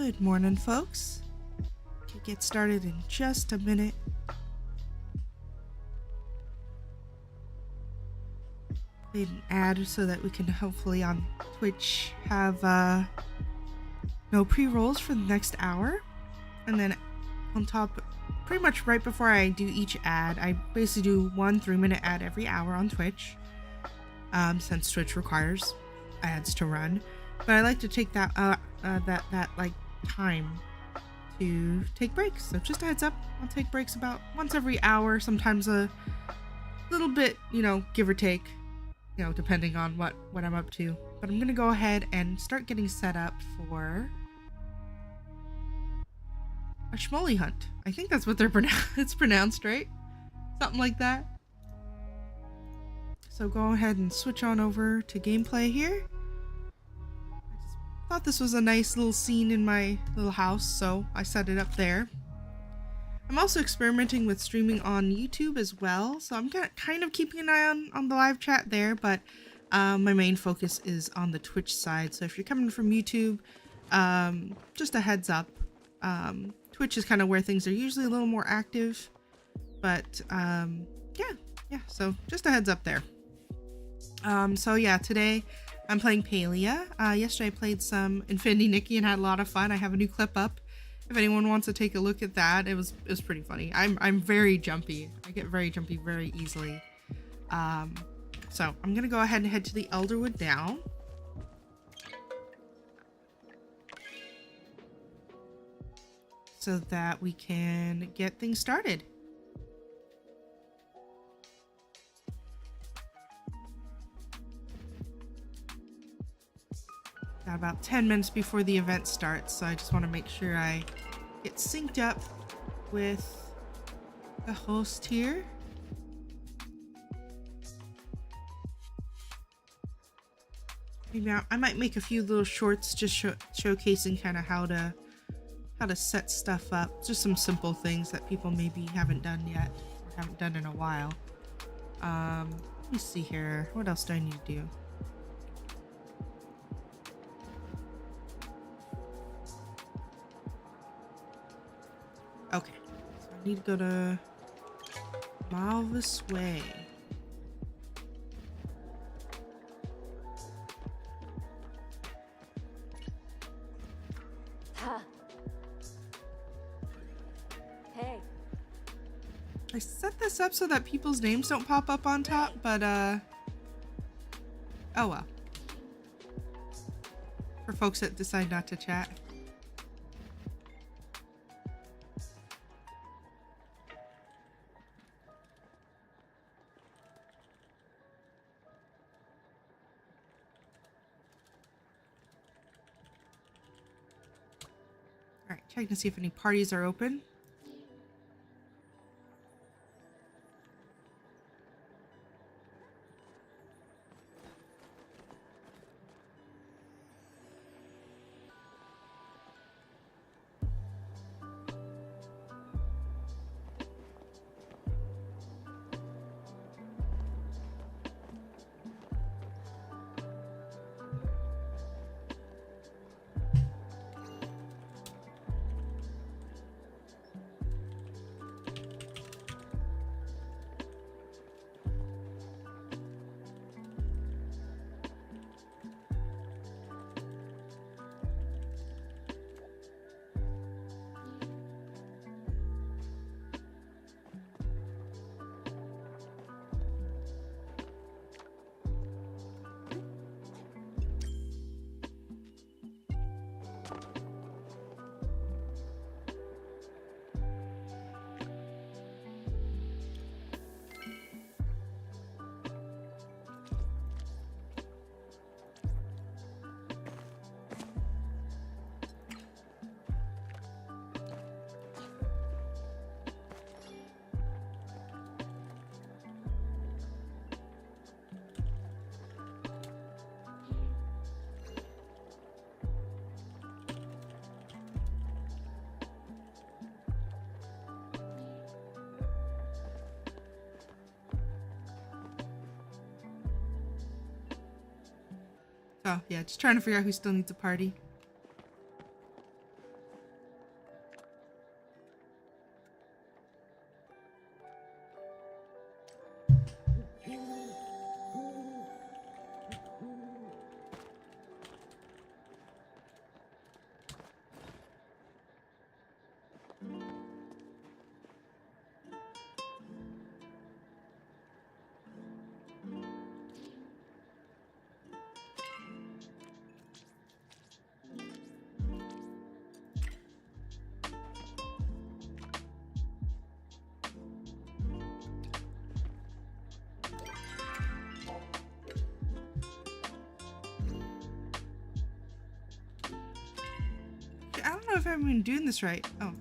Good morning, folks. We'll get started in just a minute. Made an ad so that we can hopefully on Twitch have no pre-rolls for the next hour. And then on top, pretty much right before I do each ad, I basically do 1 3-minute ad every hour on Twitch, since Twitch requires ads to run. But I like to take that like time to take breaks. So just a heads up, I'll take breaks about once every hour, sometimes a little bit, give or take, depending on what I'm up to. But I'm gonna go ahead and start getting set up for a Shmole hunt. I think that's what it's pronounced, right? Something like that. So go ahead and switch on over to gameplay here. I just thought this was a nice little scene in my little house, so I set it up there. I'm also experimenting with streaming on YouTube as well, so I'm kind of keeping an eye on the live chat there, but my main focus is on the Twitch side. So if you're coming from YouTube, just a heads up. Twitch is kind of where things are usually a little more active, but yeah, so just a heads up there. So yeah, today I'm playing Palia. Yesterday I played some Infinity Nikki and had a lot of fun. I have a new clip up. If anyone wants to take a look at that, it was pretty funny. I'm very jumpy. I get very jumpy very easily. So I'm gonna go ahead and head to the Elderwood now. So that we can get things started. Got about 10 minutes before the event starts, so I just want to make sure I get synced up with the host here. Maybe I might make a few little shorts just showcasing kind of how to set stuff up. Just some simple things that people maybe haven't done yet or haven't done in a while. Let me see here. What else do I need to do? Okay, so I need to go to Malvis Way. Hey. I set this up so that people's names don't pop up on top, but oh well. For folks that decide not to chat. Alright, check to see if any parties are open. Oh, yeah, just trying to figure out who still needs a party. Actually, I don't know if I'm even doing this right. Oh.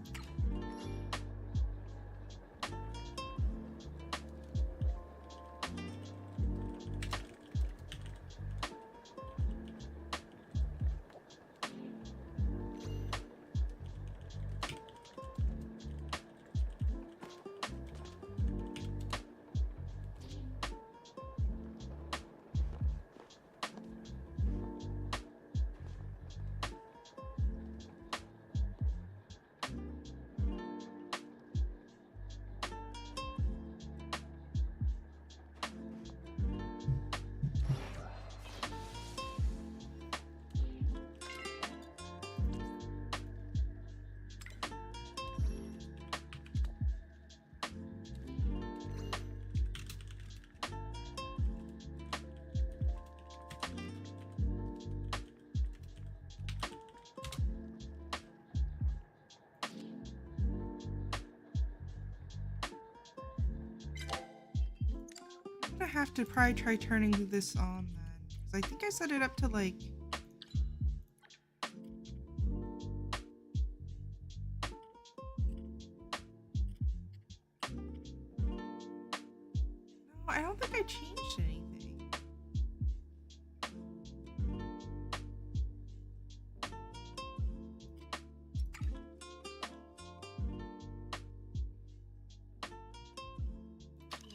I'm gonna have to probably try turning this on then. Because I think I set it up to like... No, I don't think I changed anything.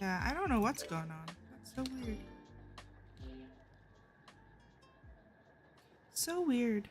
Yeah, I don't know what's going on. That's so weird. So weird.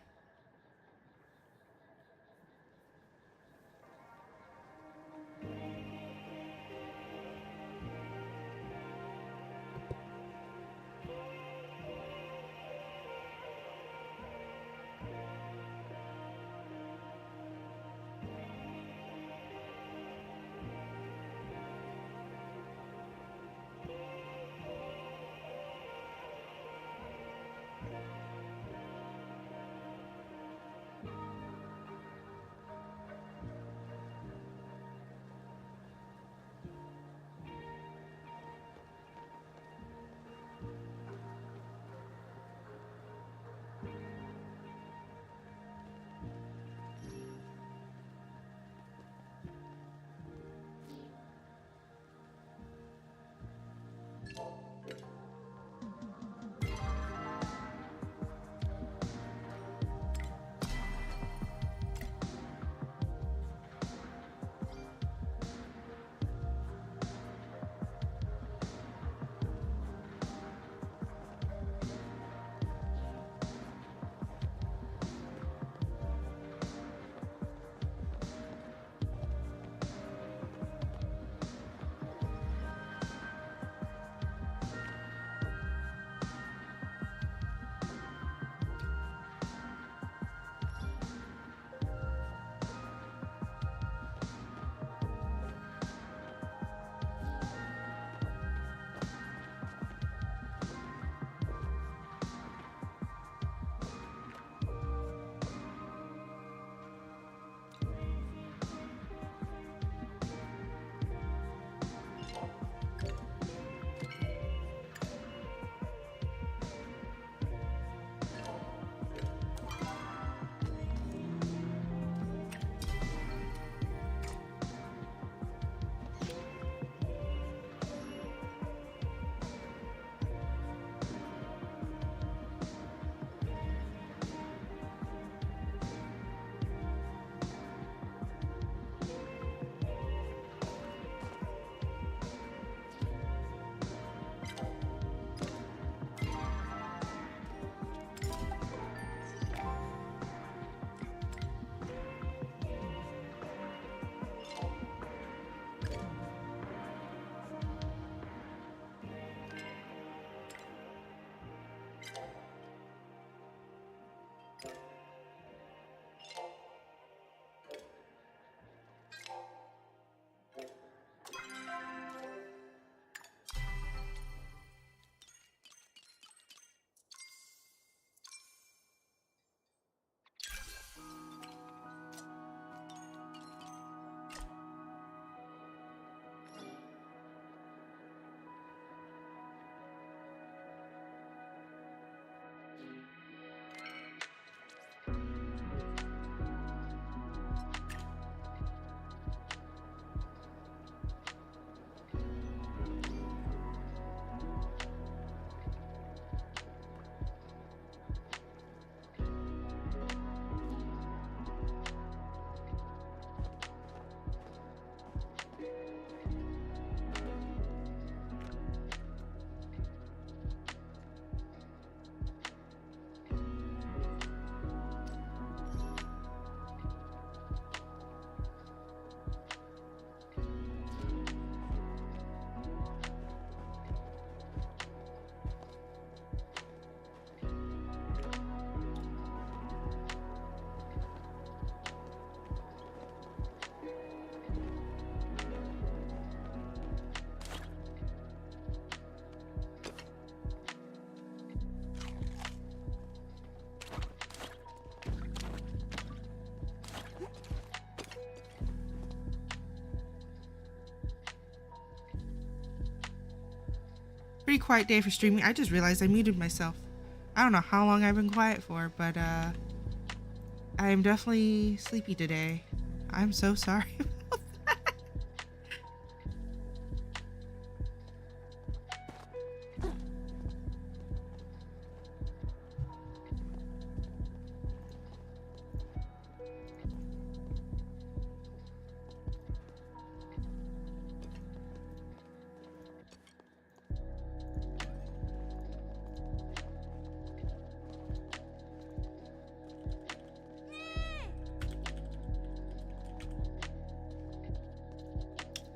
pretty quiet day for streaming. I just realized I muted myself. I don't know how long I've been quiet for, but I'm definitely sleepy today. I'm so sorry about that.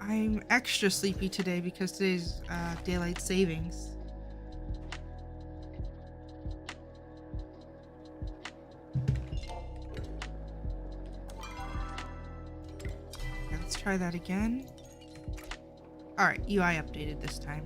I'm extra sleepy today because today's daylight savings. Okay, let's try that again. Alright, UI updated this time.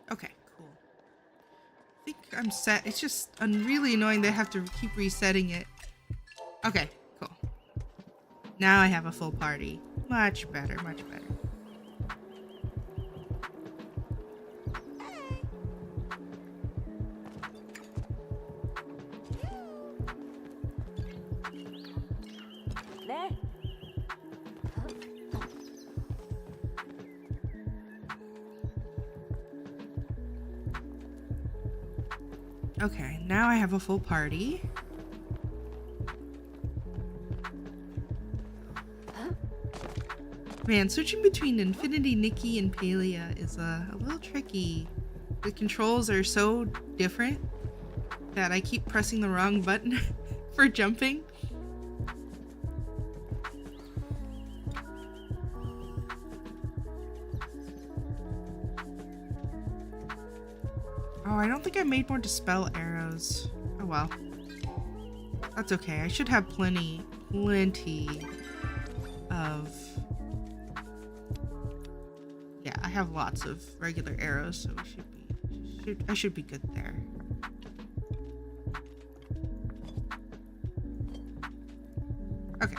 Okay, cool. I think I'm set. It's just really annoying they have to keep resetting it. Okay, cool. Now I have a full party. Much better, much better. There. Okay, now I have a full party. Man, switching between Infinity, Nikki, and Palia is a little tricky. The controls are so different that I keep pressing the wrong button for jumping. Oh, I don't think I made more dispel arrows. Oh well. That's okay. I should have plenty of... Yeah, I have lots of regular arrows, so I should be good there. Okay.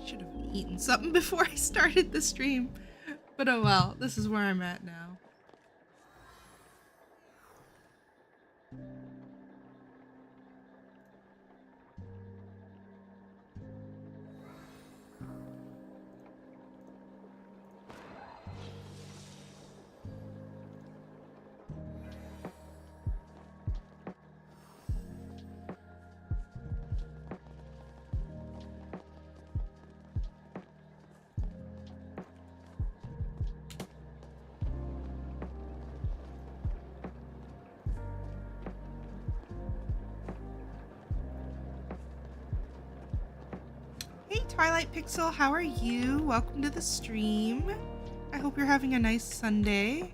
Should have eaten something before I started the stream. But oh well, this is where I'm at now. Hey Twilight Pixel, how are you? Welcome to the stream. I hope you're having a nice Sunday.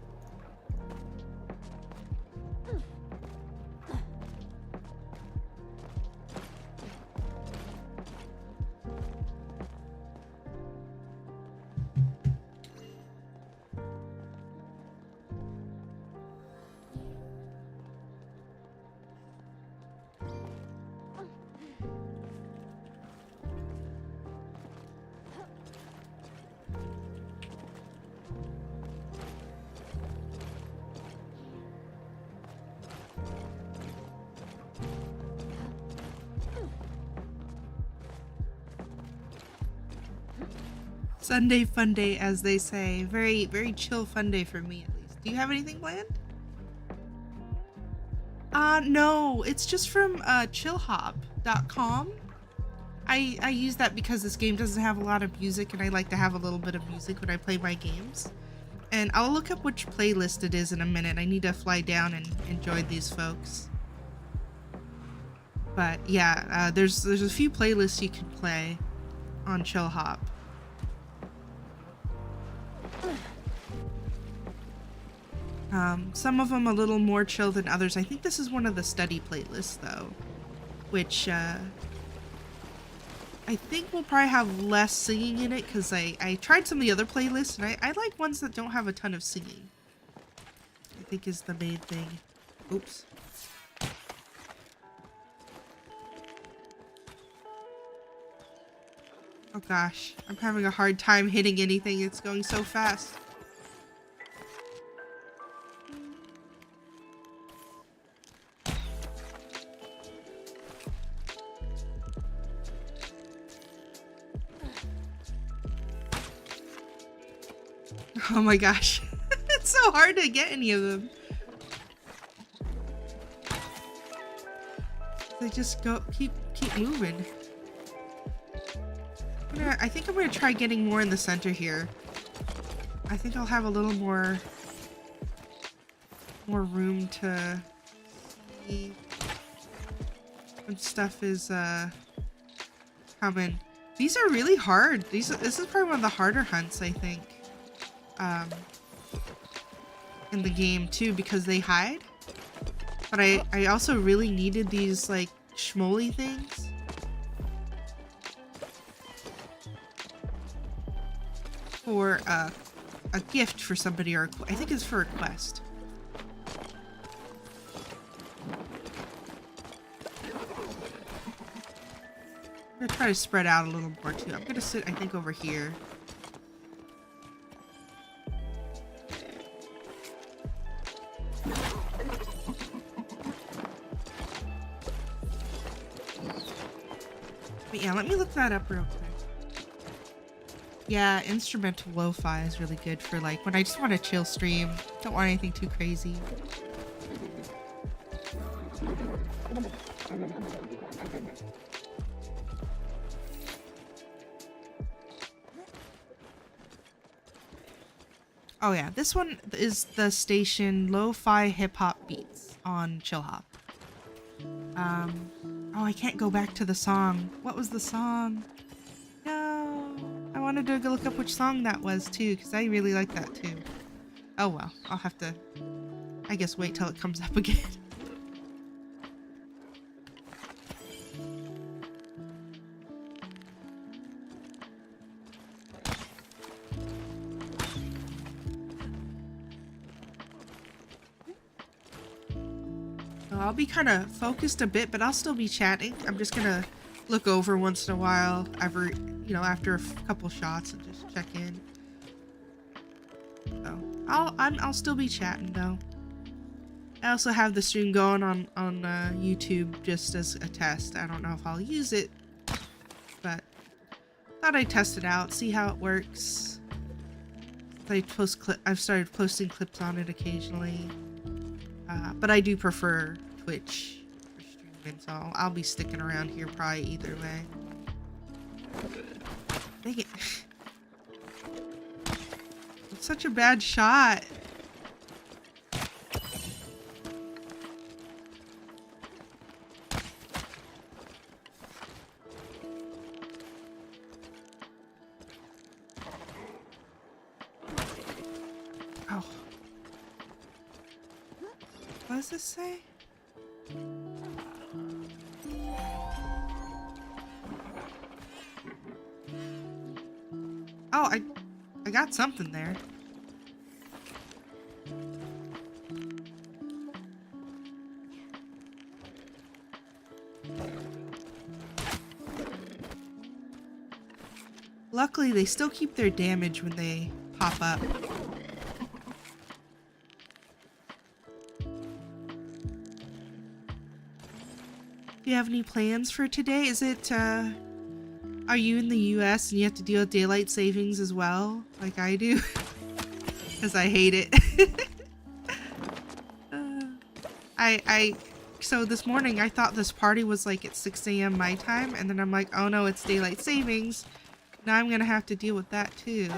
Sunday fun day, as they say. Very, very chill fun day for me, at least. Do you have anything planned? No. It's just from chillhop.com. I use that because this game doesn't have a lot of music, and I like to have a little bit of music when I play my games. And I'll look up which playlist it is in a minute. I need to fly down and join these folks. But yeah, there's a few playlists you can play on Chillhop. Some of them a little more chill than others. I think this is one of the study playlists though, which I think we'll probably have less singing in it because I tried some of the other playlists and I like ones that don't have a ton of singing. I think is the main thing. Oops. Oh gosh, I'm having a hard time hitting anything. It's going so fast. Oh my gosh. It's so hard to get any of them. They just keep moving. I think I'm gonna try getting more in the center here. I think I'll have a little more room to see when stuff is coming. These are really hard. This is probably one of the harder hunts, I think. In the game too, because they hide. But I also really needed these like Shmole things. For a gift for somebody, or I think it's for a quest. I'm gonna try to spread out a little more too. I'm gonna sit, I think, over here. But yeah, let me look that up real quick. Yeah, instrumental lo-fi is really good for like when I just want to chill stream. Don't want anything too crazy. Oh yeah, this one is the station Lo-Fi Hip Hop Beats on Chillhop. Oh, I can't go back to the song. What was the song? No, I wanted to go look up which song that was too, because I really like that too. Oh well, I'll have to, I guess, wait till it comes up again. I'll be kind of focused a bit, but I'll still be chatting. I'm just gonna look over once in a while, after a couple shots, and just check in. So I'll still be chatting though. I also have the stream going on YouTube just as a test. I don't know if I'll use it, but thought I'd test it out, see how it works. I've started posting clips on it occasionally, but I do prefer Twitch for streaming, so I'll be sticking around here probably either way. Dang it. It's such a bad shot. Oh. What does this say? Oh, I got something there. Luckily, they still keep their damage when they pop up. Do you have any plans for today? Is it Are you in the US and you have to deal with daylight savings as well, like I do? Because I hate it. So this morning I thought this party was like at 6 a.m. my time, and then I'm like, oh no, it's daylight savings. Now I'm gonna have to deal with that too.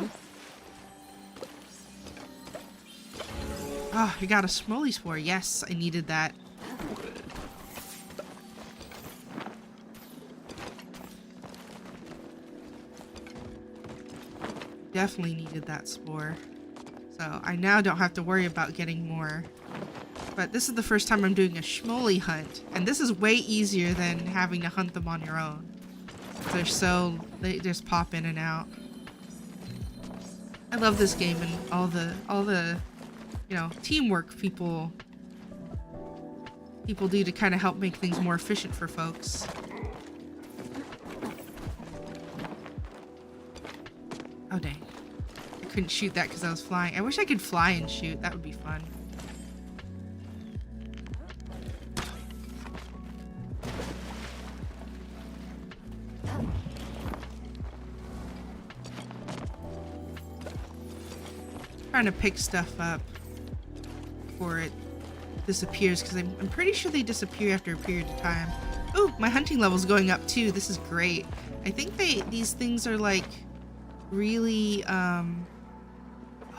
Oh, I got a Shmole spore. Yes, I needed that. Definitely needed that spore. So I now don't have to worry about getting more. But this is the first time I'm doing a Shmole hunt, and this is way easier than having to hunt them on your own. They just pop in and out. I love this game and all the you know, teamwork people do to kind of help make things more efficient for folks. Oh dang. I couldn't shoot that because I was flying. I wish I could fly and shoot. That would be fun. Trying to pick stuff up before it disappears, because I'm pretty sure they disappear after a period of time. Oh, my hunting level's going up too. This is great. I think these things are like really oh,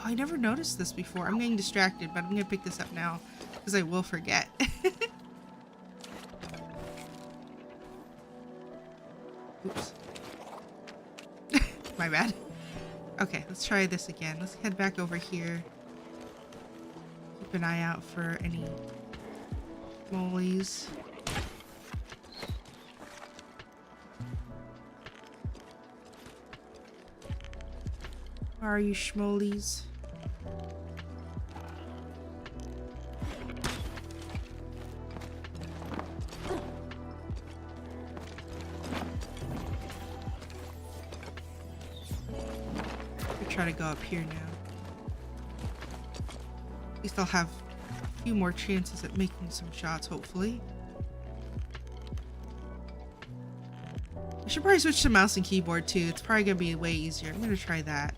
I never noticed this before. I'm getting distracted, but I'm gonna pick this up now because I will forget. Oops. My bad. Okay, let's try this again. Let's head back over here. Keep an eye out for any Shmoles. Where are you, Shmoles? Try to go up here now. At least I'll have a few more chances at making some shots, hopefully. I should probably switch to mouse and keyboard too. It's probably gonna be way easier. I'm gonna try that.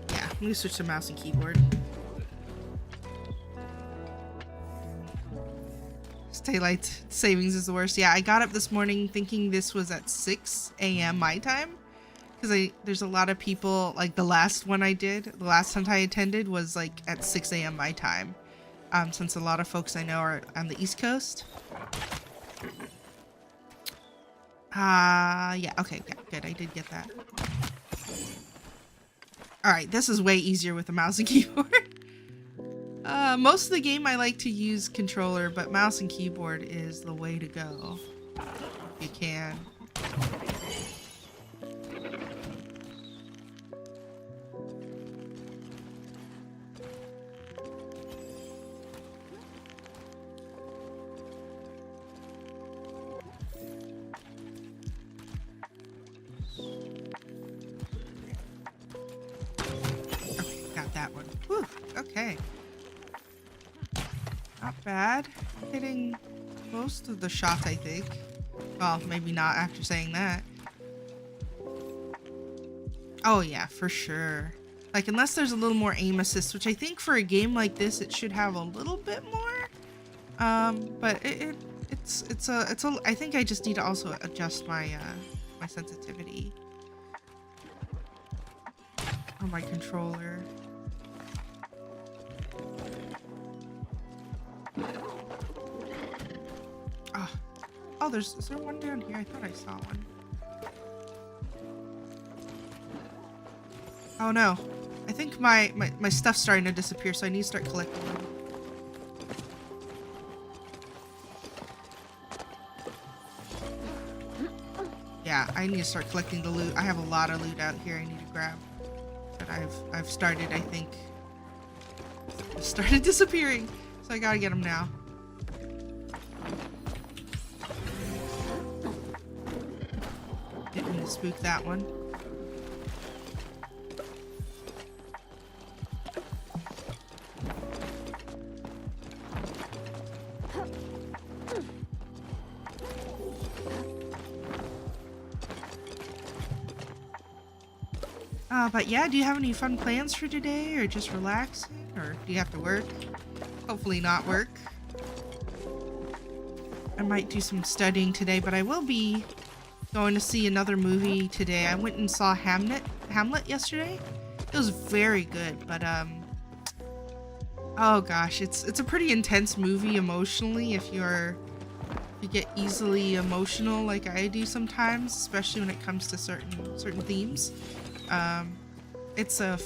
Yeah, I'm gonna switch to mouse and keyboard. Daylight savings is the worst. Yeah, I got up this morning thinking this was at 6 a.m. my time. Because there's a lot of people, like the last one I did, the last hunt I attended was like at 6 a.m. my time. Since a lot of folks I know are on the East Coast. Yeah, okay, yeah, good, I did get that. Alright, this is way easier with a mouse and keyboard. Most of the game I like to use controller, but mouse and keyboard is the way to go. If you can. Okay. Not bad. Hitting most of the shots, I think. Well, maybe not after saying that. Oh yeah, for sure. Like, unless there's a little more aim assist, which I think for a game like this, it should have a little bit more. But it's a, I think I just need to also adjust my, my sensitivity. On my controller. Oh, is there one down here? I thought I saw one. Oh no. I think my stuff's starting to disappear, so I need to start collecting them. Yeah, I need to start collecting the loot. I have a lot of loot out here I need to grab. But I've started, I think. It started disappearing, so I gotta get them now. Didn't mean to spook that one. But yeah, do you have any fun plans for today, or just relaxing, or do you have to work? Hopefully not work. I might do some studying today, but I will be going to see another movie today. I went and saw Hamlet yesterday. It was very good, but oh gosh, it's a pretty intense movie emotionally if you get easily emotional like I do sometimes, especially when it comes to certain themes. It's a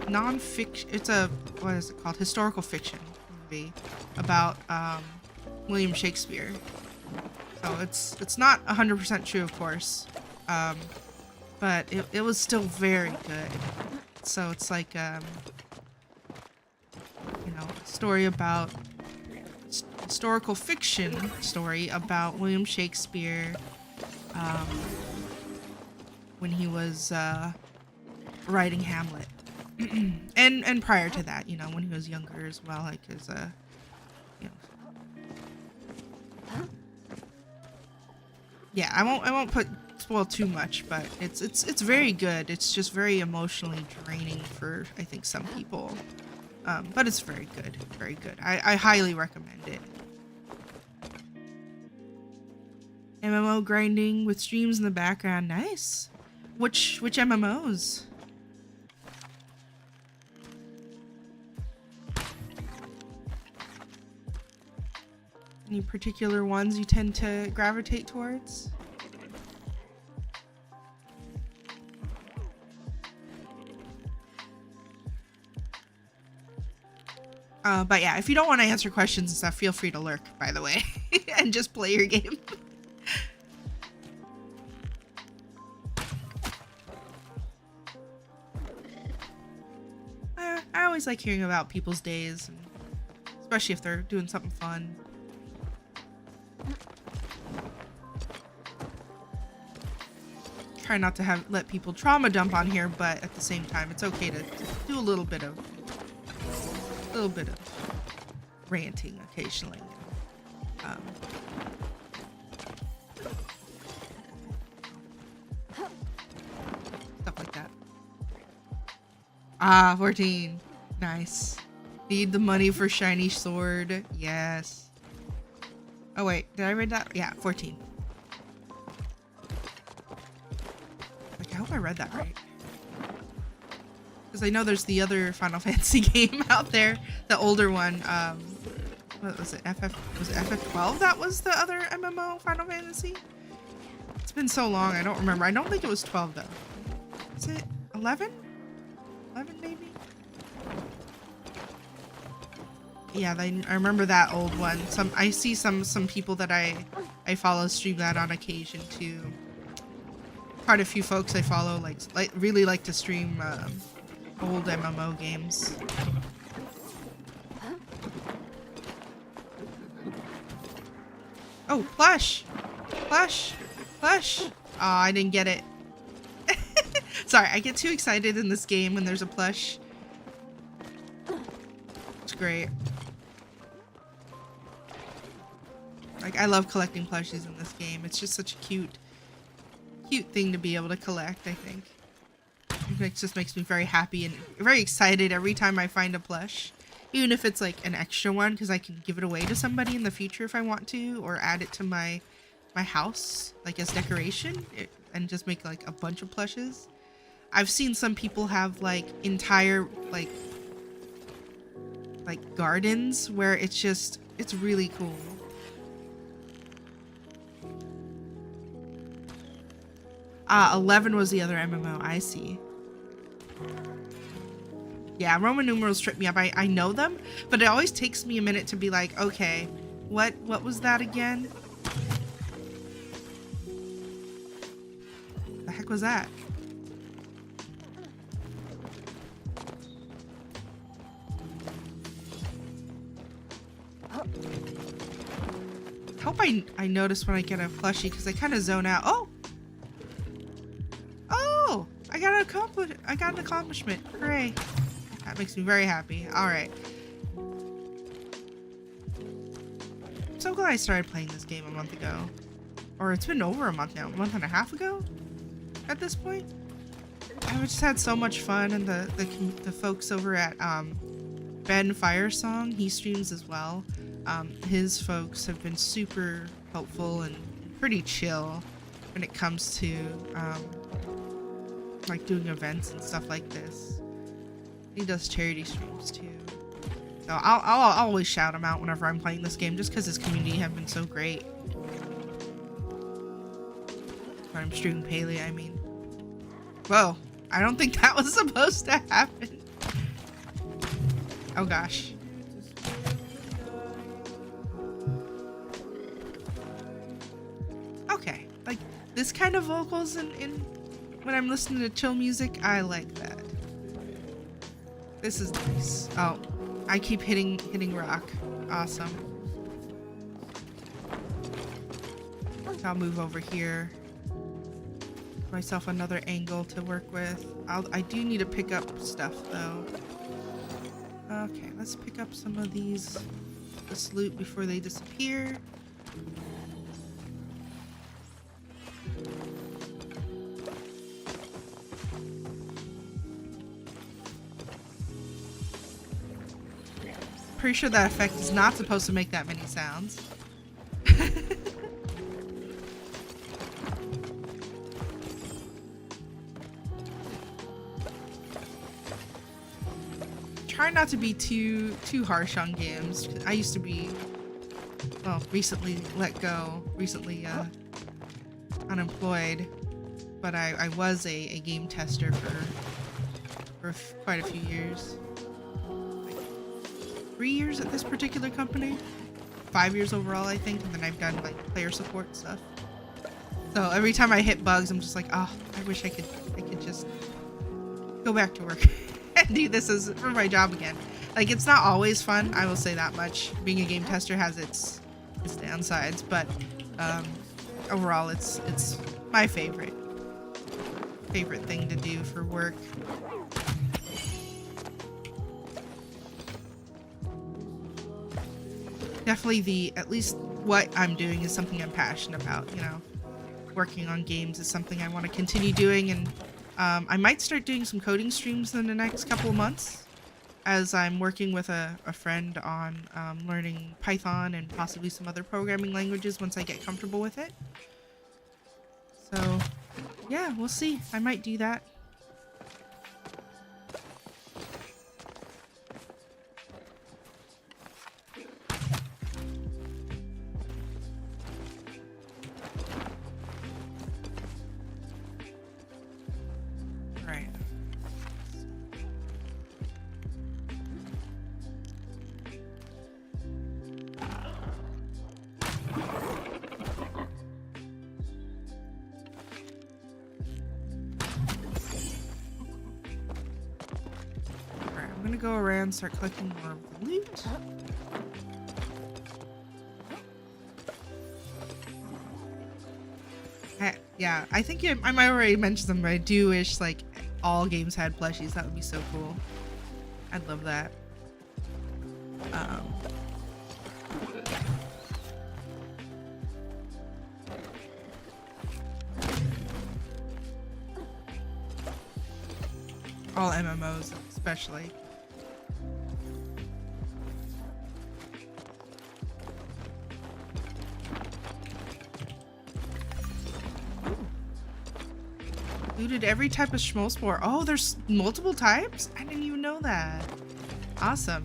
non-fiction, it's a, what is it called? Historical fiction movie about William Shakespeare. So it's not 100% true, of course, but it was still very good. So it's like a story about historical fiction story about William Shakespeare when he was writing Hamlet, and prior to that, when he was younger as well, like his yeah, I won't spoil too much, but it's very good. It's just very emotionally draining for, I think, some people. But it's very good, very good. I highly recommend it. MMO grinding with streams in the background, nice. Which MMOs? Any particular ones you tend to gravitate towards? But yeah, if you don't want to answer questions and stuff, feel free to lurk, by the way, and just play your game. I always like hearing about people's days, and especially if they're doing something fun. Try not to let people trauma dump on here, but at the same time, it's okay to do a little bit of ranting occasionally. Stuff like that. 14. Nice. Need the money for shiny sword. Yes. Oh wait, did I read that? Yeah, 14. Like, I hope I read that right. Because I know there's the other Final Fantasy game out there, the older one. What was it? Was it FF12? That was the other MMO Final Fantasy? It's been so long, I don't remember. I don't think it was 12 though. Is it 11? 11 maybe? Yeah, I remember that old one. I see some people that I follow stream that on occasion too. Quite a few folks I follow really like to stream old MMO games. Oh, plush! Plush! Plush! Oh, I didn't get it. Sorry, I get too excited in this game when there's a plush. It's great. Like, I love collecting plushies in this game. It's just such a cute thing to be able to collect, I think. It just makes me very happy and very excited every time I find a plush. Even if it's like an extra one, because I can give it away to somebody in the future if I want to, or add it to my house, like as decoration, and just make like a bunch of plushes. I've seen some people have like entire like gardens where it's really cool. Ah, 11 was the other MMO. I see. Yeah, Roman numerals trip me up. I know them, but it always takes me a minute to be like, okay, what was that again? The heck was that? Hope I notice when I get a plushie, because I kind of zone out. Oh, I got an accomplishment. Hooray. That makes me very happy. Alright. I'm so glad I started playing this game a month ago. Or it's been over a month now. A month and a half ago? At this point? I just had so much fun, and the folks over at Ben Firesong, he streams as well. His folks have been super helpful and pretty chill when it comes to like doing events and stuff like this. He does charity streams too. So I'll always shout him out whenever I'm playing this game, just because his community have been so great. When I'm streaming Palia, I mean. Whoa, I don't think that was supposed to happen. Oh gosh. Okay, like this kind of vocals in when I'm listening to chill music, I like that. This is nice. Oh, I keep hitting rock. Awesome. I'll move over here. Myself another angle to work with. I do need to pick up stuff though. Okay, let's pick up some of this loot before they disappear. Pretty sure that effect is not supposed to make that many sounds. Try not to be too harsh on games. I used to be, well, recently let go, recently unemployed, but I was a game tester for quite a few years. Like 3 years at this particular company, 5 years overall, I think, and then I've done like player support stuff. So every time I hit bugs, I'm just like, oh, I wish I could just go back to work. Do this as for my job again. Like, it's not always fun, I will say that much. Being a game tester has its downsides, but overall it's my favorite thing to do for work. Definitely at least what I'm doing is something I'm passionate about, you know. Working on games is something I want to continue doing, and I might start doing some coding streams in the next couple of months, as I'm working with a friend on learning Python and possibly some other programming languages once I get comfortable with it. So, yeah, we'll see. I might do that. Go around and start collecting more of the loot. Yeah, I think I might already mention them, but I do wish like all games had plushies. That would be so cool. I'd love that. All MMOs especially. Looted every type of Shmole spore. Oh, there's multiple types? I didn't even know that. Awesome.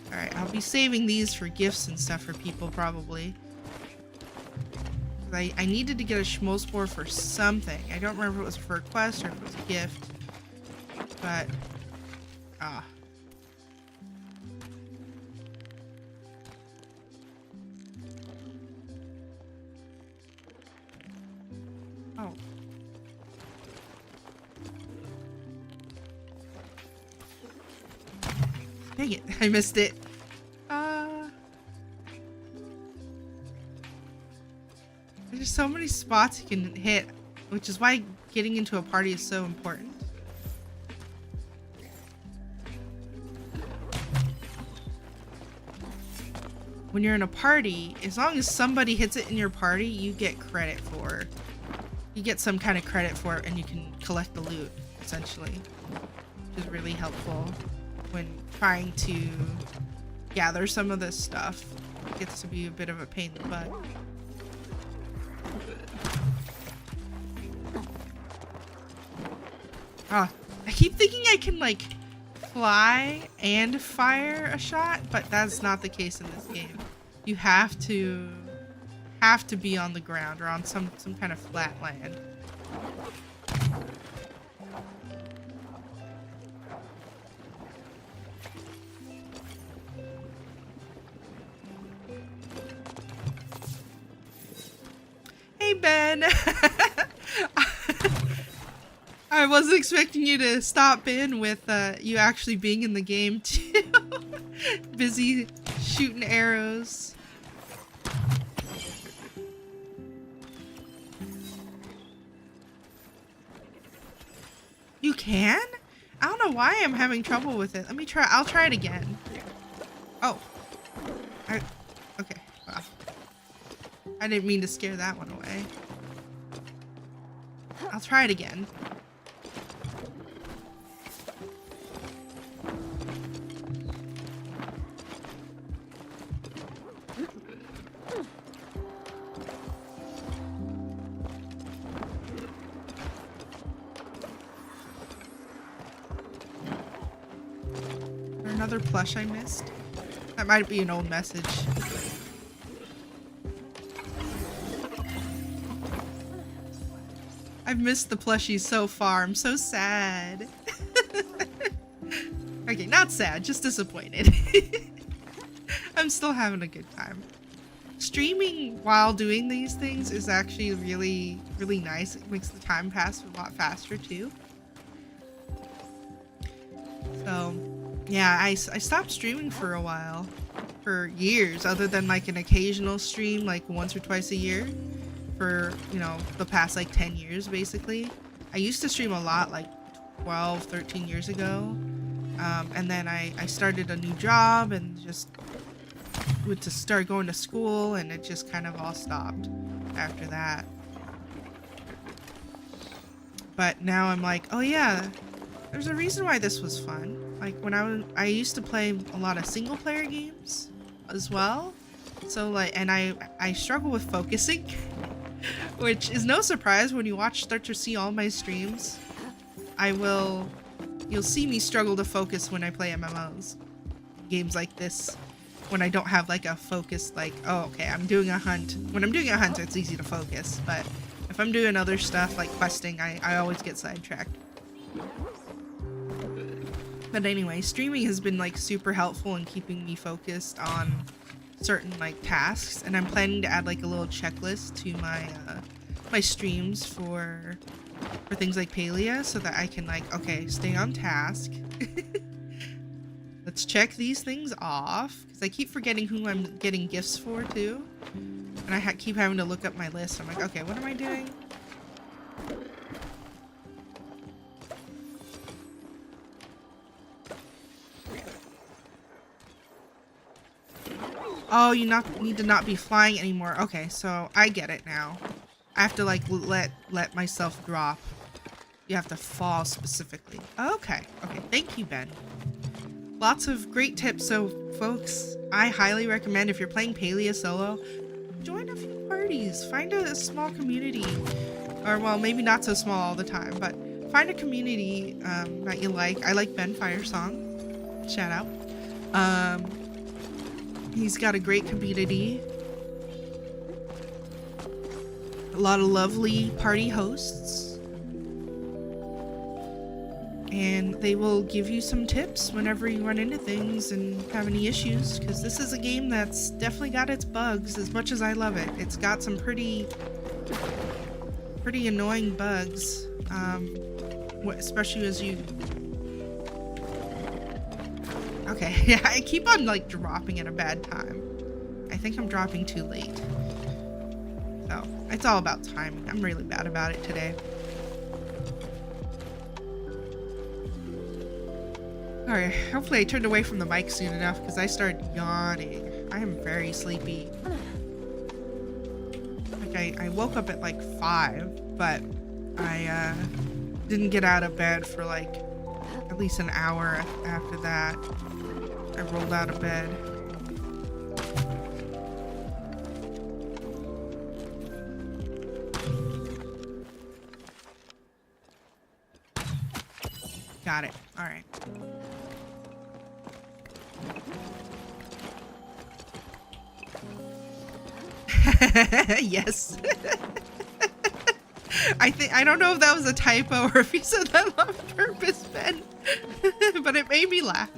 Alright, I'll be saving these for gifts and stuff for people, probably. I needed to get a Shmole spore for something. I don't remember if it was for a quest or if it was a gift. But, Oh. Dang it, I missed it. There's so many spots you can hit, which is why getting into a party is so important. When you're in a party, as long as somebody hits it in your party, you get credit for. You get some kind of credit for it, and you can collect the loot. essentially, which is really helpful when trying to gather some of this stuff. It gets to be a bit of a pain in the butt. Ah, I keep thinking I can like fly and fire a shot, but that's not the case in this game. You have to be on the ground or on some kind of flat land. Hey Ben. I wasn't expecting you to stop in with you actually being in the game too. Busy shooting arrows. You can? I don't know why I'm having trouble with it. Let me try. I'll try it again. Oh. Okay. Wow. I didn't mean to scare that one away. I'll try it again. Another plush I missed? That might be an old message. I've missed the plushies so far. I'm so sad. Okay, not sad, just disappointed. I'm still having a good time. Streaming while doing these things is actually really, really nice. It makes the time pass a lot faster too. So yeah, I stopped streaming for a while, for years, other than like an occasional stream like once or twice a year for, you know, the past like 10 years basically. I used to stream a lot like 12, 13 years ago, and then I started a new job and just went to start going to school, and it just kind of all stopped after that. But now I'm like, oh yeah, there's a reason why this was fun. Like when I used to play a lot of single player games as well. So like, and I struggle with focusing, which is no surprise when you start to see all my streams. You'll see me struggle to focus when I play MMOs. Games like this, when I don't have like a focus, like, oh, okay, I'm doing a hunt. When I'm doing a hunt, it's easy to focus, but if I'm doing other stuff like questing, I always get sidetracked. But anyway, streaming has been like super helpful in keeping me focused on certain like tasks, and I'm planning to add like a little checklist to my my streams for things like Palia, so that I can like, okay, stay on task. Let's check these things off, because I keep forgetting who I'm getting gifts for too, and I keep having to look up my list. I'm like, okay, what am I doing? Oh, you need to not be flying anymore. Okay, so I get it now. I have to like let myself drop. You have to fall specifically. Okay, thank you, Ben. Lots of great tips. So folks, I highly recommend, if you're playing Palia solo, join a few parties. Find a small community. Or well, maybe not so small all the time, but find a community that you like. I like Ben Firesong. Shout out. He's got a great community. A lot of lovely party hosts. And they will give you some tips whenever you run into things and have any issues, because this is a game that's definitely got its bugs. As much as I love it, it's got some pretty annoying bugs, especially as you... Okay, yeah, I keep on like dropping at a bad time. I think I'm dropping too late. So, it's all about timing. I'm really bad about it today. Alright, hopefully I turned away from the mic soon enough, because I started yawning. I am very sleepy. Like I woke up at like 5, but I didn't get out of bed for like at least an hour after that. I rolled out of bed. Got it. All right. Yes. I don't know if that was a typo or if you said that on purpose, Ben. But it made me laugh.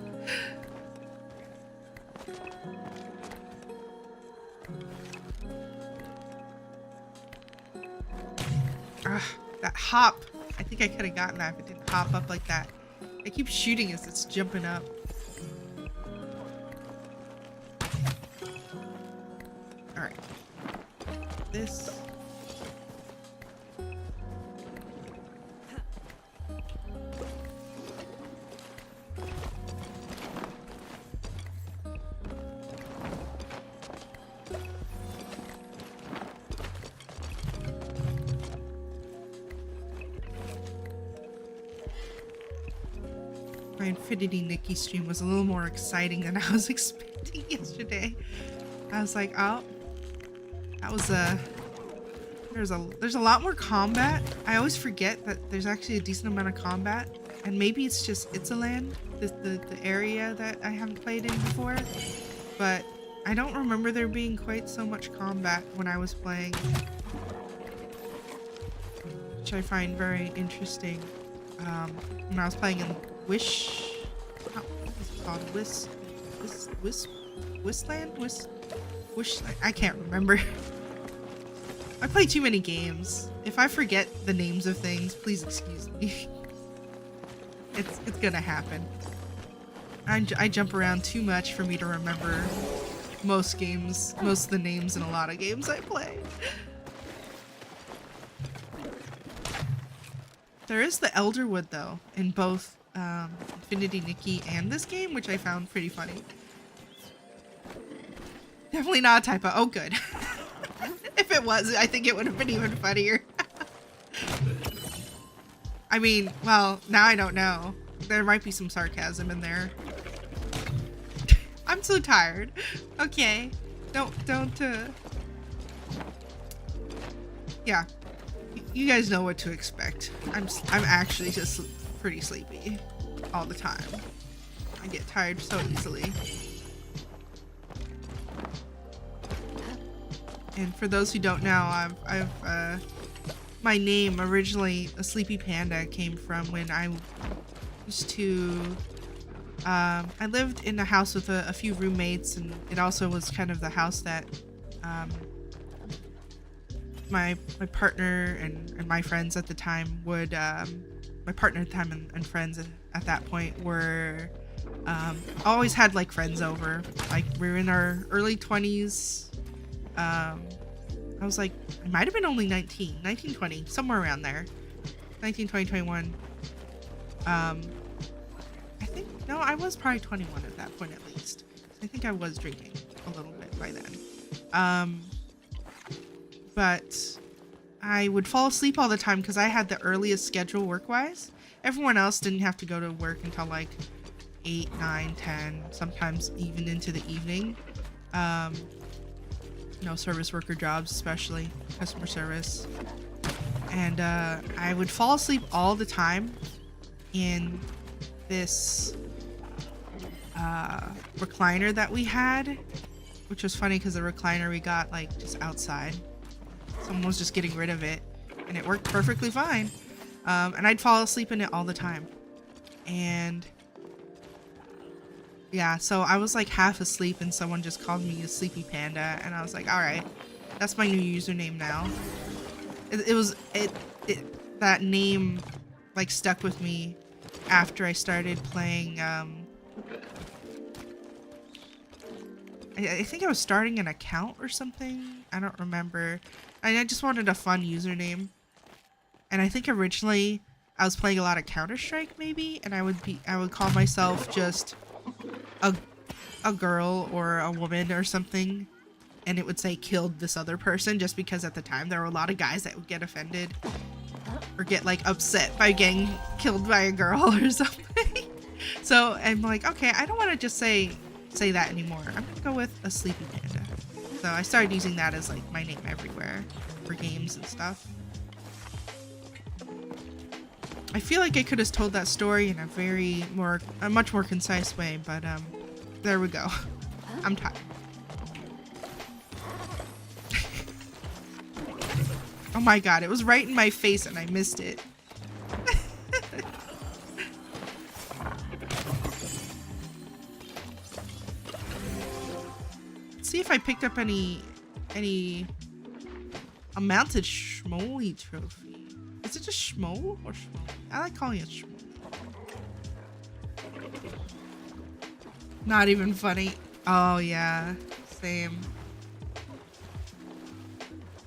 That hop. I think I could have gotten that if it didn't hop up like that. I keep shooting as it's jumping up. Alright. This. My Infinity Nikki stream was a little more exciting than I was expecting yesterday. I was like, oh, that was there's a lot more combat. I always forget that there's actually a decent amount of combat, and maybe it's just Itzaland, the area that I haven't played in before, but I don't remember there being quite so much combat when I was playing, which I find very interesting. When I was playing in Wishland? I can't remember. I play too many games. If I forget the names of things, please excuse me. It's gonna happen. I jump around too much for me to remember most games, most of the names in a lot of games I play. There is the Elderwood though in both Infinity Nikki and this game, which I found pretty funny. Definitely not a typo. Oh, good. If it was, I think it would have been even funnier. I mean, well, now I don't know. There might be some sarcasm in there. I'm so tired. Okay. Don't, yeah. You guys know what to expect. I'm actually just pretty sleepy all the time. I get tired so easily. And for those who don't know, my name originally, a Sleepy Panda, came from when I used to, I lived in a house with a few roommates, and it also was kind of the house that, my partner and my friends at the time would, my partner at the time and friends at that point were, always had like friends over. Like we were in our early 20s. I was like, I might have been only 19, 20, somewhere around there. 19, 20, 21. I think, no, I was probably 21 at that point at least. I think I was drinking a little bit by then. But I would fall asleep all the time because I had the earliest schedule work-wise. Everyone else didn't have to go to work until like 8, 9, 10, sometimes even into the evening. You know, service worker jobs, especially customer service. And I would fall asleep all the time in this recliner that we had, which was funny because the recliner we got like just outside. Someone was just getting rid of it, and it worked perfectly fine. And I'd fall asleep in it all the time. And yeah, so I was like half asleep and someone just called me a Sleepy Panda, and I was like, all right, that's my new username now. That name like stuck with me after I started playing, I think I was starting an account or something. I don't remember. I just wanted a fun username. And I think originally I was playing a lot of Counter-Strike maybe, and I would call myself just a girl or a woman or something, and it would say killed this other person, just because at the time there were a lot of guys that would get offended or get like upset by getting killed by a girl or something. So I'm like, okay, I don't want to just say that anymore. I'm gonna go with a sleepy panda. So I started using that as like my name everywhere for games and stuff. I feel like I could have told that story in a much more concise way, but there we go. I'm tired. Oh my god, it was right in my face and I missed it. Let's see if I picked up a mounted Shmole trophy. Is it just Shmole or Shmole? I like calling it Shmole. Not even funny. Oh yeah, same.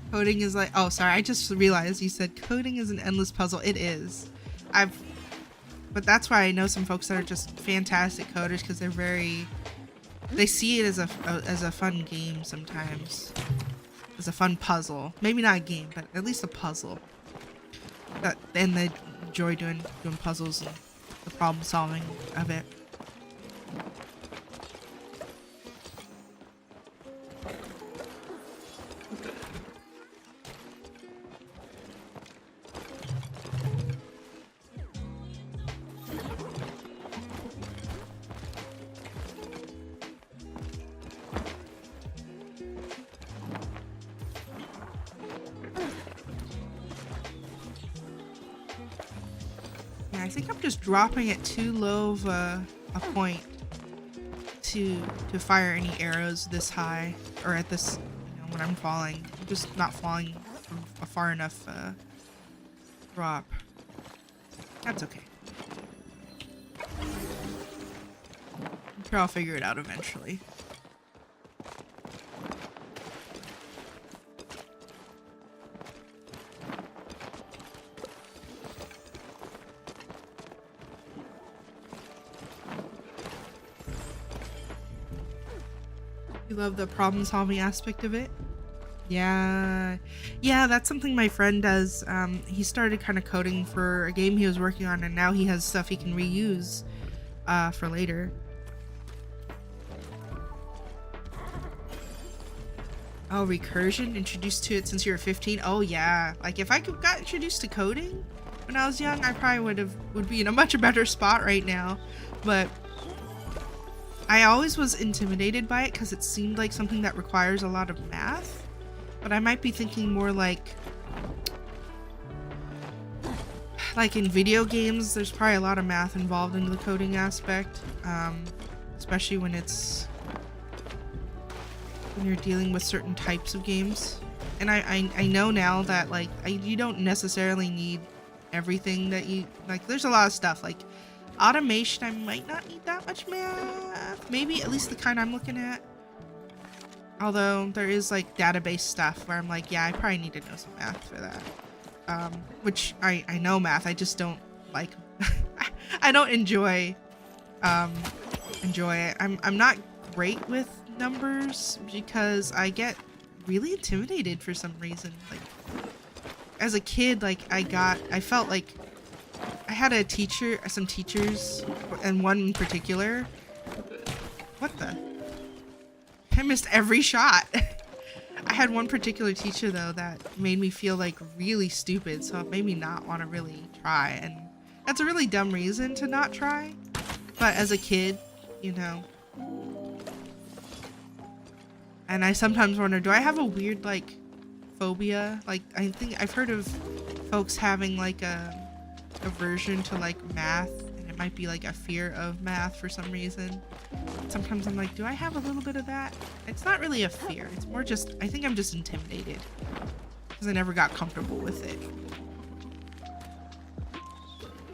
Coding is like, oh sorry, I just realized you said coding is an endless puzzle. It is. But that's why I know some folks that are just fantastic coders, because they see it as a fun game sometimes. As a fun puzzle. Maybe not a game, but at least a puzzle. And they enjoy doing puzzles and the problem solving of it. I think I'm just dropping it too low of a point to fire any arrows this high, or at this, when I'm falling. I'm just not falling from a far enough drop. That's okay. I'm sure I'll figure it out eventually. You love the problem solving aspect of it? Yeah, that's something my friend does. He started kind of coding for a game he was working on, and now he has stuff he can reuse for later. Oh, recursion, introduced to it since you were 15. Oh yeah, like if I got introduced to coding when I was young, I probably would be in a much better spot right now. But I always was intimidated by it because it seemed like something that requires a lot of math. But I might be thinking more like in video games, there's probably a lot of math involved in the coding aspect, especially when you're dealing with certain types of games. And I know now that you don't necessarily need everything that you like. There's a lot of stuff like automation. I might not need that much math, maybe at least the kind I'm looking at. Although there is like database stuff where I'm like, yeah, I probably need to know some math for that. Which I know math, I just don't like. I don't enjoy it. I'm not great with numbers because I get really intimidated for some reason. Like as a kid, I felt like I had some teachers, and one in particular. What the? I missed every shot. I had one particular teacher though that made me feel like really stupid, so it made me not want to really try, and that's a really dumb reason to not try. But as a kid, and I sometimes wonder, do I have a weird phobia? I think I've heard of folks having a aversion to math, and it might be a fear of math for some reason. Sometimes I'm like, do I have a little bit of that? It's not really a fear. It's more just, I think I'm just intimidated because I never got comfortable with it.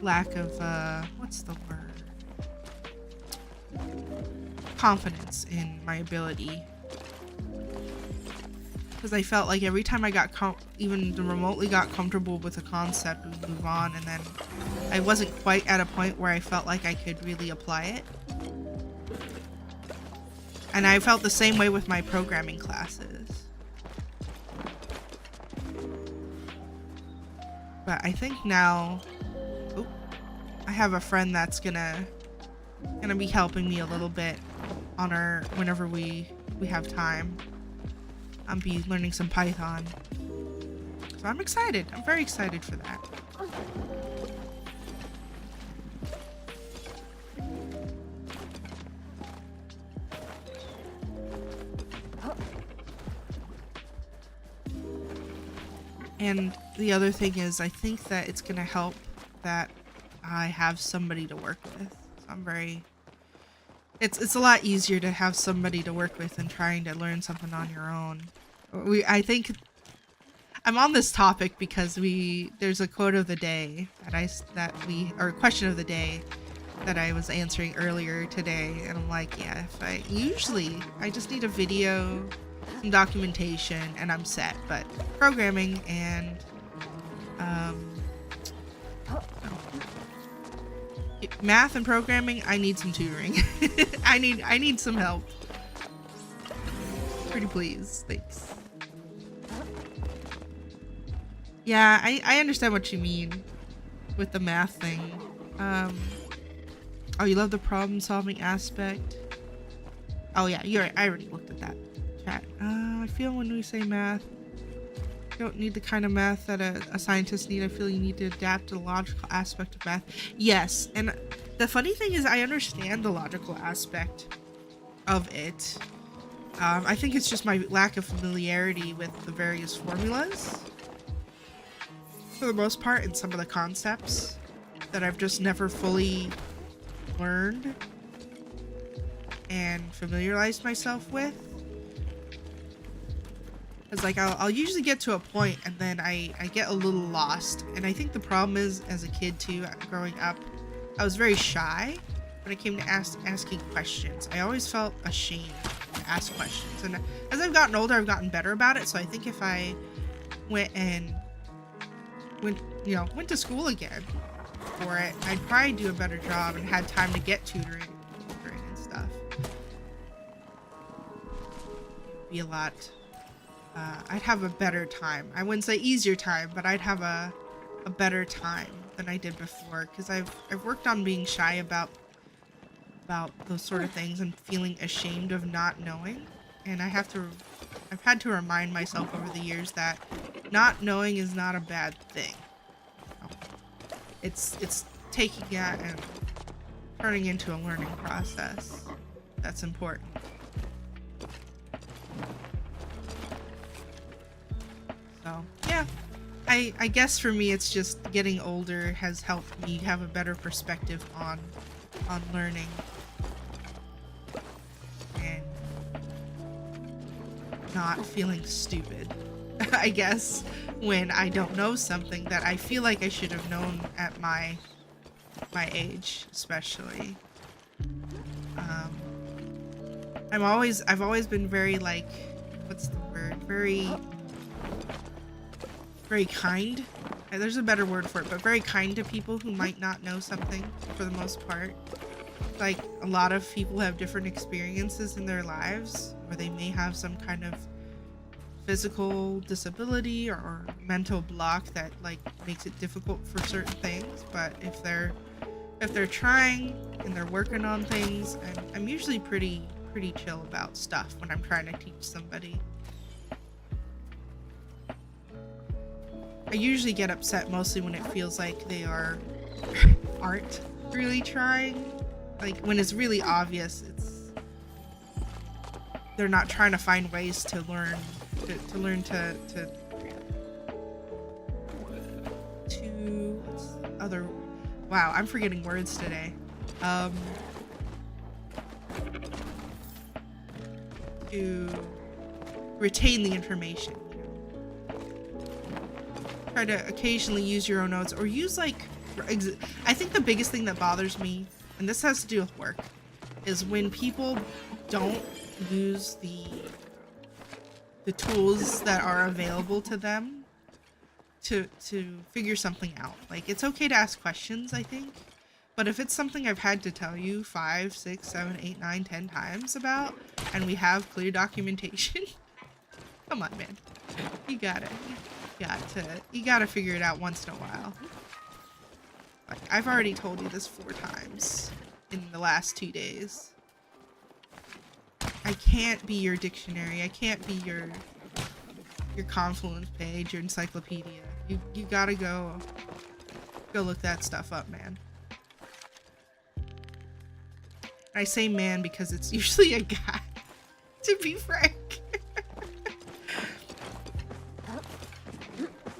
Lack of, what's the word? Confidence in my ability. Because I felt like every time I got even remotely got comfortable with a concept, we'd move on, and then I wasn't quite at a point where I felt like I could really apply it. And I felt the same way with my programming classes. But I think now, oh, I have a friend that's gonna be helping me a little bit on our whenever we have time. I'll be learning some Python. So I'm excited. I'm very excited for that. And the other thing is, I think that it's gonna help that I have somebody to work with. So I'm very... It's a lot easier to have somebody to work with than trying to learn something on your own. I think I'm on this topic because there's a quote of the day or question of the day that I was answering earlier today, and I'm like, yeah, I just need a video, some documentation, and I'm set. But programming and math and programming, I need some tutoring. I need some help. Pretty please, thanks. Yeah, I understand what you mean with the math thing. Oh, you love the problem solving aspect? Oh yeah, you're right. I already looked at that chat. I feel when we say math, you don't need the kind of math that a scientist need. I feel you need to adapt to the logical aspect of math. Yes, and the funny thing is I understand the logical aspect of it. I think it's just my lack of familiarity with the various formulas for the most part, and some of the concepts that I've just never fully learned and familiarized myself with. Because like I'll usually get to a point and then I get a little lost, and I think the problem is, as a kid too, growing up, I was very shy when it came to asking questions. I always felt ashamed to ask questions, and as I've gotten older I've gotten better about it. So I think if I went to school again for it, I'd probably do a better job and had time to get tutoring and stuff. It'd be a lot. I'd have a better time. I wouldn't say easier time, but I'd have a better time than I did before, because I've worked on being shy about those sort of things and feeling ashamed of not knowing. And I've had to remind myself over the years that not knowing is not a bad thing. It's taking that and turning into a learning process that's important. So yeah, I guess for me it's just getting older has helped me have a better perspective on learning and not feeling stupid, I guess, when I don't know something that I feel like I should have known at my age, especially. I've always been very, like, what's the word? Very kind. There's a better word for it, but very kind to people who might not know something for the most part. Like, a lot of people have different experiences in their lives, or they may have some kind of physical disability or mental block that like makes it difficult for certain things. But if they're trying and they're working on things, and I'm usually pretty chill about stuff when I'm trying to teach somebody. I usually get upset mostly when it feels like they aren't really trying. Like when it's really obvious they're not trying to find ways to learn wow, I'm forgetting words today. To retain the information. Try to occasionally use your own notes, or use like, I think the biggest thing that bothers me, and this has to do with work, is when people don't use the tools that are available to them to figure something out. Like, it's okay to ask questions, I think, but if it's something I've had to tell you 5, 6, 7, 8, 9, 10 times about, and we have clear documentation, come on, man, you got it. You gotta figure it out once in a while. Like, I've already told you this 4 times in the last 2 days. I can't be your dictionary. I can't be your Confluence page, your encyclopedia. You gotta go look that stuff up, man. I say man because it's usually a guy, to be frank.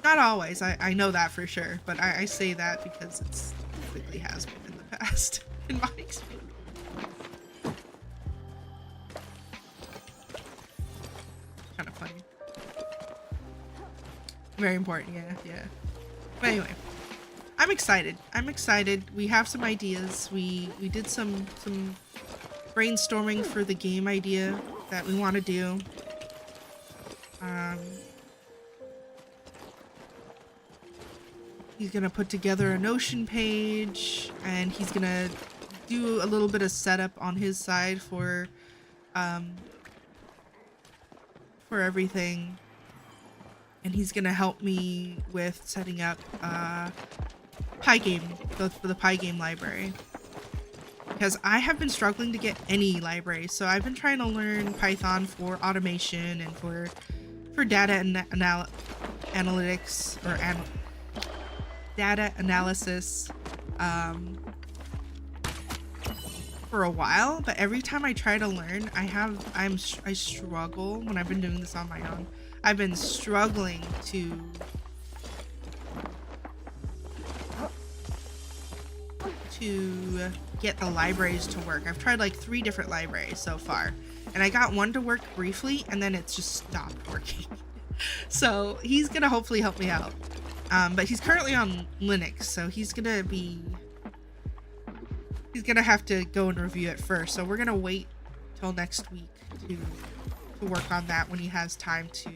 Not always, I know that for sure, but I say that because it's typically has been in the past, in my experience. Kind of funny. Very important, yeah. But anyway, I'm excited. We have some ideas. We did some brainstorming for the game idea that we want to do. He's gonna put together a Notion page, and he's gonna do a little bit of setup on his side for everything. And he's gonna help me with setting up Pygame, for the Pygame library. Because I have been struggling to get any library, so I've been trying to learn Python for automation and for data analytics or data analysis for a while. But every time I try to learn, I struggle when I've been doing this on my own. I've been struggling to get the libraries to work. I've tried like 3 different libraries so far, and I got one to work briefly, and then it's just stopped working. So he's gonna hopefully help me out. But he's currently on Linux, so he's gonna have to go and review it first. So we're gonna wait till next week to work on that when he has time to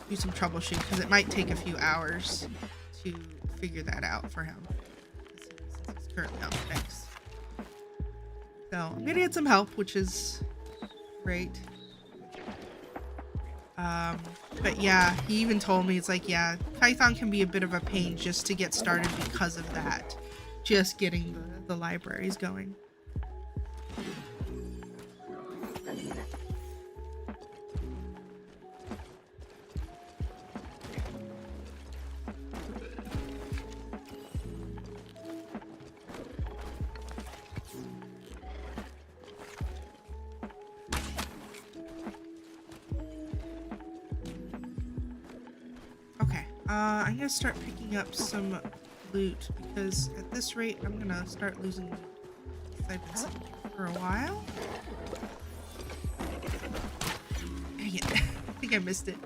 do some troubleshooting, because it might take a few hours to figure that out for him, since he's currently on Linux. So I'm gonna get some help, which is great. But yeah, he even told me, it's like, yeah, Python can be a bit of a pain just to get started because of that. Just getting the libraries going. I'm gonna start picking up some loot, because at this rate I'm gonna start losing loot. I've been sitting here for a while. Dang it. I think I missed it.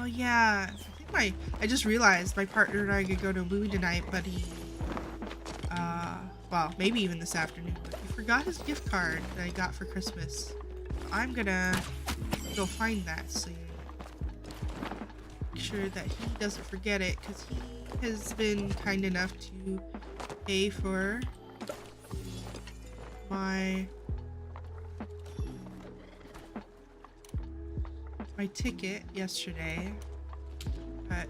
Oh yeah, I think I just realized my partner and I could go to Louis tonight, but he, well, maybe even this afternoon, but he forgot his gift card that I got for Christmas. I'm gonna go find that soon. Make sure that he doesn't forget it, because he has been kind enough to pay for my ticket yesterday, but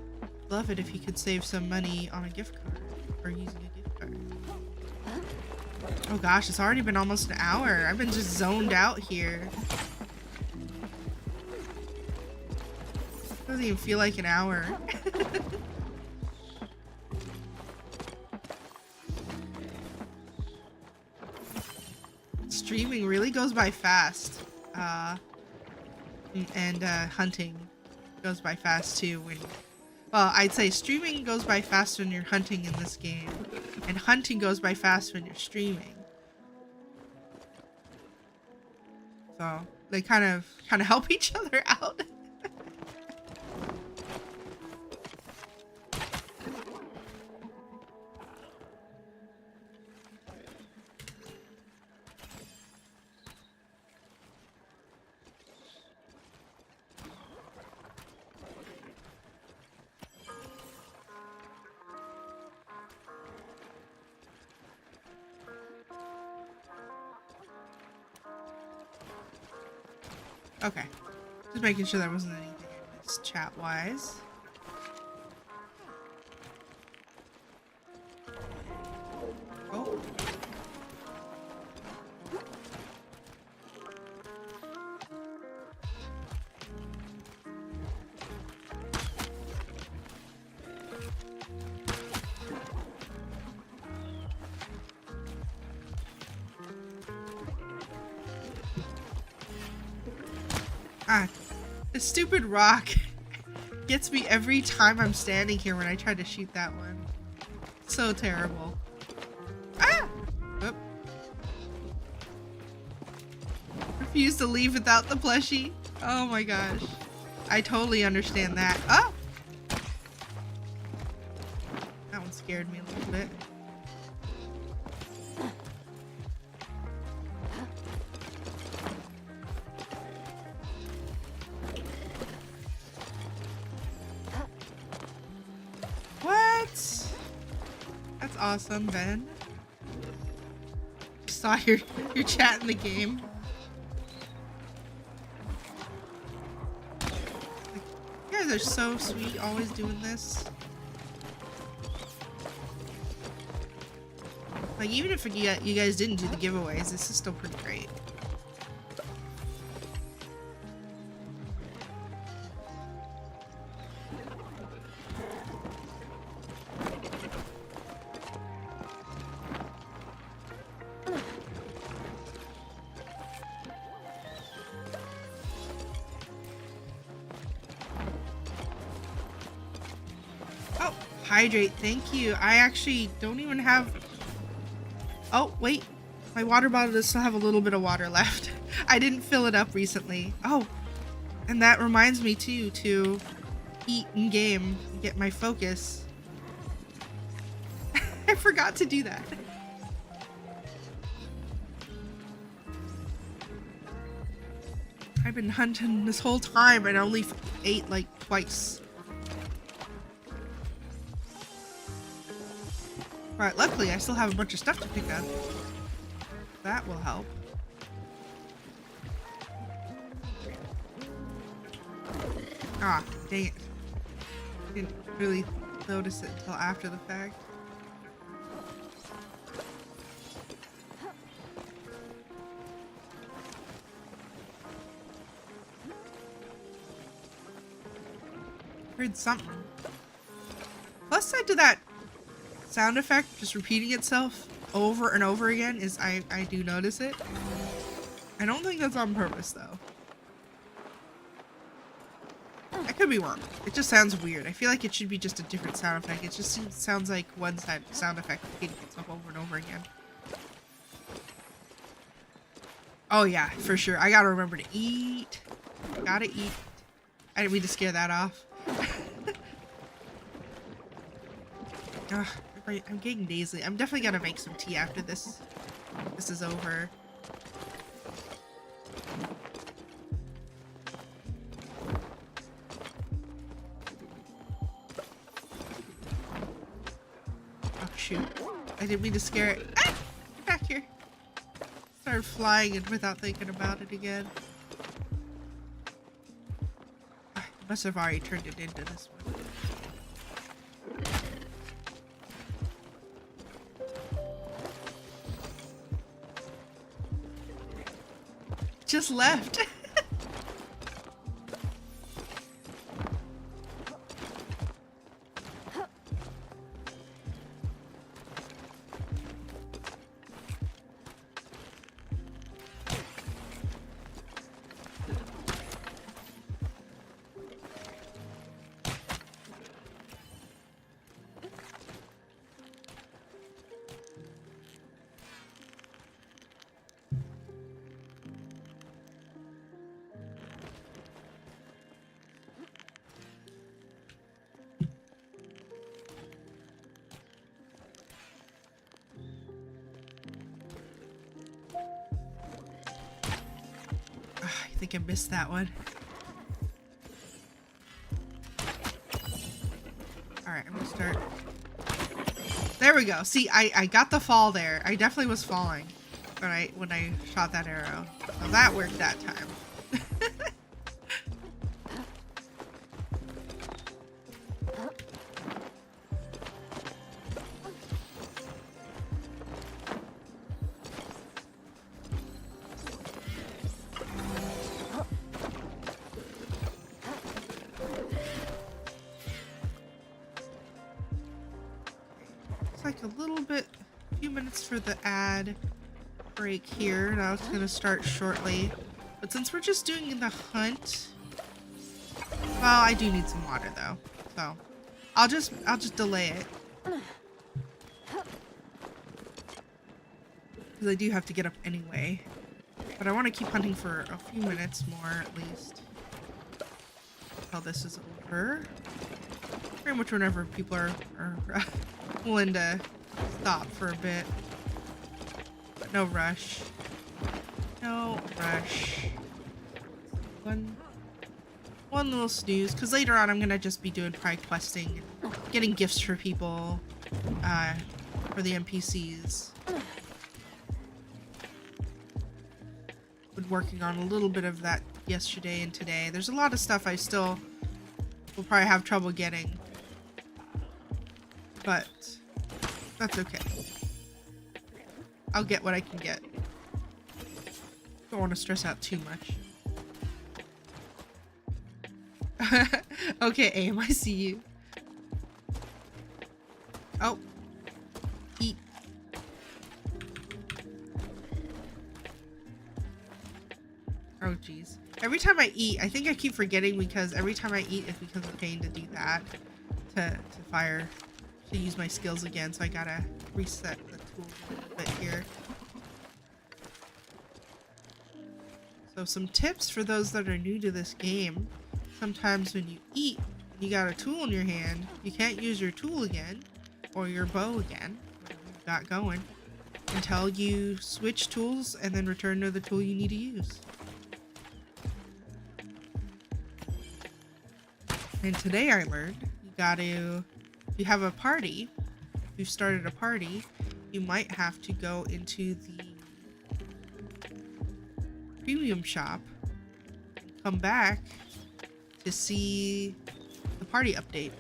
love it if he could save some money on a gift card, or using a gift card. Oh gosh, it's already been almost an hour. I've been just zoned out here. Doesn't even feel like an hour. Streaming really goes by fast. And hunting goes by fast too. Well, I'd say streaming goes by fast when you're hunting in this game, and hunting goes by fast when you're streaming. So they kind of help each other out. Okay. Just making sure there wasn't anything I missed chat-wise. Oh. Ah, this stupid rock gets me every time I'm standing here when I try to shoot that one. So terrible. Ah! Oop. Refuse to leave without the plushie. Oh my gosh. I totally understand that. Oh! That one scared me a little bit. That's awesome, Ben. Saw your chat in the game. You guys are so sweet, always doing this. Like, even if you guys didn't do the giveaways, this is still pretty great. Hydrate, thank you. I actually don't even have... Oh, wait. My water bottle does still have a little bit of water left. I didn't fill it up recently. Oh, and that reminds me too to eat in game and get my focus. I forgot to do that. I've been hunting this whole time and I only ate like twice. Right, luckily I still have a bunch of stuff to pick up. That will help. Ah, dang it. Didn't really notice it until after the fact. Heard something. Plus side to that sound effect just repeating itself over and over again is I do notice it. I don't think that's on purpose though. I could be wrong. It just sounds weird. I feel like it should be just a different sound effect. It just sounds like one sound effect repeating itself over and over again. Oh yeah, for sure. I gotta remember to eat. Gotta eat. I didn't mean to scare that off. Ugh. I'm getting dazed. I'm definitely gonna make some tea after this is over. Oh shoot. I didn't mean to scare it. Ah! Get back here. Started flying it without thinking about it again. I must have already turned it into this one. Just left. I think I missed that one. Alright, I'm gonna start. There we go. See, I got the fall there. I definitely was falling when I shot that arrow. So that worked that time. looks like a few minutes for the ad break here. Now it's gonna start shortly. But since we're just doing the hunt, well, I do need some water though, so I'll just delay it because I do have to get up anyway. But I want to keep hunting for a few minutes more at least until this is over. Pretty much whenever people are willing to stop for a bit. But no rush. No rush. One little snooze, because later on I'm gonna just be doing probably questing and getting gifts for people, for the NPCs. Been working on a little bit of that yesterday and today. There's a lot of stuff I still will probably have trouble getting, but that's okay. I'll get what I can get. Don't want to stress out too much. Okay, Aim, I see you. Oh. Eat. Oh, jeez. Every time I eat, I think I keep forgetting because every time I eat, it becomes a pain to do that. To use my skills again, so I gotta reset the tools a little bit here. So some tips for those that are new to this game. Sometimes when you eat, you got a tool in your hand, you can't use your tool again, or your bow again, whatever you've got going, until you switch tools and then return to the tool you need to use. And today I learned you gotta, if you have a party, if you've started a party, you might have to go into the premium shop, come back to see the party update.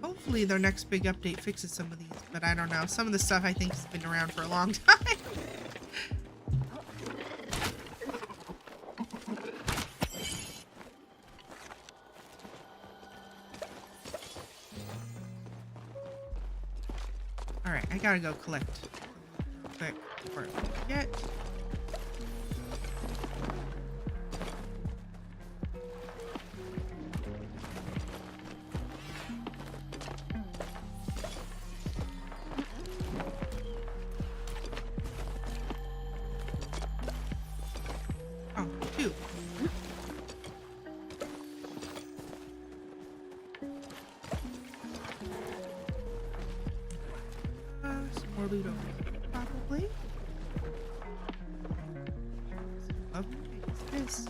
Hopefully their next big update fixes some of these, but I don't know. Some of the stuff I think has been around for a long time. Alright, I gotta go collect real quick before I forget. Oh, two. Some more loot over here, probably. Oh, this.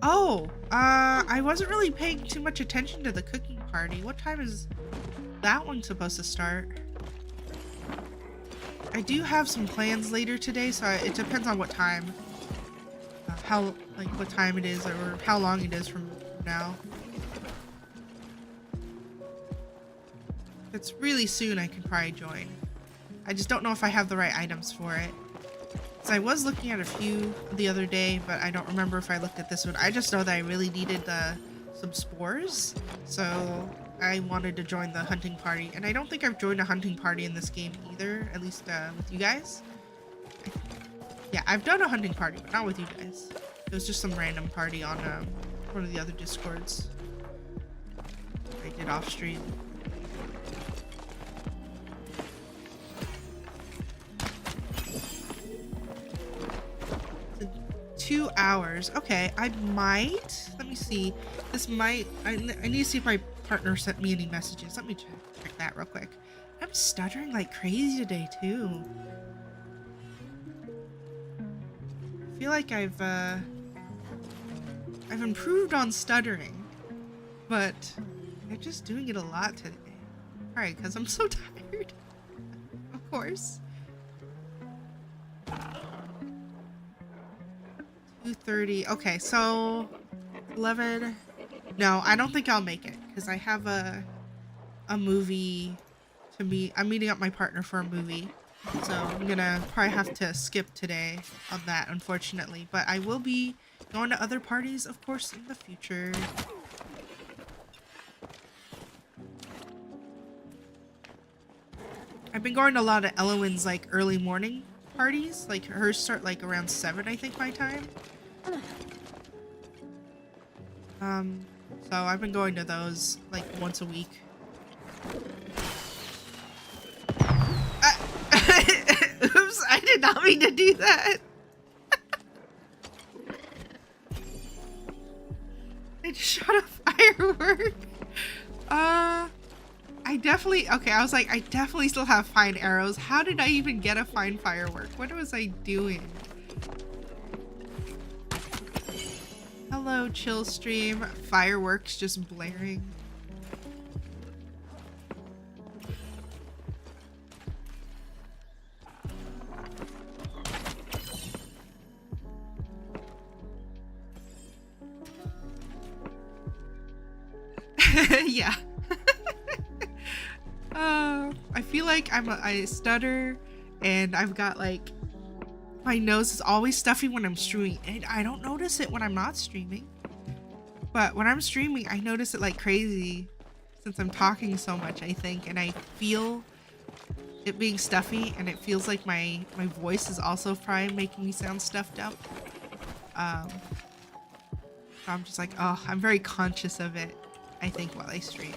Oh, I wasn't really paying too much attention to the cooking party. What time is that one supposed to start? I do have some plans later today, so it depends on what time. What time it is or how long it is from now. If it's really soon, I can probably join. I just don't know if I have the right items for it. So I was looking at a few the other day, but I don't remember if I looked at this one. I just know that I really needed some spores, so I wanted to join the hunting party. And I don't think I've joined a hunting party in this game either, at least with you guys. Yeah, I've done a hunting party, but not with you guys. It was just some random party on one of the other Discords I did off stream. 2 hours. Okay, I might. Let me see. This might. I need to see if my partner sent me any messages. Let me check that real quick. I'm stuttering like crazy today too. I feel like I've improved on stuttering, but I'm just doing it a lot today. Alright, because I'm so tired. Of course. 2:30. Okay, so 11. No, I don't think I'll make it because I have a movie to meet. I'm meeting up my partner for a movie, so I'm gonna probably have to skip today on that, unfortunately. But I will be going to other parties, of course, in the future. I've been going to a lot of Elowen's like early morning parties. Like hers start like around 7, I think, my time. So I've been going to those like once a week. Oops, I did not mean to do that. I just shot a firework. I was like, I definitely still have fine arrows. How did I even get a fine firework? What was I doing? Hello, chill stream. Fireworks just blaring. Yeah. I feel like I stutter and I've got like my nose is always stuffy when I'm streaming, and I don't notice it when I'm not streaming. But when I'm streaming, I notice it like crazy since I'm talking so much, I think, and I feel it being stuffy, and it feels like my voice is also probably making me sound stuffed up. So I'm just like, oh, I'm very conscious of it, I think, while I stream.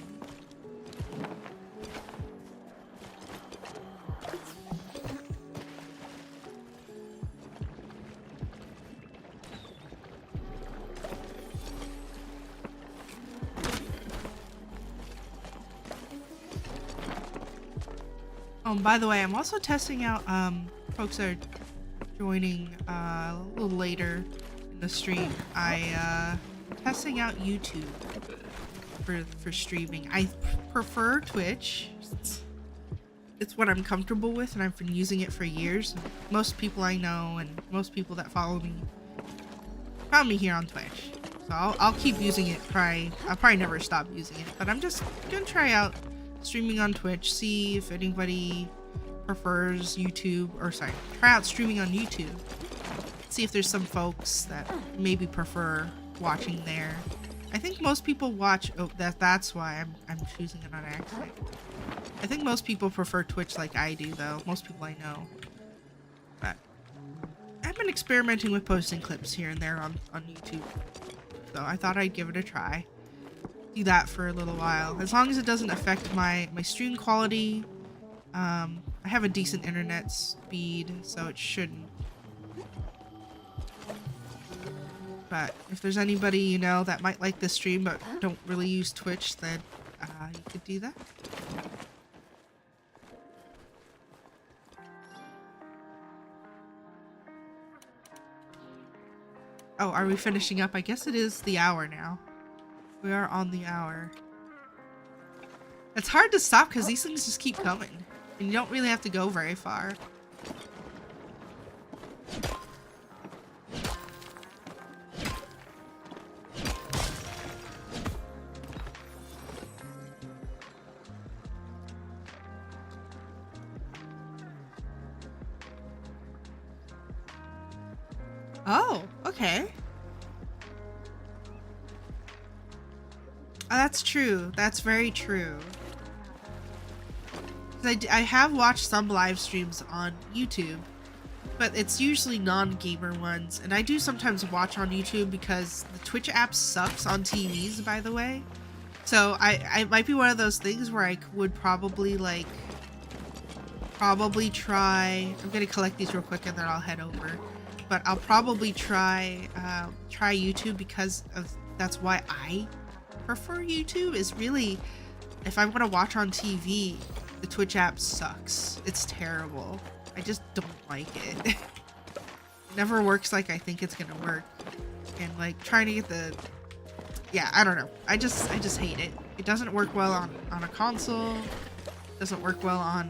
By the way, I'm also testing out, folks are joining a little later in the stream. Testing out YouTube for streaming. I prefer Twitch. It's what I'm comfortable with, and I've been using it for years. Most people I know and most people that follow me found me here on Twitch. So I'll keep using it. I'll probably never stop using it, but I'm just gonna try out streaming on Twitch, see if anybody prefers YouTube, or sorry, try out streaming on YouTube. See if there's some folks that maybe prefer watching there. I think most people watch, that's why I'm choosing it on accident. I think most people prefer Twitch like I do, though. Most people I know. But I've been experimenting with posting clips here and there on YouTube. So I thought I'd give it a try. Do that for a little while, as long as it doesn't affect my stream quality. I have a decent internet speed, so it shouldn't. But if there's anybody you know that might like this stream but don't really use Twitch, then you could do that. Oh, are we finishing up? I guess it is the hour now. We are on the hour. It's hard to stop because these things just keep coming. And you don't really have to go very far. Oh, okay. Oh, that's true. That's very true. I have watched some live streams on YouTube, but it's usually non-gamer ones. And I do sometimes watch on YouTube because the Twitch app sucks on TVs, by the way. So I might be one of those things where I would probably try. I'm gonna collect these real quick and then I'll head over. But I'll probably try YouTube because that's why I prefer YouTube. Is really, if I want to watch on TV, the Twitch app sucks. It's terrible. I just don't like it. It never works like I think it's gonna work. And like trying to get the, yeah, I don't know. I just hate it. It doesn't work well on a console. It doesn't work well on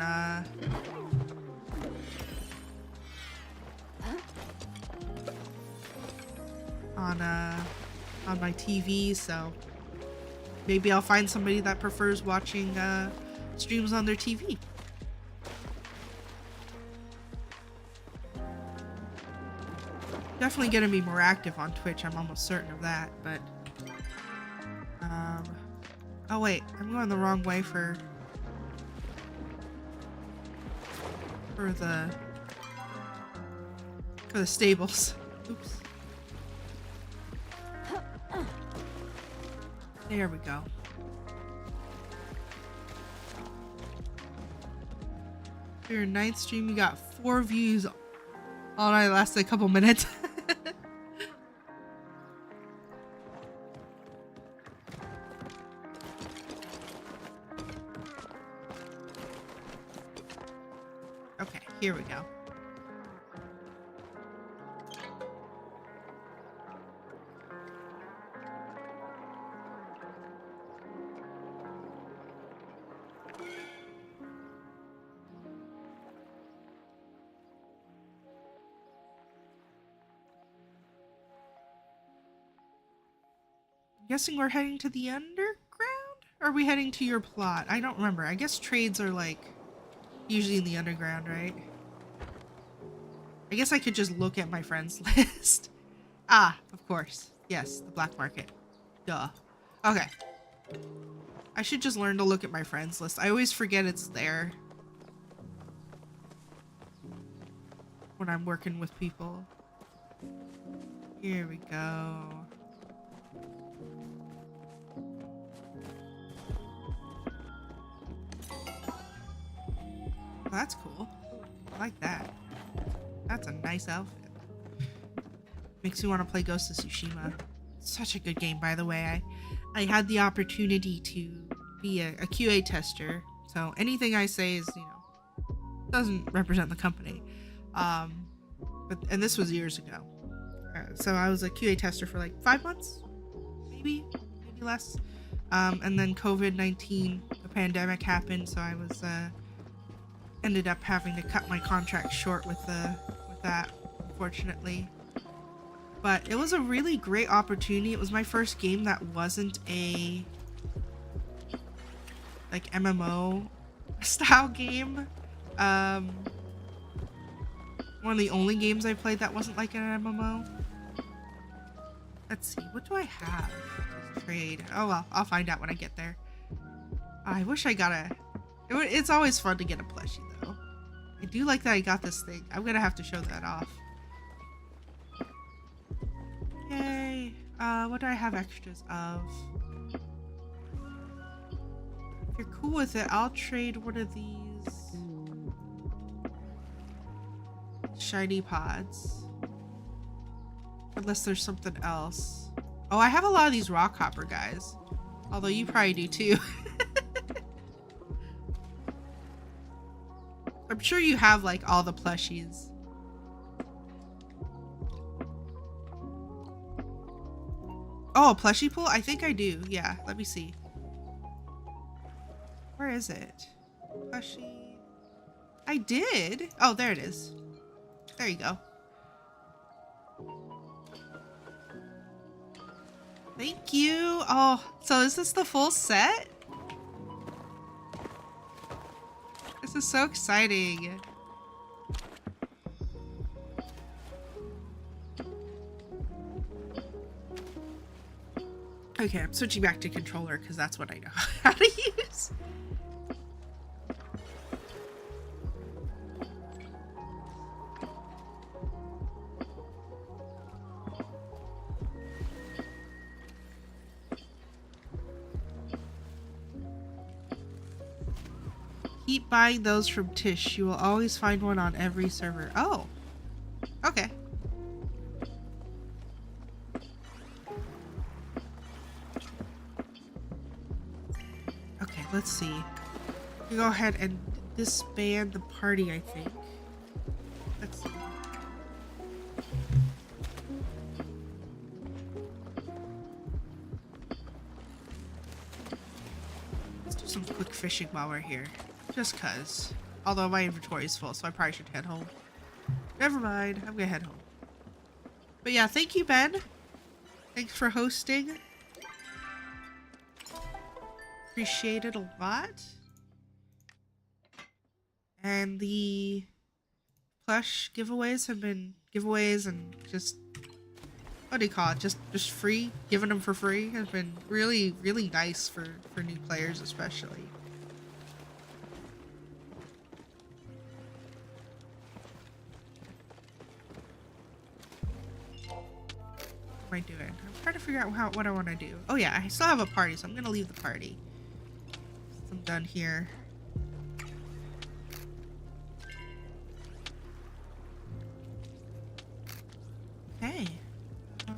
my TV, so maybe I'll find somebody that prefers watching streams on their TV. definitely gonna be more active on Twitch. I'm almost certain of that, but oh wait, I'm going the wrong way for the stables. Oops. There we go. For your ninth stream, you got 4 views. All night lasted a couple minutes. Okay, here we go. Guessing we're heading to the underground? Or are we heading to your plot? I don't remember. I guess trades are like usually in the underground, right? I guess I could just look at my friends list. Ah, of course. Yes, the black market. Duh. Okay. I should just learn to look at my friends list. I always forget it's there when I'm working with people. Here we go. Oh, that's cool. I like that. That's a nice outfit. Makes me want to play Ghost of Tsushima. Such a good game, by the way. I had the opportunity to be a QA tester, so anything I say is, doesn't represent the company. And this was years ago. So I was a QA tester for like 5 months, maybe less. And then COVID-19, the pandemic happened, so I was ended up having to cut my contract short with that, unfortunately. But it was a really great opportunity. It was my first game that wasn't a like MMO style game. One of the only games I played that wasn't like an MMO. Let's see, what do I have to trade? Oh well, I'll find out when I get there. I wish I got it's always fun to get a plushie though. I do like that I got this thing. I'm gonna have to show that off. Yay. What do I have extras of? If you're cool with it, I'll trade one of these shiny pods. Unless there's something else. Oh, I have a lot of these rock hopper guys. Although you probably do too. I'm sure you have like all the plushies. Oh, a plushie pool? I think I do. Yeah, let me see. Where is it? Plushie. I did. Oh, there it is. There you go. Thank you. Oh, so is this the full set? This is so exciting. Okay, I'm switching back to controller because that's what I know how to use. Keep buying those from Tish. You will always find one on every server. Oh, okay. Okay, let's see. We go ahead and disband the party, I think. Let's see. Let's do some quick fishing while we're here. Just cuz. Although my inventory is full, so I probably should head home. Never mind, I'm gonna head home. But yeah, thank you, Ben. Thanks for hosting. Appreciate it a lot. And the plush giveaways have been giveaways and just what do you call it? Just free, giving them for free has been really really nice for new players especially. What am I doing? I'm trying to figure out what I want to do. Oh yeah, I still have a party, so I'm gonna leave the party. Since I'm done here. Okay. Um,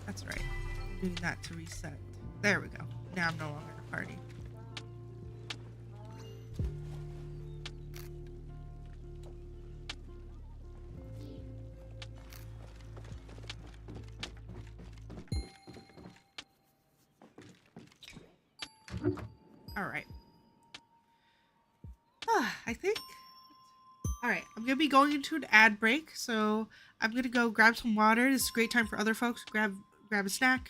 that's right. I'm doing that to reset. There we go. Now I'm no longer in a party. All right. I think. All right, I'm gonna be going into an ad break, so I'm gonna go grab some water. This is a great time for other folks. Grab a snack,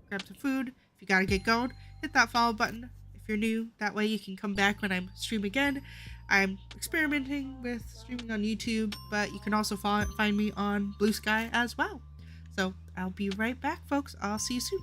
grab some food. If you gotta get going, hit that follow button. If you're new, that way you can come back when I'm stream again. I'm experimenting with streaming on YouTube, but you can also find me on Blue Sky as well. So I'll be right back, folks. I'll see you soon.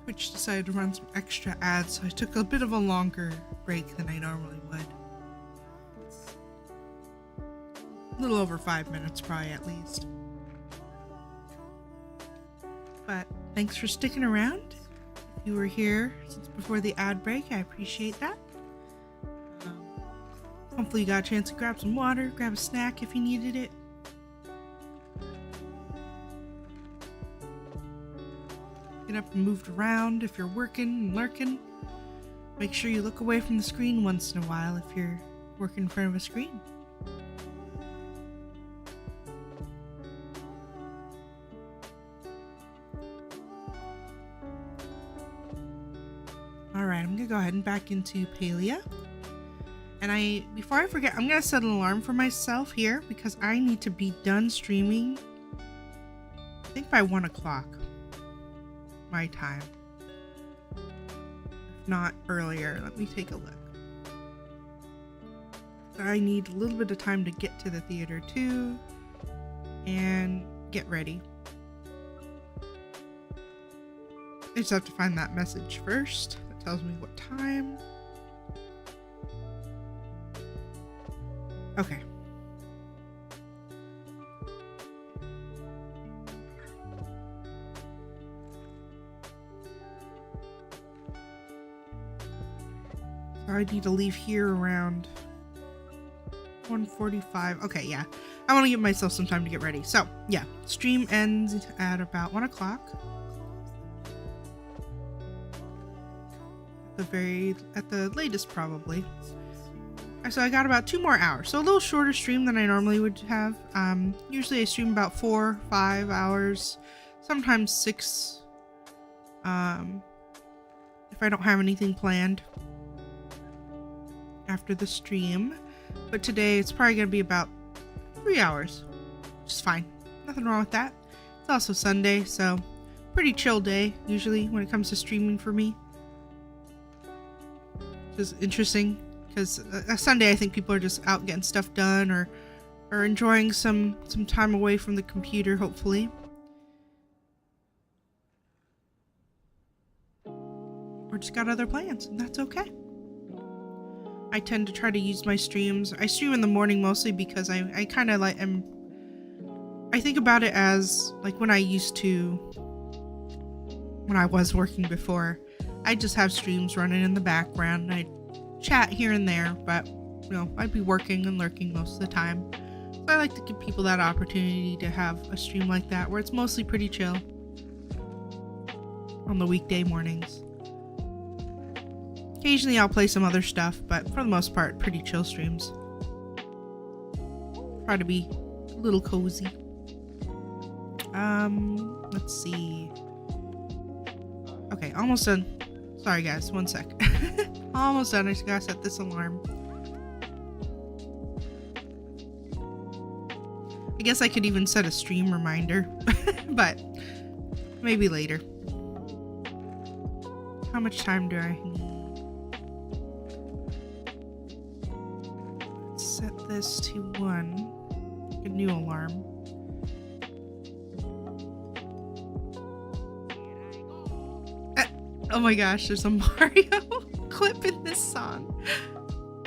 Twitch decided to run some extra ads, so I took a bit of a longer break than I normally would. A little over 5 minutes, probably, at least. But thanks for sticking around. If you were here since before the ad break, I appreciate that. Hopefully you got a chance to grab some water, grab a snack if you needed it. Get up and moved around if you're working and lurking. Make sure you look away from the screen once in a while if you're working in front of a screen. Alright, I'm gonna go ahead and back into Palia. And before I forget, I'm gonna set an alarm for myself here because I need to be done streaming, I think by 1 o'clock my time. If not earlier. Let me take a look. I need a little bit of time to get to the theater too and get ready. I just have to find that message first that tells me what time. Okay. So I need to leave here around 1:45. Okay, yeah. I want to give myself some time to get ready. So, yeah. Stream ends at about 1 o'clock. At the latest, probably. So I got about 2 more hours. So a little shorter stream than I normally would have. Usually I stream about 4 or 5 hours, sometimes 6. If I don't have anything planned after the stream. But today it's probably going to be about 3 hours, which is fine. Nothing wrong with that. It's also Sunday, so pretty chill day usually when it comes to streaming for me. Which is interesting. Because a Sunday, I think people are just out getting stuff done or enjoying some time away from the computer, hopefully. Or just got other plans, and that's okay. I tend to try to use my streams. I stream in the morning mostly because I kind of like I think about it as like when I was working before. I just have streams running in the background. I chat here and there, but you know, I'd be working and lurking most of the time. So I like to give people that opportunity to have a stream like that where it's mostly pretty chill on the weekday mornings. Occasionally I'll play some other stuff, but for the most part, pretty chill streams. Try to be a little cozy. Let's see. Okay, almost done. Sorry guys, 1 sec. Almost done. I just gotta set this alarm. I guess I could even set a stream reminder, but maybe later. How much time do I need? Let's set this to 1. A new alarm. Oh my gosh, there's a Mario clip in this song.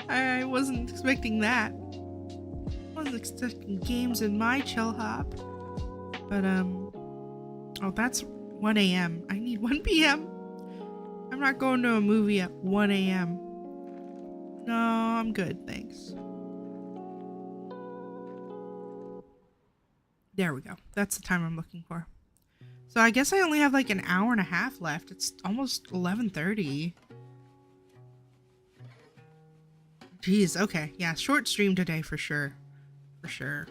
I wasn't expecting that. I wasn't expecting games in my chill hop. But, oh, that's 1 a.m. I need 1 p.m. I'm not going to a movie at 1 a.m. No, I'm good, thanks. There we go. That's the time I'm looking for. So I guess I only have like an hour and a half left. It's almost 11:30. Jeez, okay. Yeah, short stream today for sure. For sure.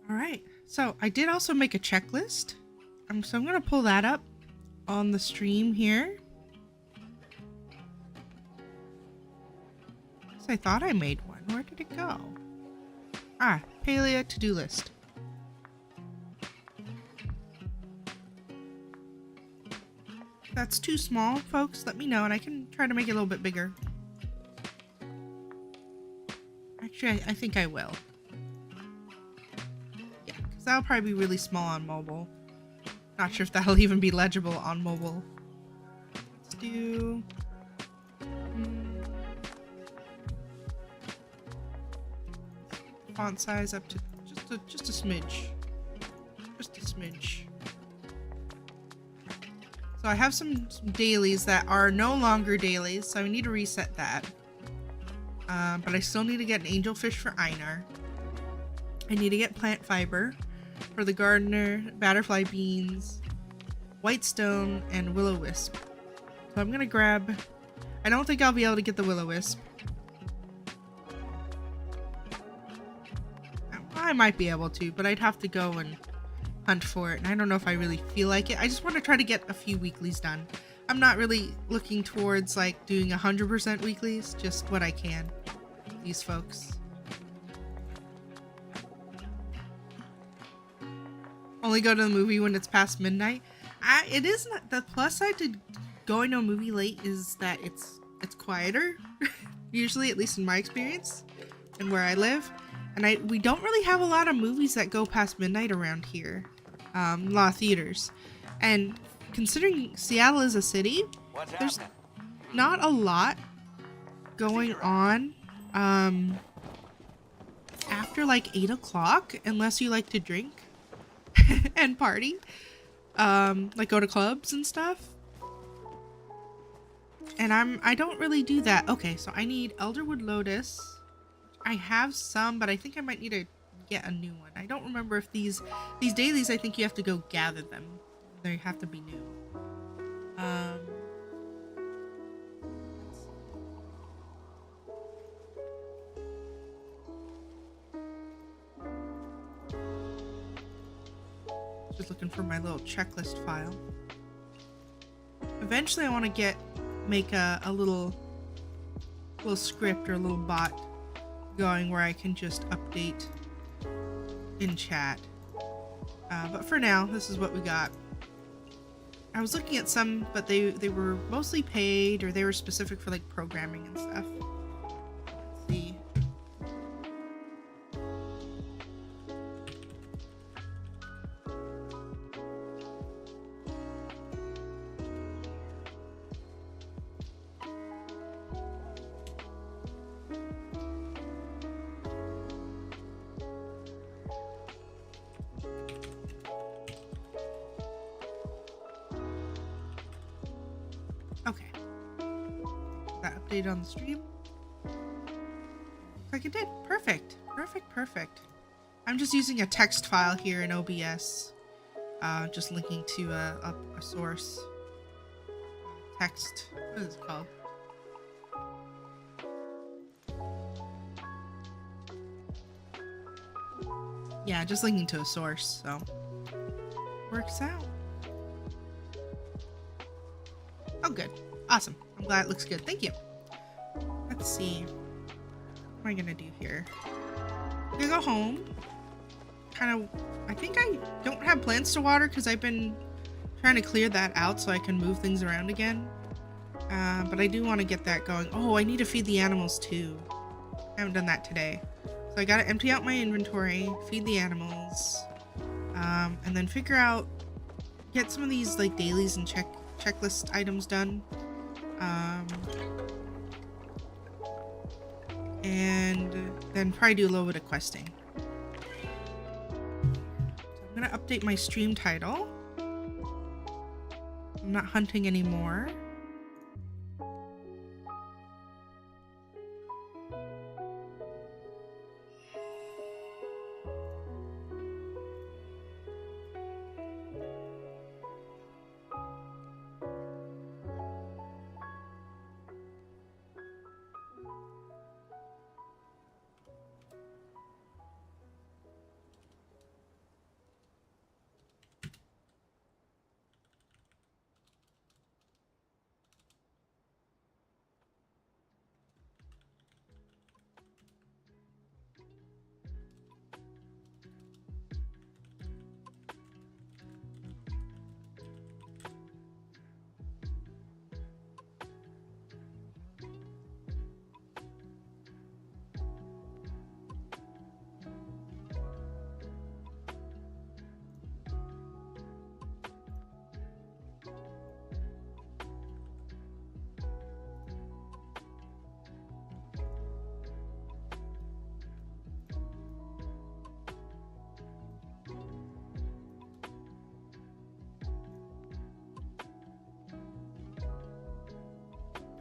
Alright, so I did also make a checklist. So I'm going to pull that up on the stream here. I thought I made one. Where did it go? Ah, Palia to-do list. If that's too small, folks, let me know and I can try to make it a little bit bigger. Actually, I think I will. Yeah, Because that'll probably be really small on mobile. Not sure if that'll even be legible on mobile. Let's do... font size up to just a smidge. Just a smidge. So I have some dailies that are no longer dailies, so I need to reset that. But I still need to get an angelfish for Einar. I need to get plant fiber for the gardener, butterfly beans, white stone, and will-o-wisp. So I'm gonna grab... I don't think I'll be able to get the will-o-wisp. I might be able to, but I'd have to go and hunt for it, and I don't know if I really feel like it. I just want to try to get a few weeklies done. I'm not really looking towards like doing 100% weeklies, just what I can. These folks. Only go to the movie when it's past midnight. It is not, the plus side to going to a movie late is that it's quieter, usually, at least in my experience, and where I live. And we don't really have a lot of movies that go past midnight around here. A lot of theaters. And considering Seattle is a city, there's not a lot going on after like 8 o'clock, unless you like to drink and party. Like go to clubs and stuff. And I don't really do that. Okay, so I need Elderwood Lotus. I have some, but I think I might need to get a new one. I don't remember if these dailies, I think you have to go gather them. They have to be new. Just looking for my little checklist file. Eventually I want to make a little script or a little bot going where I can just update in chat. But for now, this is what we got. I was looking at some, but they were mostly paid, or they were specific for like programming and stuff. Let's see. Okay. That updated on the stream. Looks like it did. Perfect. Perfect. I'm just using a text file here in OBS. Just linking to a source. Text. What is it called? Yeah, just linking to a source, so works out. Oh, good. Awesome. I'm glad it looks good. Thank you. Let's see. What am I gonna do here? I'm gonna go home. I think I don't have plants to water because I've been trying to clear that out so I can move things around again. But I do want to get that going. Oh, I need to feed the animals too. I haven't done that today. So I gotta empty out my inventory, feed the animals, and then get some of these like dailies and checklist items done. And then probably do a little bit of questing. So I'm gonna update my stream title. I'm not hunting anymore.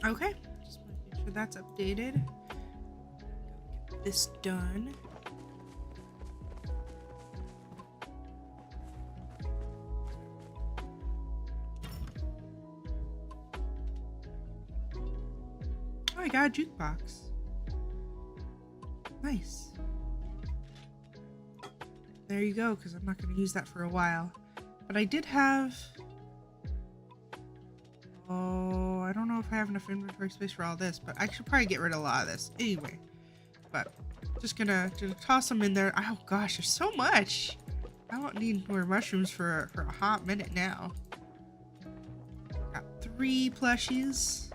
Okay. Just want to make sure that's updated. Get this done. Oh, I got a jukebox. Nice. There you go, because I'm not going to use that for a while. But I did have... Oh, I don't know if I have enough inventory space for all this, but I should probably get rid of a lot of this anyway. But just gonna toss them in there. Oh gosh, there's so much. I won't need more mushrooms for a hot minute now. Got 3 plushies.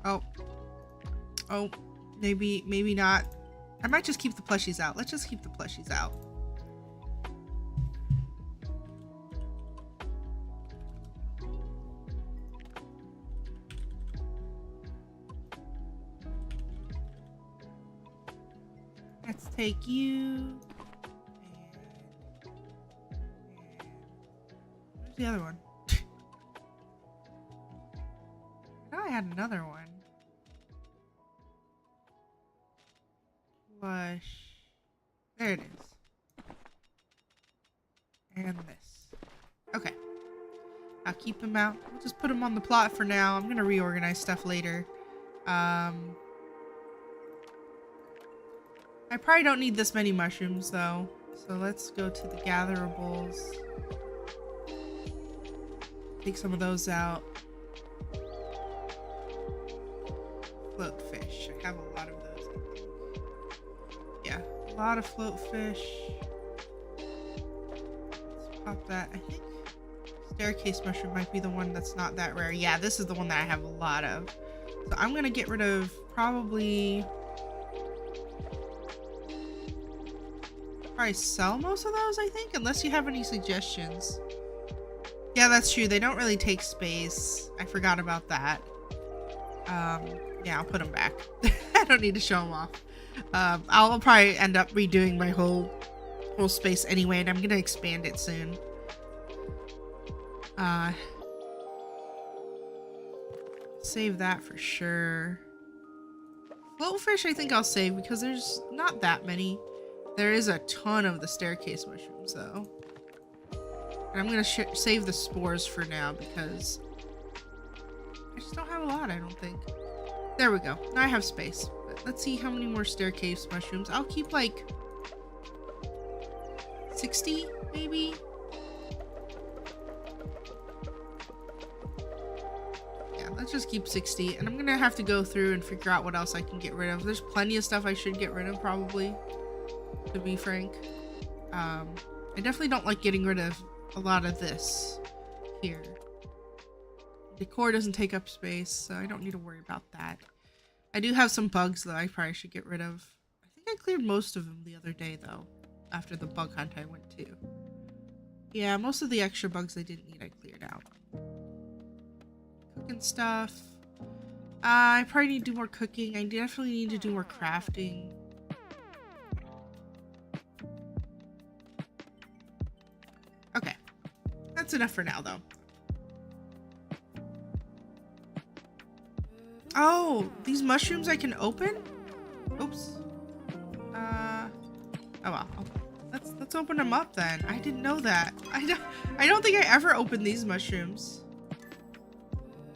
Oh, maybe not. I might just keep the plushies out. Let's just keep the plushies out. Let's take you. Where's the other one? I thought I had another one. Plush. There it is. And this. Okay. I'll keep them out. We'll just put them on the plot for now. I'm gonna reorganize stuff later. I probably don't need this many mushrooms though. So let's go to the gatherables. Take some of those out. Float fish. I have a lot of those, I think. Yeah, a lot of float fish. Let's pop that. I think staircase mushroom might be the one that's not that rare. Yeah, this is the one that I have a lot of. So I'm gonna get rid of probably sell most of those, I think, unless you have any suggestions. Yeah, that's true. They don't really take space. I forgot about that. Yeah, I'll put them back. I don't need to show them off. I'll probably end up redoing my whole space anyway, and I'm gonna expand it soon. Save that for sure. Floatfish I think I'll save because there's not that many. There is a ton of the staircase mushrooms though. And I'm gonna save the spores for now because I just don't have a lot, I don't think. There we go. Now I have space. But let's see how many more staircase mushrooms. I'll keep like 60 maybe. Yeah, let's just keep 60. And I'm gonna have to go through and figure out what else I can get rid of. There's plenty of stuff I should get rid of probably, to be frank. I definitely don't like getting rid of a lot of this here. Decor doesn't take up space, so I don't need to worry about that. I do have some bugs that I probably should get rid of. I think I cleared most of them the other day though, after the bug hunt I went to. Yeah, most of the extra bugs I didn't need I cleared out. Cooking stuff. I probably need to do more cooking. I definitely need to do more crafting. Okay. That's enough for now, though. Oh, these mushrooms I can open? Oops. Oh well. Let's open them up then. I didn't know that. I don't think I ever opened these mushrooms.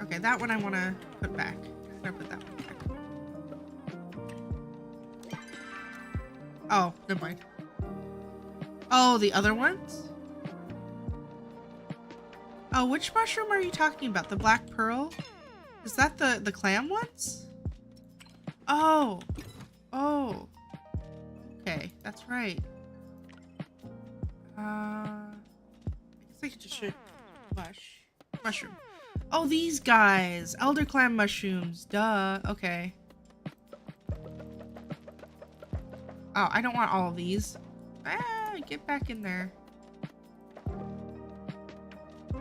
Okay, that one I want to put back. I'm gonna put that one back. Oh, never mind. Oh, the other ones? Oh, which mushroom are you talking about? The black pearl? Is that the clam ones? Oh. Oh. Okay, that's right. I guess I could just shoot mushroom. Oh, these guys. Elder clam mushrooms. Duh. Okay. Oh, I don't want all of these. Ah, get back in there.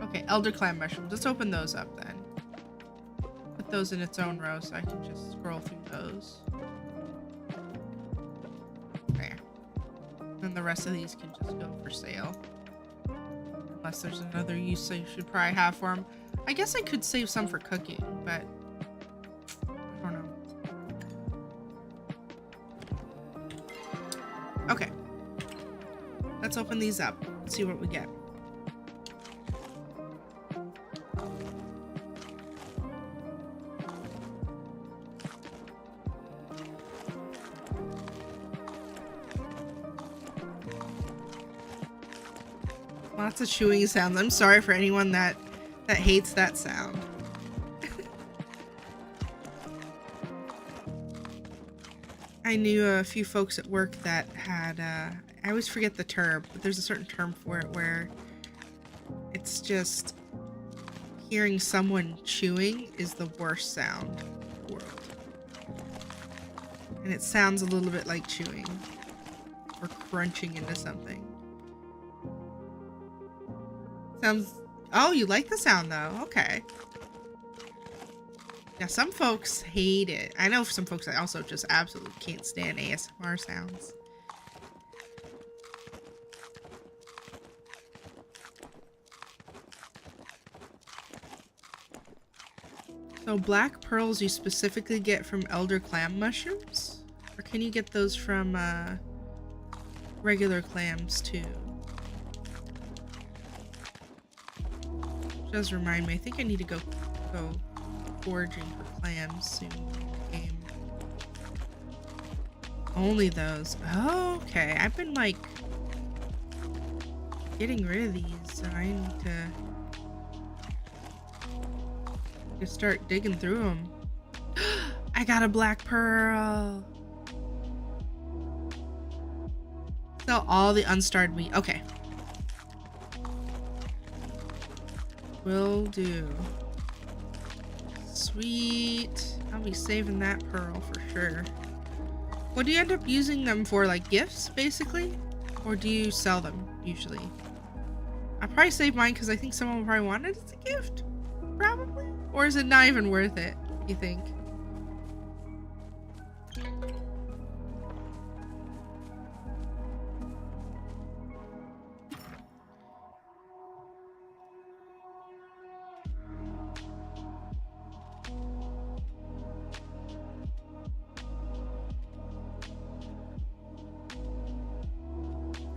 Okay, elder clam mushrooms. Let's open those up then. Put those in its own row so I can just scroll through those. There. And the rest of these can just go for sale. Unless there's another use I should probably have for them. I guess I could save some for cooking, but I don't know. Okay. Let's open these up. See what we get. Lots of chewing sounds. I'm sorry for anyone that hates that sound. I knew a few folks at work that had, I always forget the term, but there's a certain term for it where it's just hearing someone chewing is the worst sound in the world. And it sounds a little bit like chewing or crunching into something. Sounds... Oh, you like the sound though. Okay. Yeah, some folks hate it. I know some folks that also just absolutely can't stand ASMR sounds. So black pearls you specifically get from elder clam mushrooms? Or can you get those from regular clams too? Which does remind me, I think I need to go foraging for clams soon in the game. Only those. Oh, okay. I've been like getting rid of these, so I need to start digging through them. I got a black pearl. Sell all the unstarred meat. Okay. Will do. Sweet. I'll be saving that pearl for sure. What do you end up using them for? Like gifts, basically? Or do you sell them, usually? I probably save mine because I think someone will probably want it as a gift. Probably. Or is it not even worth it, you think?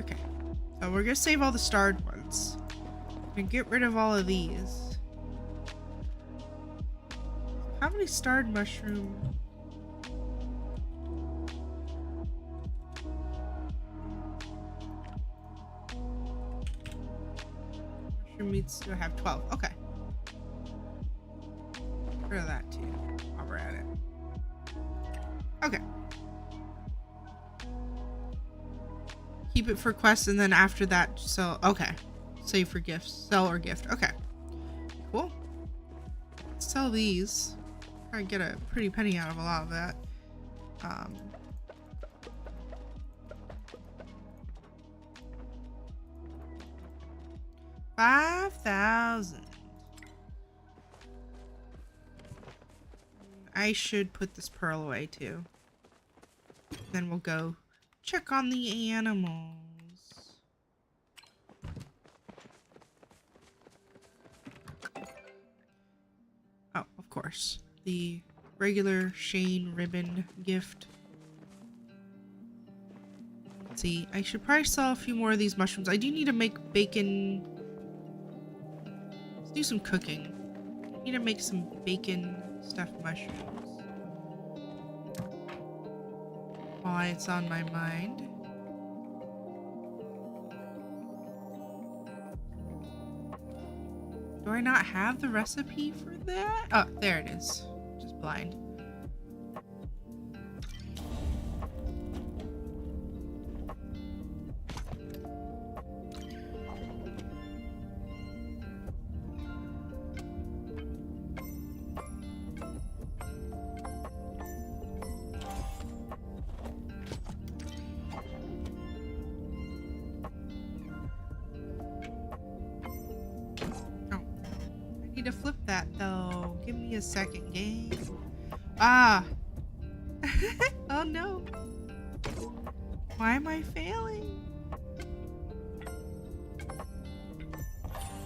Okay. So we're gonna save all the starred ones. And get rid of all of these. How many starred mushroom? Mushroom meats do I have 12? Okay. Get rid of that too. While we're at it. Okay. Keep it for quests and then after that, so okay. Save for gifts. Sell or gift. Okay. Cool. Sell these. I get a pretty penny out of a lot of that. 5,000. I should put this pearl away too. Then we'll go check on the animals. Oh, of course. The regular Shane ribbon gift. Let's see. I should probably sell a few more of these mushrooms. I do need to make bacon. Let's do some cooking. I need to make some bacon stuffed mushrooms. While it's on my mind. Do I not have the recipe for that? Oh, there it is. Just blind. To flip that though. Give me a second, game. Ah. Oh no. Why am I failing?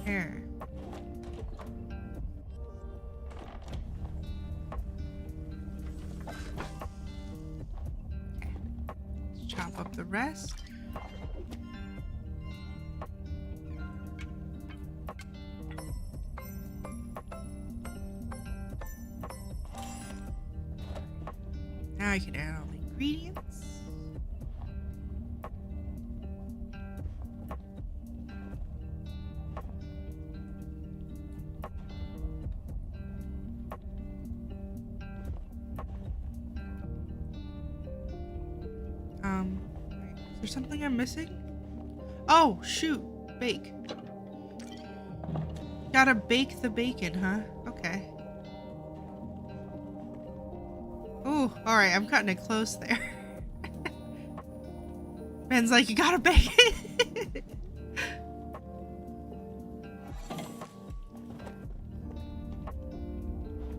Here. the rest. Now I can add all the ingredients. Is there something I'm missing? Oh, shoot. Bake. Gotta bake the bacon, huh? Okay. Ooh, alright, I'm cutting it close there. Ben's like, you gotta bake it.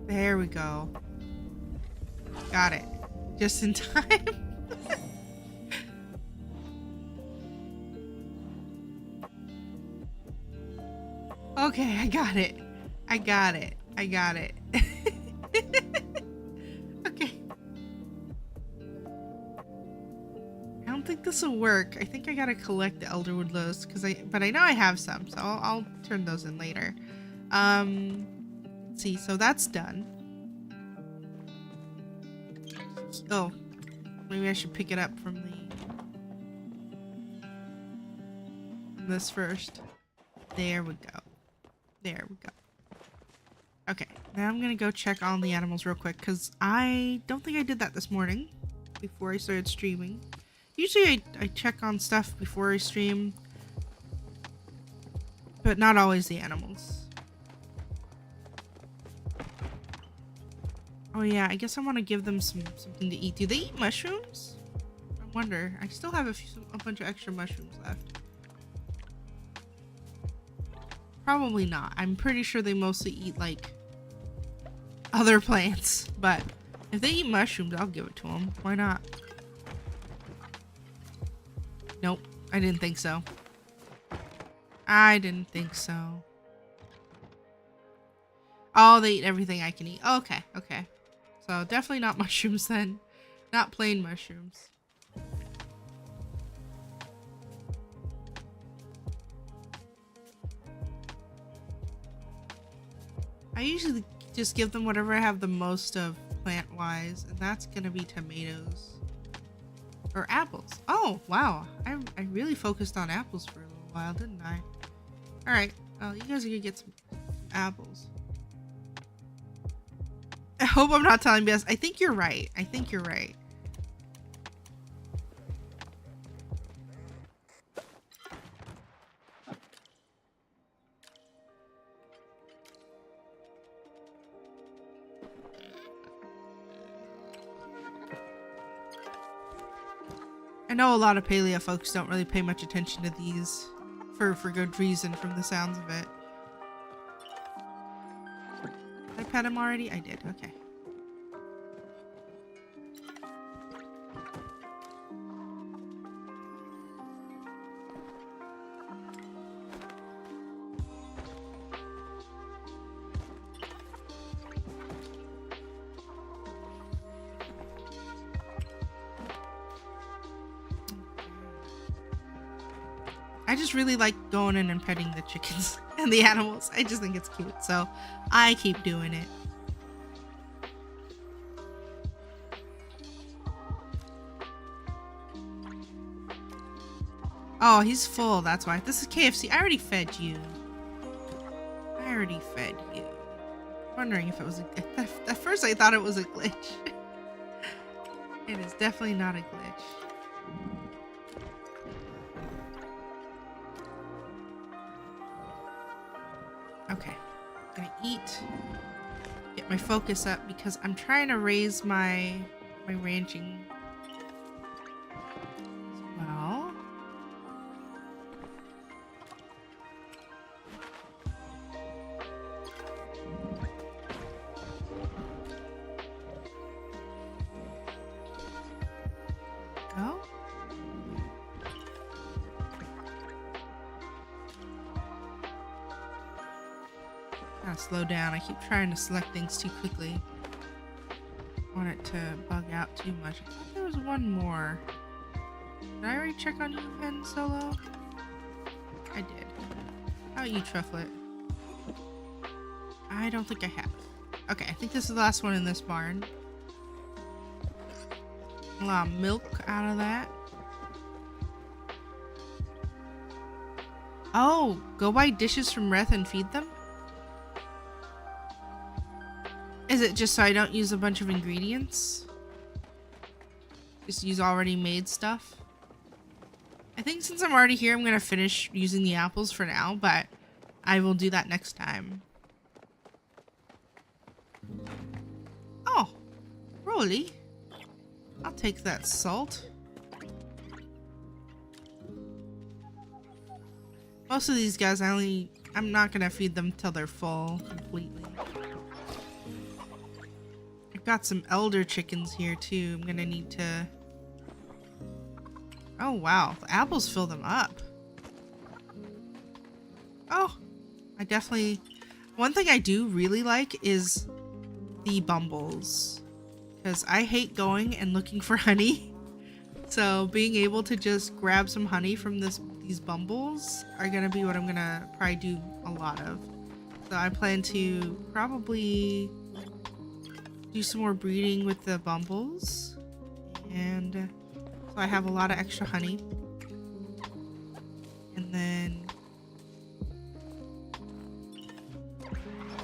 There we go. Got it. Just in time. Okay, I got it. I got it. I got it. Okay. I don't think this will work. I think I gotta collect the elderwood loaves but I know I have some, so I'll turn those in later. Let's see. So that's done. Oh, maybe I should pick it up from this first. There we go. There we go. Okay, now I'm gonna go check on the animals real quick because I don't think I did that this morning before I started streaming. Usually I check on stuff before I stream, but not always the animals. Oh yeah, I guess I want to give them something to eat. Do they eat mushrooms? I wonder. I still have a bunch of extra mushrooms left. Probably not. I'm pretty sure they mostly eat like other plants, but if they eat mushrooms, I'll give it to them. Why not? Nope, I didn't think so. I didn't think so. Oh, they eat everything I can eat. Okay, okay. So definitely not mushrooms then. Not plain mushrooms. I usually just give them whatever I have the most of plant-wise, and that's gonna be tomatoes. Or apples. Oh, wow. I really focused on apples for a little while, didn't I? Alright, well, you guys are gonna get some apples. I hope I'm not telling BS. I think you're right. I think you're right. I know a lot of Palia folks don't really pay much attention to these for good reason from the sounds of it. Did I pet him already? I did. Okay. I just really like going in and petting the chickens and the animals. I just think it's cute, so I keep doing it. Oh, he's full, that's why. This is KFC. I already fed you. I already fed you. I'm wondering if it was at first I thought it was a glitch. It is definitely not a glitch. Okay, I'm gonna eat, get my focus up because I'm trying to raise my ranching as well. Go. Gotta slow down. I keep trying to select things too quickly. I want it to bug out too much. I thought there was one more. Did I already check on you, Ben Solo? I did. How about you, Trufflet? I don't think I have. Okay, I think this is the last one in this barn. A lot of milk out of that. Oh, go buy dishes from Reth and feed them? Is it just so I don't use a bunch of ingredients? Just use already made stuff? I think since I'm already here, I'm gonna finish using the apples for now, but I will do that next time. Oh, Rolly. I'll take that salt. Most of these guys, I'm not gonna feed them till they're full completely. I've got some elder chickens here too. I'm gonna need to... Oh wow, the apples fill them up. Oh, I definitely... One thing I do really like is the bumbles. Because I hate going and looking for honey. So being able to just grab some honey from these bumbles are gonna be what I'm gonna probably do a lot of. So I plan to probably do some more breeding with the bumbles. And so I have a lot of extra honey. And then...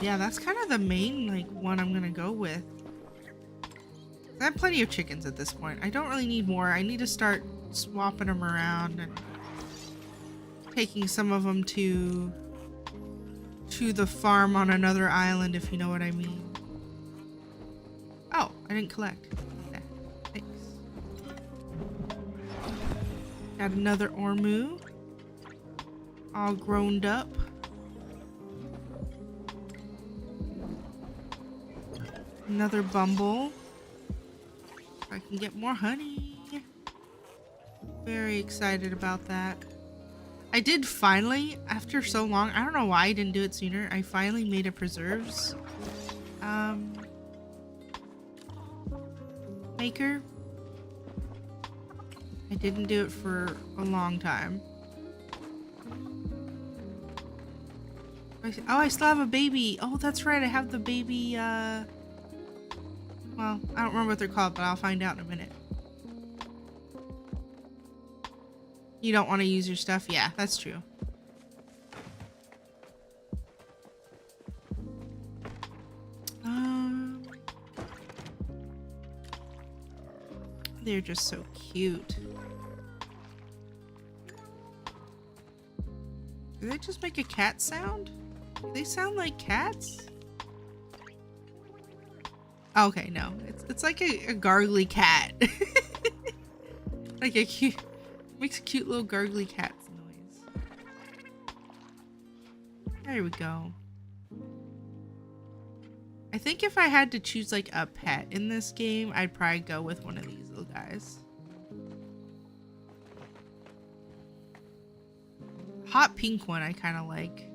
Yeah, that's kind of the main one I'm gonna go with. I have plenty of chickens at this point. I don't really need more. I need to start swapping them around and taking some of them to the farm on another island, if you know what I mean. Oh, I didn't collect. Okay, thanks. Got another Ormu. All grown up. Another Bumble. I can get more honey. Very excited about that. I did finally, after so long, I don't know why I didn't do it sooner, I finally made a preserves maker. I didn't do it for a long time. Oh, I still have a baby. Oh, that's right, I have the baby, well, I don't remember what they're called, but I'll find out in a minute. You don't want to use your stuff? Yeah, that's true. They're just so cute. Do they just make a cat sound? Do they sound like cats? Okay, no. It's like a gargly cat. Like a cute... Makes a cute little gargly cat noise. There we go. I think if I had to choose like a pet in this game, I'd probably go with one of these little guys. Hot pink one I kind of like.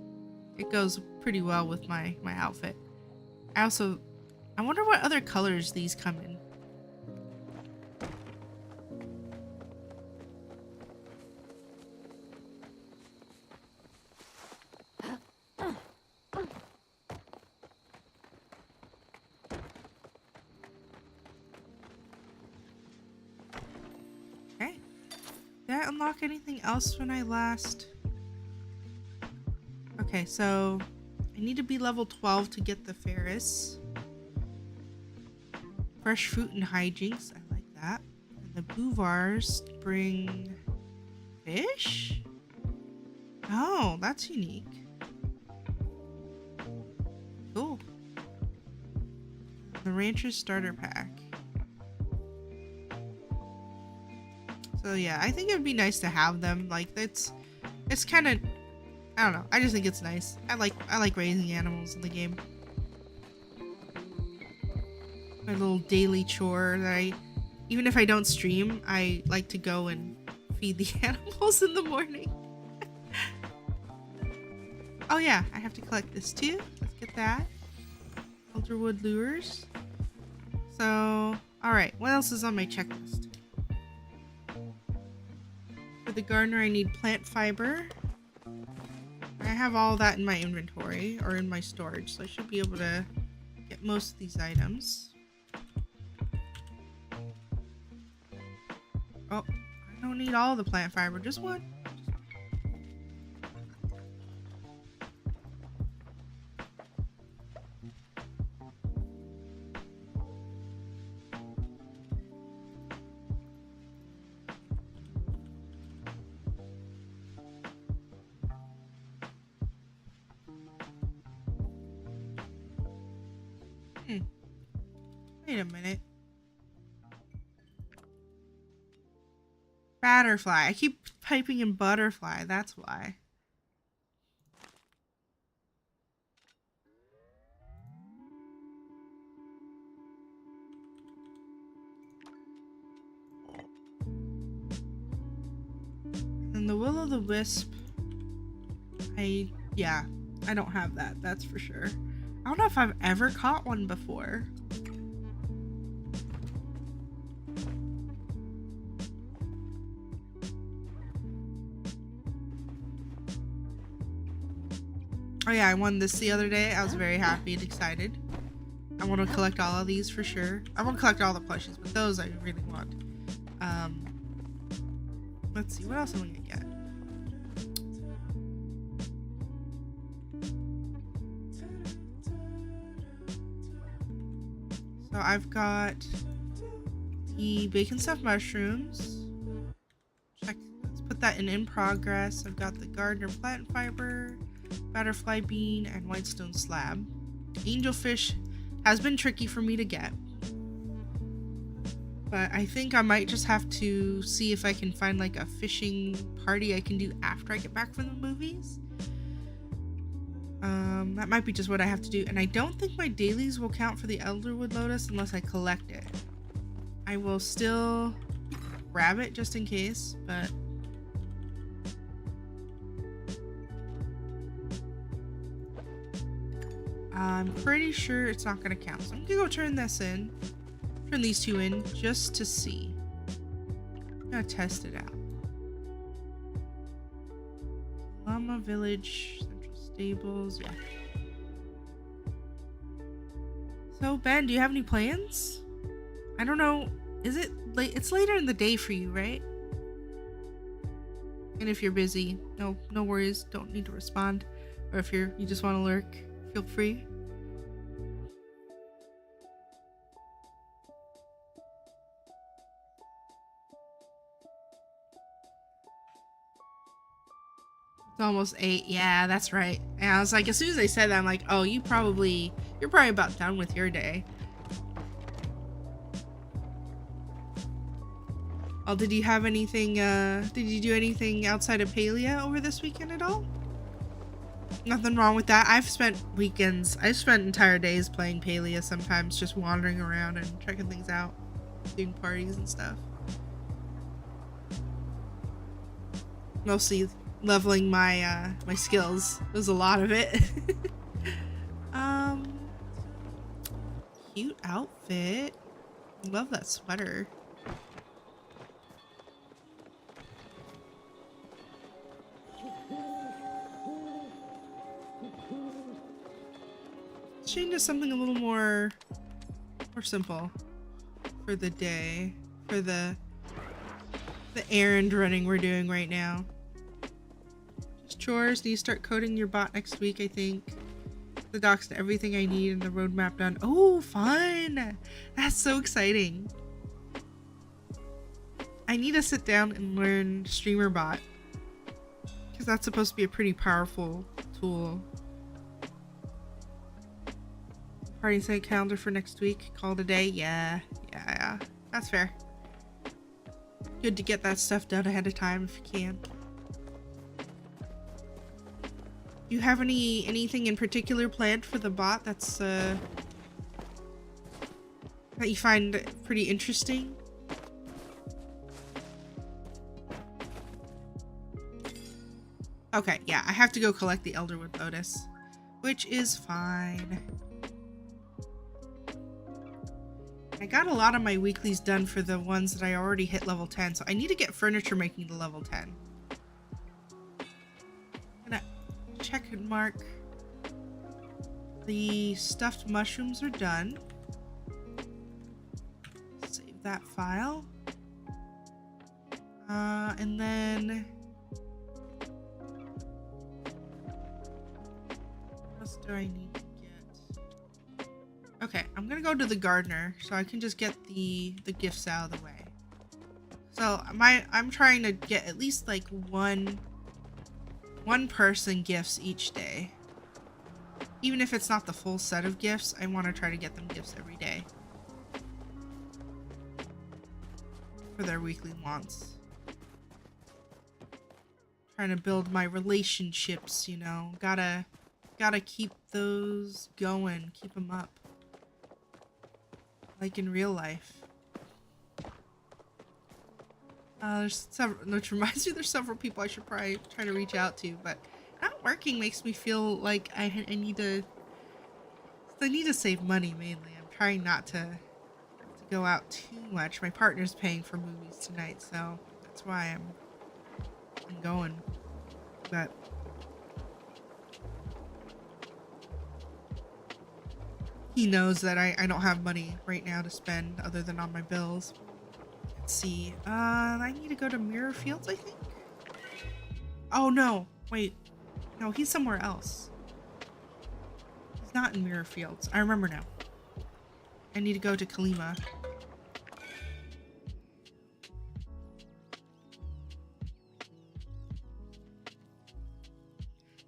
It goes pretty well with my outfit. I wonder what other colors these come in. Did I unlock anything else when I last... Okay, so I need to be level 12 to get the Ferris. Fresh fruit and hijinks, I like that. And the Bouvars bring fish? Oh, that's unique. Cool. The Rancher's Starter Pack. So yeah, I think it would be nice to have them. Like it's kind of, I don't know. I just think it's nice. I like raising animals in the game. My little daily chore that even if I don't stream, I like to go and feed the animals in the morning. Oh yeah, I have to collect this too. Let's get that. Elderwood lures. So, all right. What else is on my checklist? the gardener, I need plant fiber. I have all that in my inventory or in my storage, so I should be able to get most of these items. Oh, I don't need all the plant fiber, just one. Wait a minute. Butterfly. I keep typing in butterfly, that's why. And the will-o'-the-wisp, I don't have that, that's for sure. I don't know if I've ever caught one before. Oh yeah, I won this the other day. I was very happy and excited. I want to collect all of these for sure. I want to collect all the plushies, but those I really want. Let's see, what else am I gonna get? So I've got the bacon stuffed mushrooms. Let's put that in progress. I've got the gardener plant fiber, butterfly bean, and whitestone slab. Angelfish has been tricky for me to get, but I think I might just have to see if I can find like a fishing party I can do after I get back from the movies. That might be just what I have to do, and I don't think my dailies will count for the Elderwood Lotus unless I collect it. I will still grab it just in case, but I'm pretty sure it's not gonna count. So I'm gonna go turn these two in just to see. I'm gonna test it out. Llama Village, Central Stables, yeah. So Ben, do you have any plans? I don't know. Is it late? It's later in the day for you, right? And if you're busy, no worries. Don't need to respond. Or if you just want to lurk, feel free. It's almost 8. Yeah, that's right. And I was like, as soon as I said that, I'm like, oh, you're probably about done with your day. Oh, did you have anything, did you do anything outside of Palia over this weekend at all? Nothing wrong with that. I've spent entire days playing Palia sometimes, just wandering around and checking things out, doing parties and stuff. Mostly leveling my my skills. There's a lot of it. Cute outfit. Love that sweater. Let's change to something a little more simple for the day, for the errand running we're doing right now. Just chores. Need to start coding your bot next week, I think. The docs to everything I need and the roadmap done. Oh, fun! That's so exciting. I need to sit down and learn streamer bot, because that's supposed to be a pretty powerful tool. Party site calendar for next week. Call it a day. Yeah. That's fair. Good to get that stuff done ahead of time if you can. Do you have anything in particular planned for the bot that's that you find pretty interesting? Okay, yeah, I have to go collect the Elderwood Lotus, which is fine. I got a lot of my weeklies done for the ones that I already hit level 10, so I need to get furniture making to level 10. mark. The stuffed mushrooms are done. Save that file. And then what else do I need to get? Okay, I'm gonna go to the gardener so I can just get the gifts out of the way. So I'm trying to get at least like one person gifts each day. Even if it's not the full set of gifts, I want to try to get them gifts every day for their weekly wants. Trying to build my relationships, you know. Gotta keep those going, keep them up. Like in real life. There's several, which reminds me there's several people I should probably try to reach out to, but not working makes me feel like I need to save money mainly. I'm trying not to go out too much. My partner's paying for movies tonight, so that's why I'm going. But he knows that I don't have money right now to spend other than on my bills. Let's see. I need to go to Mirror Fields, I think. Oh no, wait. No, he's somewhere else. He's not in Mirror Fields. I remember now. I need to go to Kalima.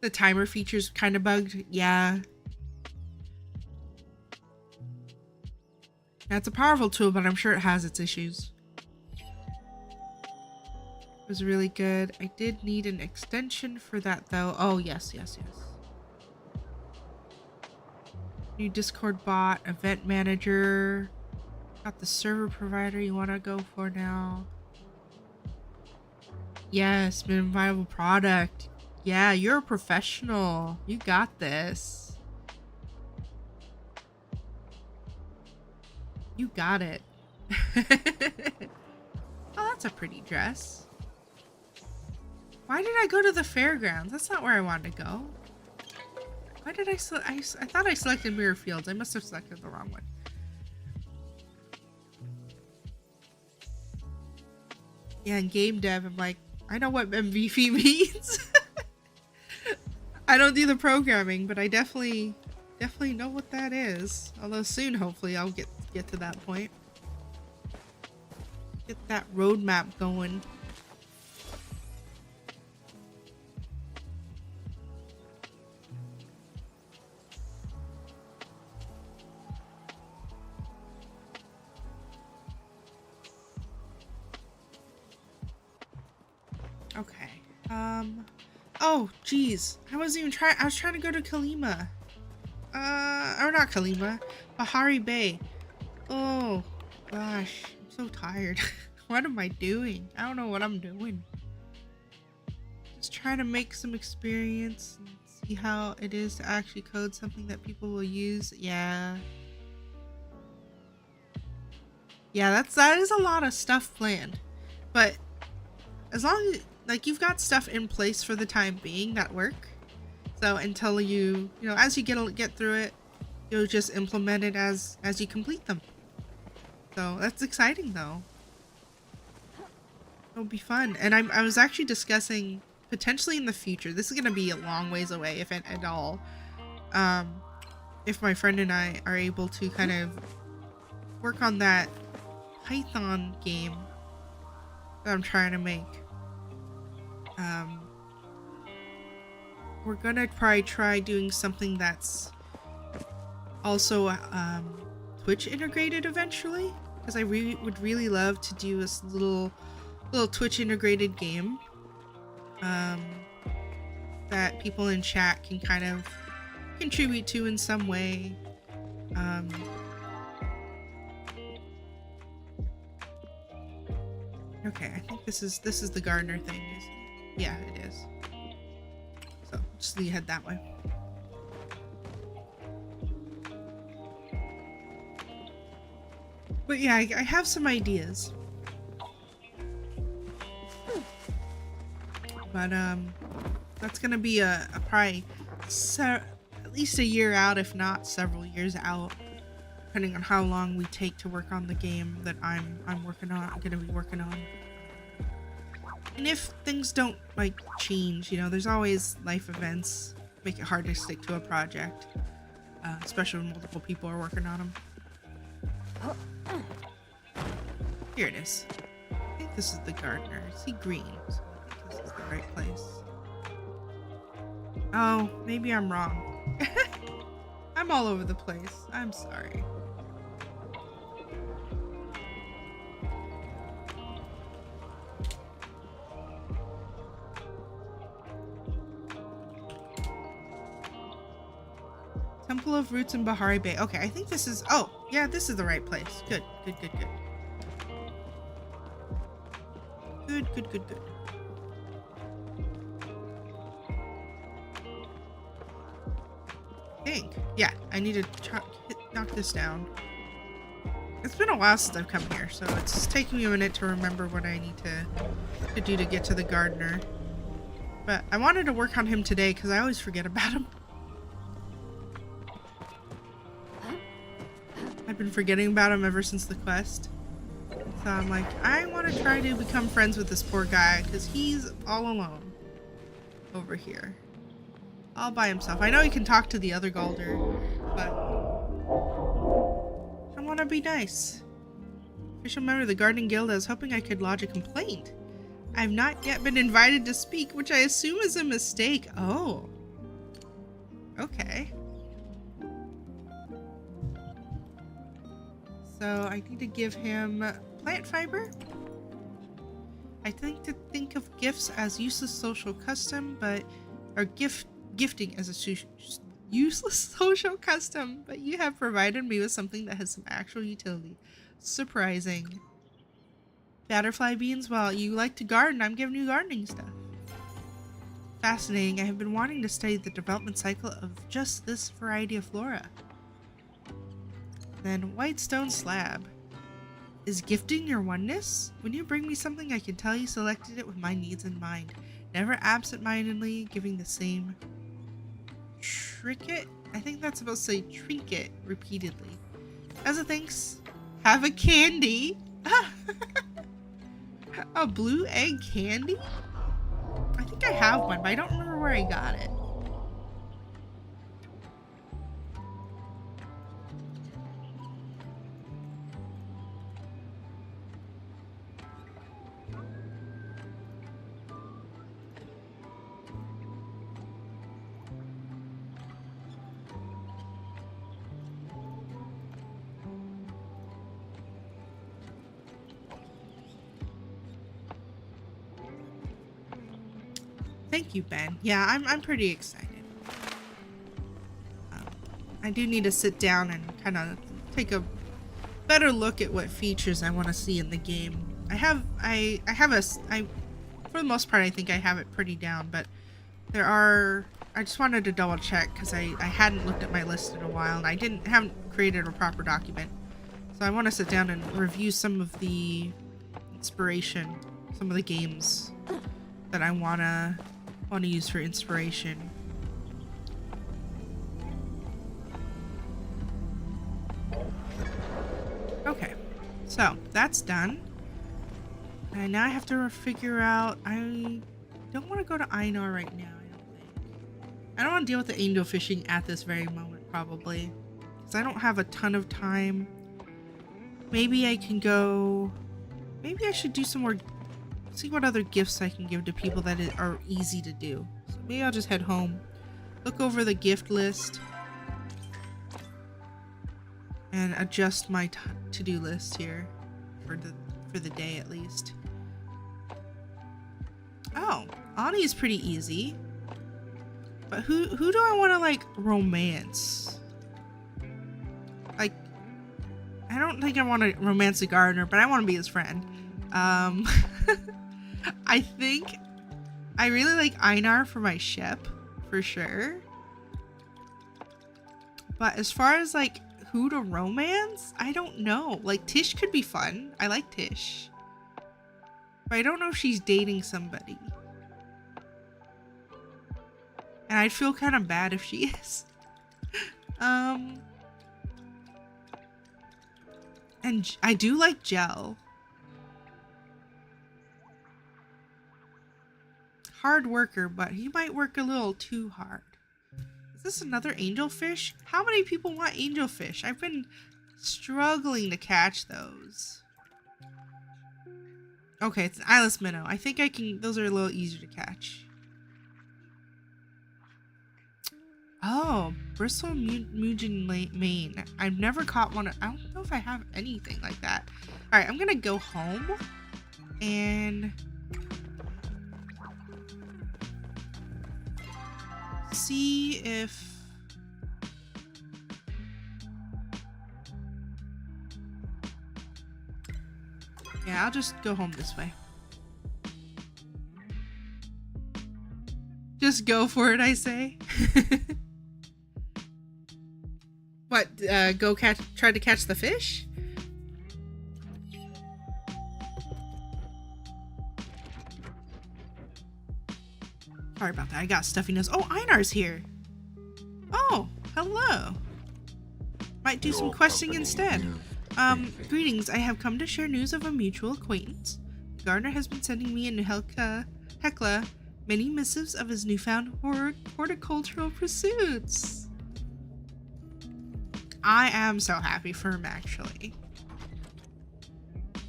The timer feature's kind of bugged. Yeah. That's a powerful tool, but I'm sure it has its issues. It was really good. I did need an extension for that though. Oh, yes. New Discord bot, event manager. Got the server provider you want to go for now. Yes, minimum viable product. Yeah, you're a professional. You got this. You got it. Oh, that's a pretty dress. Why did I go to the fairgrounds? That's not where I wanted to go. Why did I thought I selected Mirror Fields. I must have selected the wrong one. Yeah, in game dev, I'm like, I know what MVP means. I don't do the programming, but I definitely know what that is. Although soon, hopefully, I'll get to that point. Get that roadmap going. Okay. Oh, geez. I was trying to go to Kalima. Or not Kalima. Bahari Bay. Oh, gosh. I'm so tired. What am I doing? I don't know what I'm doing. Just trying to make some experience and see how it is to actually code something that people will use. Yeah. Yeah, that is a lot of stuff planned. But as long as like you've got stuff in place for the time being that work. So until you know, as you get through it, you'll just implement it as you complete them. So that's exciting though. It'll be fun. And I was actually discussing potentially in the future. This is gonna be a long ways away, if at all. If my friend and I are able to kind of work on that Python game that I'm trying to make. We're gonna probably try doing something that's also Twitch integrated eventually, because I would really love to do this little Twitch integrated game that people in chat can kind of contribute to in some way. Okay, I think this is the gardener thing. Yeah, it is. So just head that way. But yeah, I have some ideas. But that's gonna be a probably at least a year out, if not several years out, depending on how long we take to work on the game that I'm gonna be working on. And if things don't like change, you know, there's always life events make it hard to stick to a project, especially when multiple people are working on them. Here it is. I think this is the gardener. I see green, so I think this is the right place. Oh, maybe I'm wrong. I'm all over the place. I'm sorry. Temple of Roots in Bahari Bay. Okay, I think this is... Oh, yeah, this is the right place. Good, good, good, good. Good, good, good, good. I think. Yeah, I need to knock this down. It's been a while since I've come here, so it's taking me a minute to remember what I need to do to get to the gardener. But I wanted to work on him today because I always forget about him. I've been forgetting about him ever since the quest. So I'm like, I want to try to become friends with this poor guy because he's all alone over here. All by himself. I know he can talk to the other Galder, but I want to be nice. Official member of the Gardening Guild. I was hoping I could lodge a complaint. I have not yet been invited to speak, which I assume is a mistake. Oh. Okay. So I need to give him plant fiber. I think of gifts as useless social custom, or gifting as a useless social custom, but you have provided me with something that has some actual utility. Surprising. Butterfly beans. Well, you like to garden. I'm giving you gardening stuff. Fascinating. I have been wanting to study the development cycle of just this variety of flora. Then white stone slab. Is gifting your oneness? When you bring me something, I can tell you selected it with my needs in mind. Never absent-mindedly giving the same trinket. I think that's supposed to say trinket repeatedly. As a thanks, have a candy. A blue egg candy? I think I have one, but I don't remember where I got it. Thank you, Ben. Yeah, I'm pretty excited. I do need to sit down and kind of take a better look at what features I want to see in the game. For the most part, I think I have it pretty down, but I just wanted to double check because I hadn't looked at my list in a while and I haven't created a proper document. So I want to sit down and review some of the inspiration, some of the games that I want to use for inspiration. Okay, so that's done. And now I have to figure out, I don't want to go to Einar right now, I don't think. I don't want to deal with the angel fishing at this very moment, probably. Because I don't have a ton of time. Maybe I can go, maybe I should do some more, see what other gifts I can give to people that are easy to do. So maybe I'll just head home, look over the gift list, and adjust my to-do list here for the day at least. Oh, Ani is pretty easy. But who do I want to like romance? Like, I don't think I want to romance a gardener, but I want to be his friend. I think I really like Einar for my ship, for sure. But as far as like who to romance, I don't know. Like Tish could be fun. I like Tish. But I don't know if she's dating somebody. And I'd feel kind of bad if she is. And I do like Gel. Hard worker, but he might work a little too hard. Is this another angelfish? How many people want angelfish? I've been struggling to catch those. Okay, it's an eyeless minnow. I think I can, those are a little easier to catch. Oh, bristle mugin mane. I've never caught one. I don't know if I have anything like that. All right, I'm gonna go home and see if yeah, I'll just go home this way. Just go for it, I say. What, go try to catch the fish? Sorry about that, I got stuffy nose. Oh, Einar's here. Oh, hello. Might do some questing instead. Greetings, I have come to share news of a mutual acquaintance. The gardener has been sending me and Hecla many missives of his newfound horticultural pursuits. I am so happy for him, actually.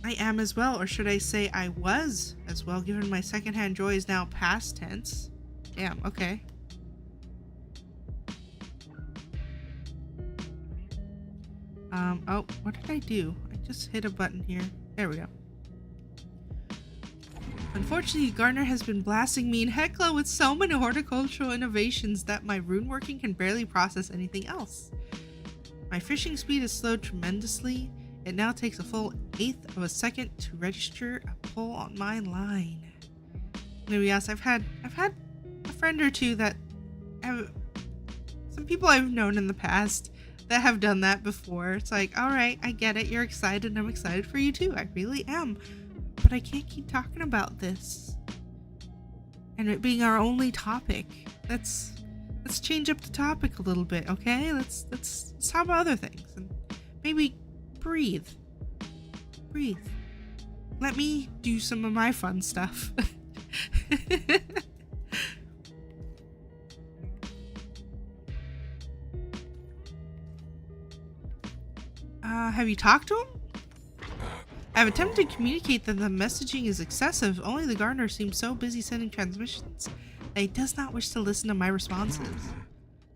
I am as well, or should I say I was as well, given my secondhand joy is now past tense. Damn, okay. Oh, what did I do? I just hit a button here. There we go. Unfortunately, Gardener has been blasting me and Hecla with so many horticultural innovations that my rune working can barely process anything else. My fishing speed has slowed tremendously. It now takes a full 1/8 of a second to register a pull on my line. Maybe yes, I've had a friend or two that have some people I've known in the past that have done that before. It's like, all right, I get it. You're excited. I'm excited for you too. I really am. But I can't keep talking about this. And it being our only topic. Let's change up the topic a little bit, okay? Let's talk about other things and maybe breathe. Breathe. Let me do some of my fun stuff. Have you talked to him? I've attempted to communicate that the messaging is excessive. Only the gardener seems so busy sending transmissions that he does not wish to listen to my responses.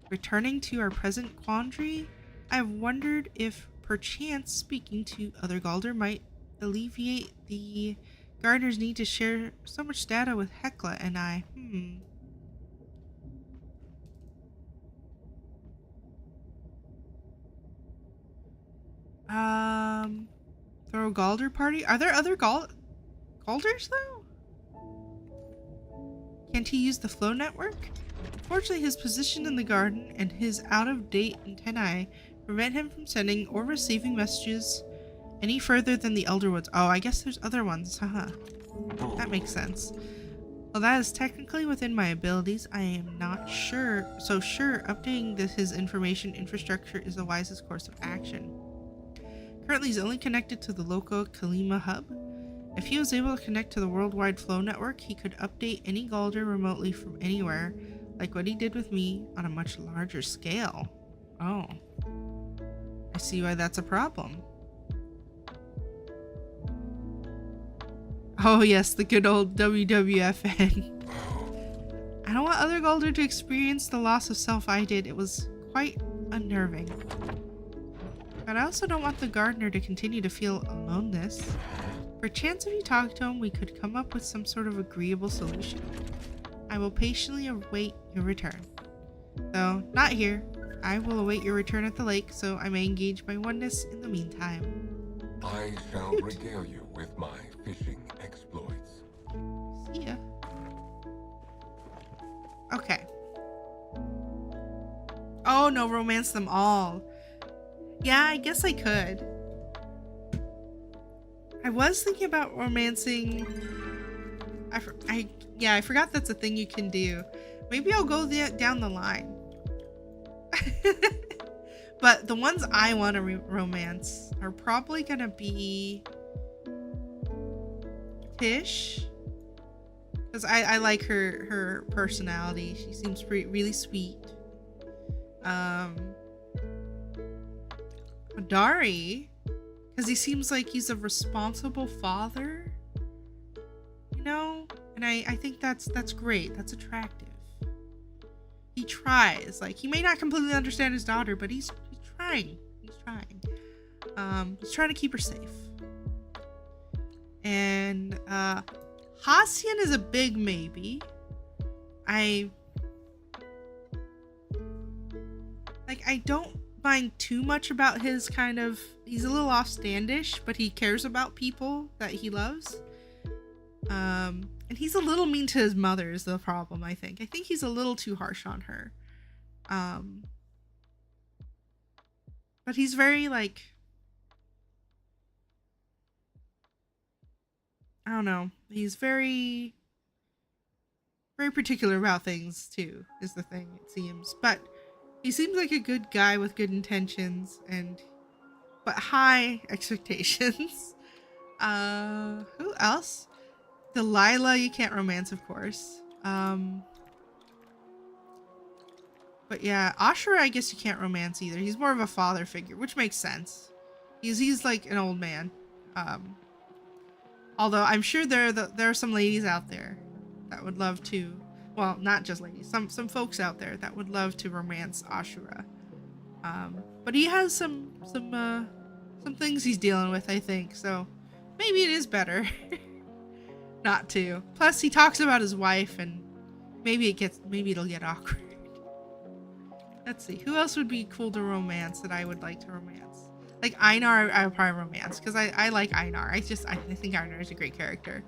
Returning to our present quandary, I have wondered if perchance speaking to other Galder might alleviate the gardener's need to share so much data with Hecla and I. Throw a Galder party? Are there other Galders though? Can't he use the flow network? Unfortunately, his position in the garden and his out-of-date antennae prevent him from sending or receiving messages any further than the Elder Woods. Oh, I guess there's other ones, haha. That makes sense. While that is technically within my abilities, I am not so sure updating his information infrastructure is the wisest course of action. Currently, he's only connected to the local Kalima hub. If he was able to connect to the worldwide flow network, he could update any Galder remotely from anywhere, like what he did with me on a much larger scale. Oh. I see why that's a problem. Oh yes, the good old WWFN. I don't want other Galder to experience the loss of self I did. It was quite unnerving. But I also don't want the gardener to continue to feel aloneness. Perchance if you talk to him, we could come up with some sort of agreeable solution. I will patiently await your return. Though, not here. I will await your return at the lake, so I may engage my oneness in the meantime. I shall regale you with my fishing exploits. See ya. Okay. Oh no, romance them all. Yeah, I guess I could. I was thinking about romancing. I forgot that's a thing you can do. Maybe I'll go down the line. But the ones I want to romance are probably gonna be Tish, because I like her personality. She seems really sweet. Dari, because he seems like he's a responsible father, you know, and I think that's great. That's attractive. He tries. Like, he may not completely understand his daughter, but he's trying. He's trying. He's trying to keep her safe. And Hassian is a big maybe. I don't mind too much about his kind of, he's a little offstandish, but he cares about people that he loves. And he's a little mean to his mother is the problem, I think. I think he's a little too harsh on her. But he's very, like, I don't know. He's very, very particular about things, too, is the thing, it seems. But he seems like a good guy with good intentions, but high expectations. Who else? Delilah, you can't romance, of course. But yeah, Ashura, I guess you can't romance either. He's more of a father figure, which makes sense. He's like an old man. Although I'm sure there are some ladies out there that would love to, well, not just ladies, some folks out there that would love to romance Ashura. But he has some things he's dealing with, I think. So maybe it is better not to. Plus, he talks about his wife, and maybe it'll get awkward. Let's see, who else would be cool to romance that I would like to romance? Like Einar, I would probably romance because I like Einar. I think Einar is a great character,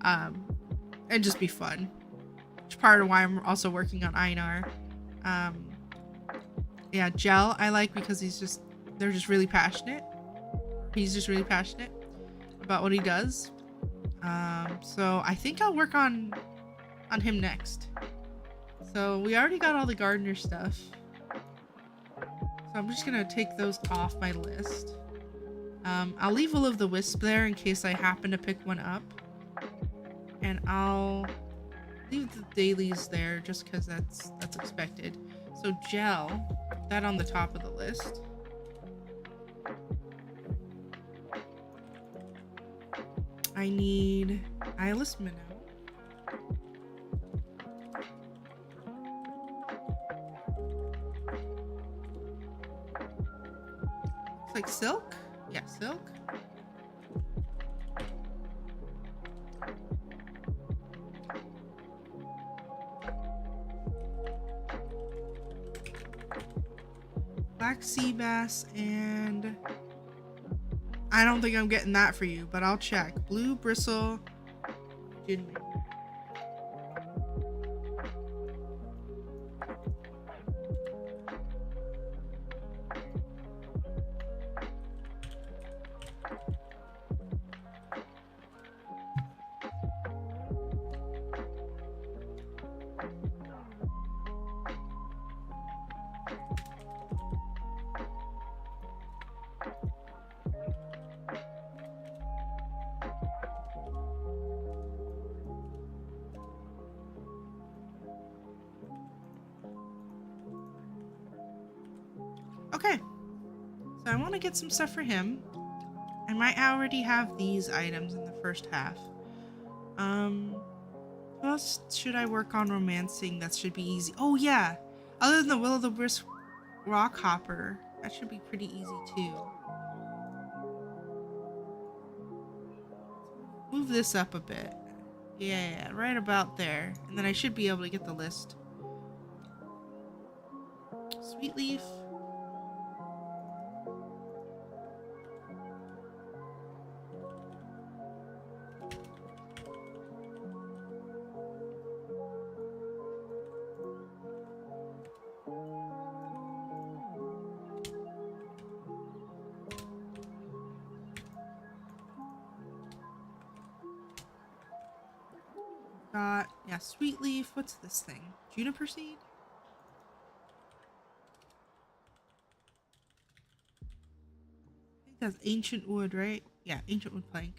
and just be fun. Which is part of why I'm also working on Einar. Yeah, Gel I like because they're just really passionate. He's just really passionate about what he does. So I think I'll work on him next. So we already got all the gardener stuff. So I'm just gonna take those off my list. I'll leave Will of the Wisp there in case I happen to pick one up. And I'll leave the dailies there just because that's expected. So Gel, put that on the top of the list. I need Eyeless Minnow. Looks like Silk? Yeah, Silk. Black Sea Bass, and I don't think I'm getting that for you, but I'll check. Blue Bristle Ginny. Okay, so I want to get some stuff for him. I might already have these items in the first half. What else should I work on romancing that should be easy? Oh yeah, other than the Will of the Wisp Rock Hopper, that should be pretty easy too. Move this up a bit. Yeah, right about there. And then I should be able to get the list. Sweet Leaf. Yeah, Sweet Leaf. What's this thing? Juniper seed? I think that's ancient wood, right? Yeah, ancient wood plank.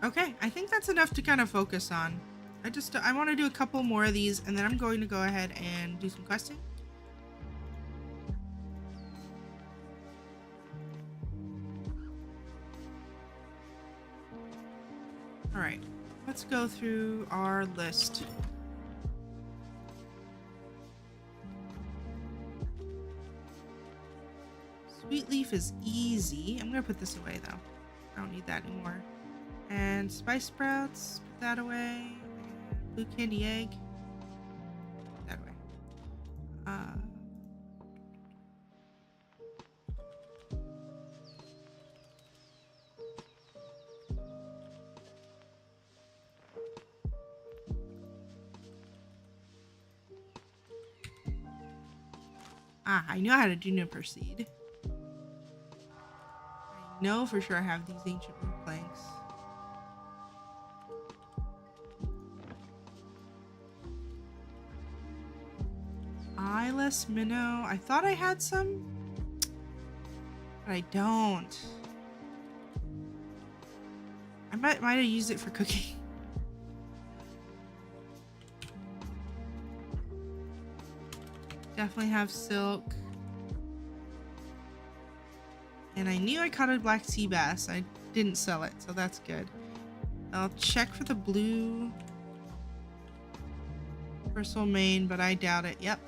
Okay, I think that's enough to kind of focus on. I want to do a couple more of these, and then I'm going to go ahead and do some questing. All right, let's go through our list. Sweet leaf is easy. I'm gonna put this away though. I don't need that anymore. And spice sprouts, put that away. And blue candy egg, put that away. I knew I had a juniper seed. I know for sure I have these ancient wood planks. Eyeless minnow. I thought I had some, but I don't. I might have used it for cooking. Definitely have silk. And I knew I caught a black sea bass. I didn't sell it, so that's good. I'll check for the blue bristle mane, but I doubt it. Yep.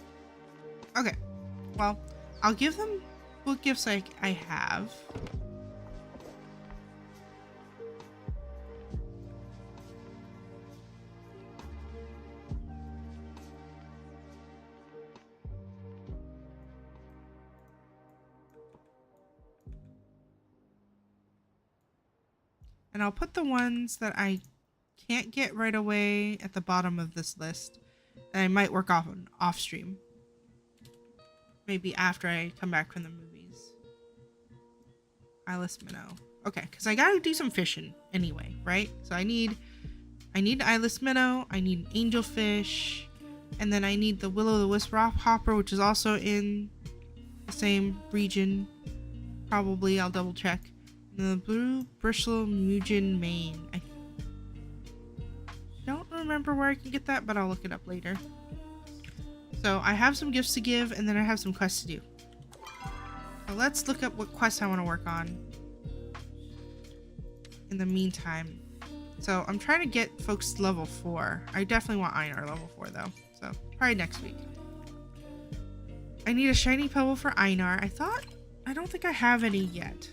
Okay. Well, I'll give them what gifts I have. And I'll put the ones that I can't get right away at the bottom of this list. And I might work off stream. Maybe after I come back from the movies. Eyeless minnow. Okay, because I gotta do some fishing anyway, right? So I need eyeless minnow, I need an angelfish, and then I need the will-o'-the-wisp rock hopper, which is also in the same region. Probably, I'll double check. The blue bristle mugin mane. I don't remember where I can get that, but I'll look it up later. So I have some gifts to give, and then I have some quests to do. So let's look up what quests I want to work on in the meantime. So I'm trying to get folks to level 4. I definitely want Einar level 4 though. So probably next week. I need a shiny pebble for Einar. I don't think I have any yet.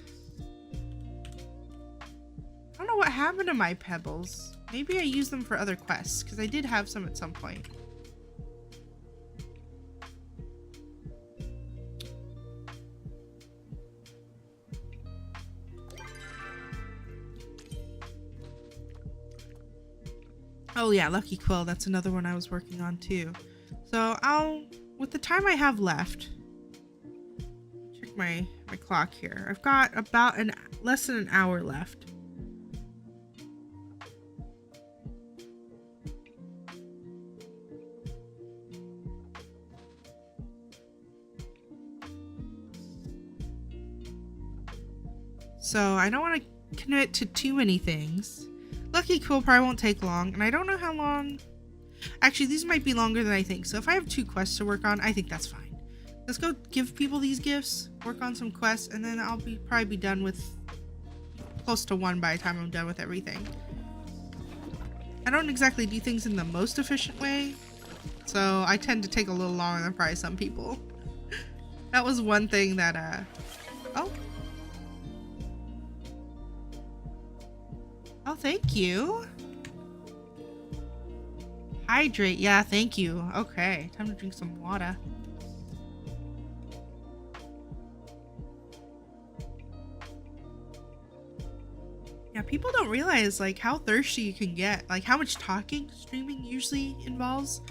I don't know what happened to my pebbles. Maybe I used them for other quests, because I did have some at some point. Oh yeah, Lucky Quill. That's another one I was working on too. So with the time I have left, check my clock here. I've got about less than an hour left. So I don't want to commit to too many things. Lucky Quill probably won't take long, and I don't know how long. Actually, these might be longer than I think. So if I have 2 quests to work on, I think that's fine. Let's go give people these gifts, work on some quests, and then I'll probably be done with close to 1 by the time I'm done with everything. I don't exactly do things in the most efficient way, so I tend to take a little longer than probably some people. That was one thing that oh, thank you. Hydrate. Yeah, thank you. Okay, time to drink some water. Yeah, people don't realize like how thirsty you can get, like how much talking streaming usually involves.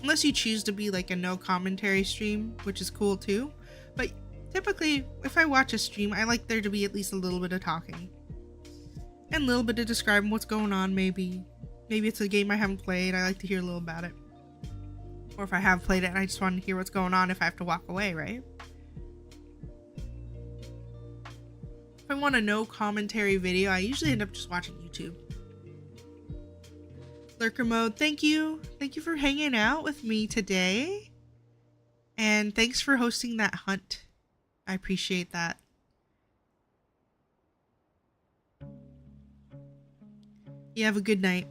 Unless you choose to be like a no commentary stream, which is cool too. But typically, if I watch a stream, I like there to be at least a little bit of talking. And a little bit of describing what's going on, maybe. Maybe it's a game I haven't played, I like to hear a little about it. Or if I have played it and I just want to hear what's going on if I have to walk away, right? If I want a no commentary video, I usually end up just watching YouTube. Lurker mode, thank you. Thank you for hanging out with me today. And thanks for hosting that hunt. I appreciate that. You have a good night.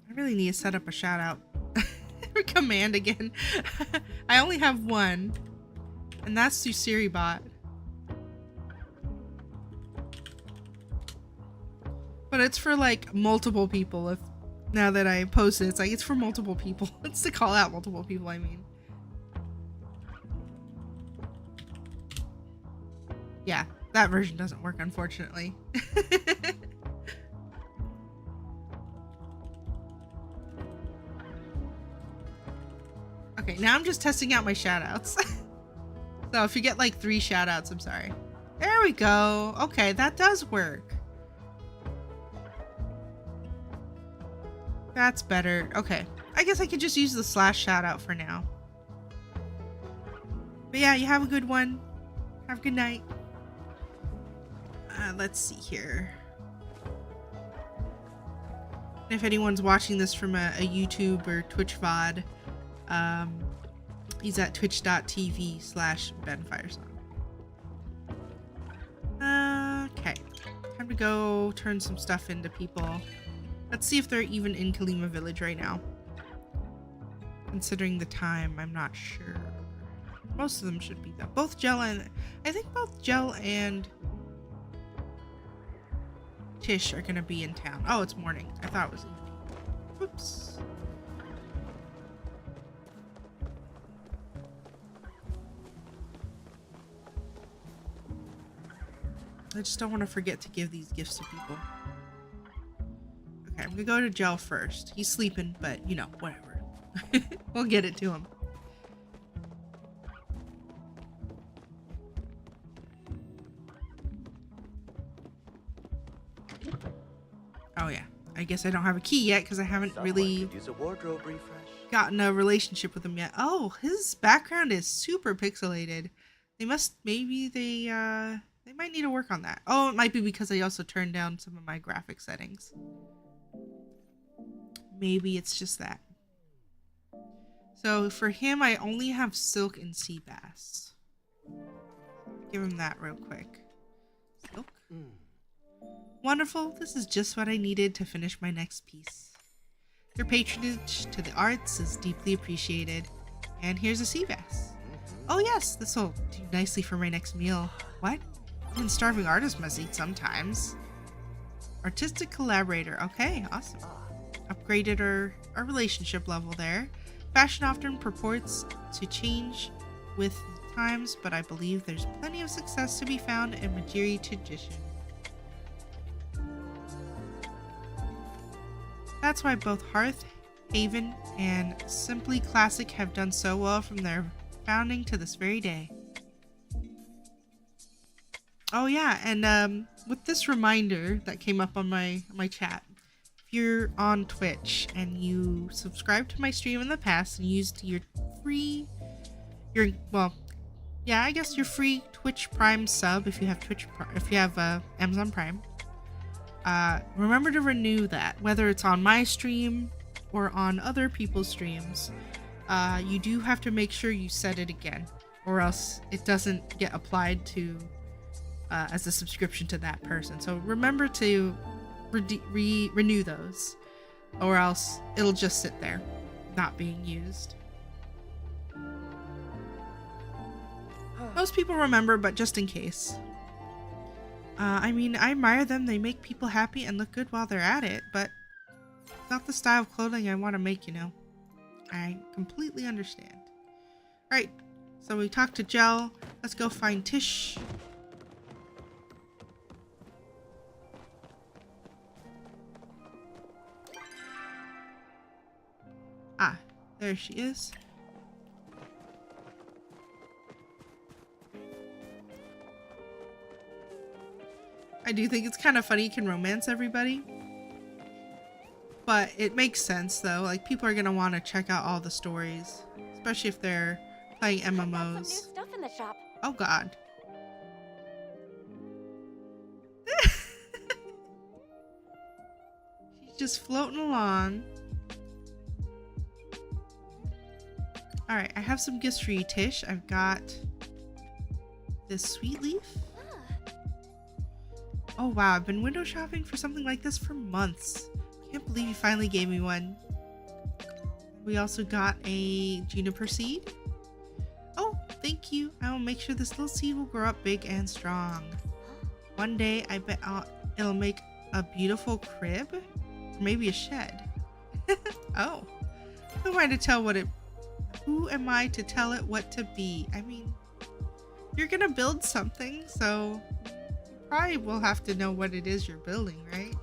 I really need to set up a shout out command again. I only have one, and that's through SiriBot. But it's for like multiple people. If now that I post it, it's like it's for multiple people. It's to call out multiple people, I mean. Yeah, that version doesn't work, unfortunately. Okay, now I'm just testing out my shoutouts. So if you get like 3 shoutouts, I'm sorry. There we go. Okay, that does work. That's better. Okay, I guess I could just use the / shoutout for now. But yeah, you have a good one. Have a good night. Let's see here. If anyone's watching this from a YouTube or Twitch VOD, he's at twitch.tv/benfiresong. Okay, time to go turn some stuff into people. Let's see if they're even in Kalima Village right now. Considering the time, I'm not sure. Most of them should be though. Both Gel and Tish are gonna be in town. Oh, it's morning. I thought it was evening. Whoops. I just don't want to forget to give these gifts to people. Okay, I'm gonna go to Gel first. He's sleeping, but you know, whatever. We'll get it to him. Oh yeah, I guess I don't have a key yet because I haven't really gotten a relationship with him yet. Oh, his background is super pixelated. They might need to work on that. Oh, it might be because I also turned down some of my graphic settings. Maybe it's just that. So for him, I only have Silk and Sea Bass. Give him that real quick. Silk. Wonderful. This is just what I needed to finish my next piece. Your patronage to the arts is deeply appreciated. And here's a sea bass. Oh yes, this will do nicely for my next meal. What? Even starving artists must eat sometimes. Artistic collaborator. Okay, awesome. Upgraded our relationship level there. Fashion often purports to change with the times, but I believe there's plenty of success to be found in Majiri tradition. That's why both Hearth, Haven, and Simply Classic have done so well from their founding to this very day. Oh yeah, and with this reminder that came up on my chat, if you're on Twitch and you subscribed to my stream in the past and used your free Twitch Prime sub if you have Amazon Prime. Remember to renew that, whether it's on my stream or on other people's streams. You do have to make sure you set it again, or else it doesn't get applied to as a subscription to that person. So remember to renew those, or else it'll just sit there, not being used. Most people remember, but just in case. I mean, I admire them. They make people happy and look good while they're at it, but it's not the style of clothing I want to make, you know. I completely understand. Alright, so we talked to Gel. Let's go find Tish. There she is. I do think it's kind of funny you can romance everybody. But it makes sense though. Like people are gonna want to check out all the stories, especially if they're playing I got some new MMOs. stuff in the shop. Oh God. She's just floating along. All right, I have some gifts for you, Tish. I've got this sweet leaf. Oh wow, I've been window shopping for something like this for months. Can't believe you finally gave me one. We also got a juniper seed. Oh, thank you. I will make sure this little seed will grow up big and strong. One day, I bet it'll make a beautiful crib, or maybe a shed. Oh, who am I to tell what it? Who am I to tell it what to be? I mean, you're gonna build something, so you probably will have to know what it is you're building, right?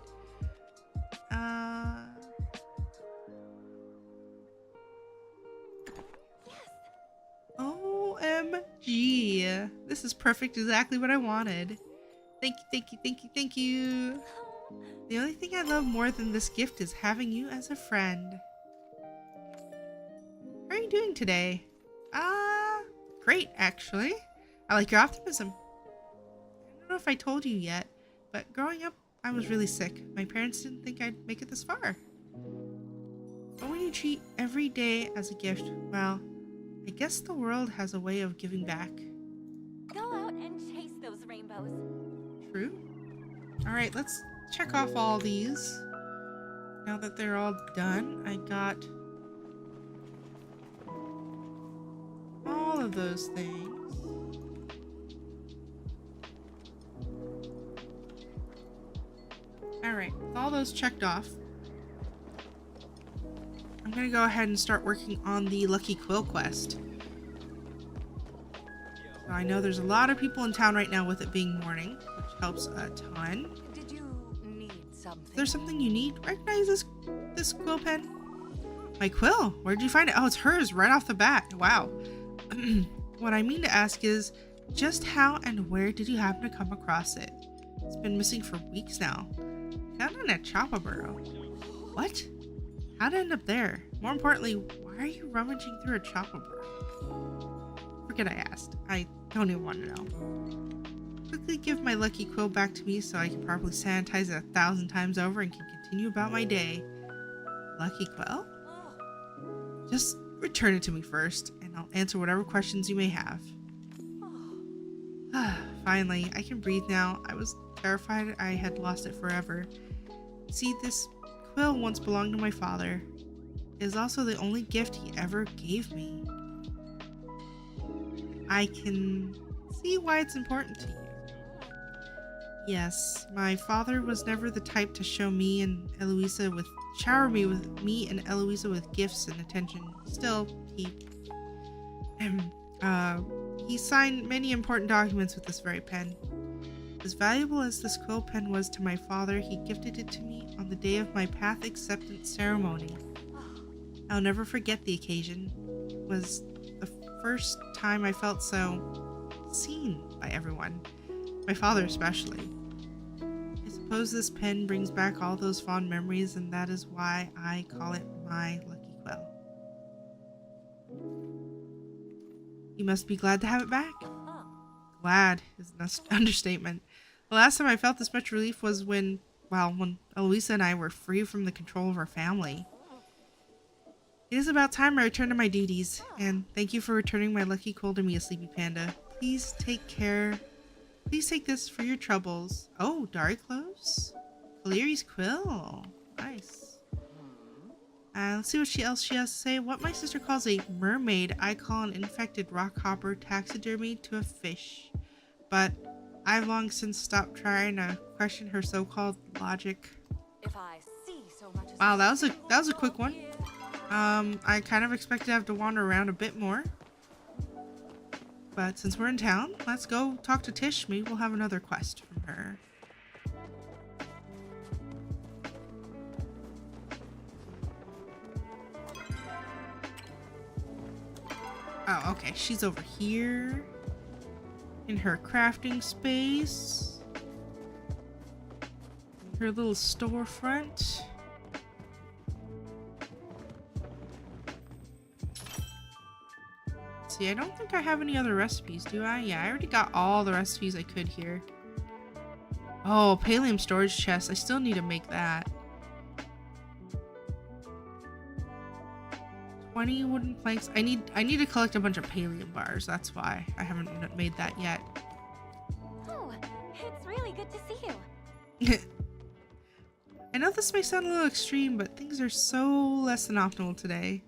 OMG. This is perfect, exactly what I wanted. Thank you, thank you, thank you, thank you. The only thing I love more than this gift is having you as a friend. How are you doing today? Great, actually. I like your optimism. I don't know if I told you yet, but growing up, I was really sick. My parents didn't think I'd make it this far. But when you treat every day as a gift, well, I guess the world has a way of giving back. Go out and chase those rainbows. True. Alright, let's check off all these. Now that they're all done, I got all of those things. Alright, with all those checked off, I'm gonna go ahead and start working on the Lucky Quill quest. So I know there's a lot of people in town right now with it being morning, which helps a ton. Did you need something? If there's something you need, recognize this quill pen? My quill? Where'd you find it? Oh, it's hers right off the bat. Wow. What I mean to ask is, just how and where did you happen to come across it? It's been missing for weeks now. Found it in a chopper burrow. What? How'd it end up there? More importantly, why are you rummaging through a chopper burrow? Forget I asked. I don't even want to know. Quickly give my lucky quill back to me so I can properly sanitize it 1,000 times over and can continue about my day. Lucky quill? Just return it to me first, and I'll answer whatever questions you may have. Finally, I can breathe now. I was terrified I had lost it forever. See, this quill once belonged to my father. It is also the only gift he ever gave me. I can see why it's important to you. Yes, my father was never the type to shower me and Eloisa with gifts and attention. Still, he signed many important documents with this very pen. As valuable as this quill pen was to my father, he gifted it to me on the day of my path acceptance ceremony. I'll never forget the occasion. It was the first time I felt so seen by everyone, my father especially. I suppose this pen brings back all those fond memories, and that is why I call it my lucky quill. You must be glad to have it back. Glad is an understatement. The last time I felt this much relief was when Eloisa and I were free from the control of our family. It is about time I return to my duties, and thank you for returning my lucky quill to me, a sleepy panda. Please take care. Please take this for your troubles. Oh, Dari clothes? Kaliri's quill. Nice. Let's see what else she has to say. What my sister calls a mermaid, I call an infected rockhopper taxidermy to a fish. But I've long since stopped trying to question her so-called logic. If I see so much as Wow, that was a quick one. I kind of expected to have to wander around a bit more. But since we're in town, let's go talk to Tish. Maybe we'll have another quest from her. Oh, okay. She's over here in her crafting space. Her little storefront. See, I don't think I have any other recipes, do I? Yeah, I already got all the recipes I could here. Oh, pallium storage chest. I still need to make that. 20 wooden planks. I need to collect a bunch of pallium bars. That's why I haven't made that yet. Oh, it's really good to see you. I know this may sound a little extreme, but things are so less than optimal today.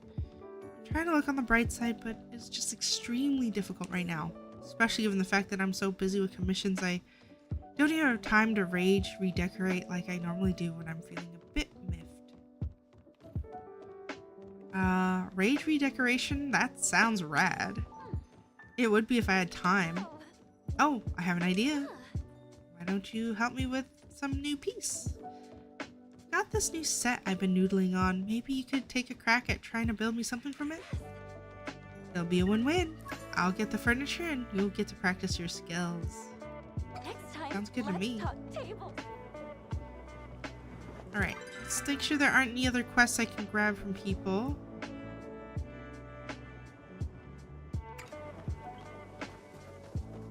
I'm trying to look on the bright side, but it's just extremely difficult right now. Especially given the fact that I'm so busy with commissions, I don't even have time to rage redecorate like I normally do when I'm feeling a bit miffed. Rage redecoration? That sounds rad. It would be if I had time. Oh, I have an idea. Why don't you help me with some new piece? Got this new set I've been noodling on. Maybe you could take a crack at trying to build me something from it? It'll be a win-win. I'll get the furniture and you'll get to practice your skills. Next time, Sounds good to me. talk tables. Alright, let's make sure there aren't any other quests I can grab from people.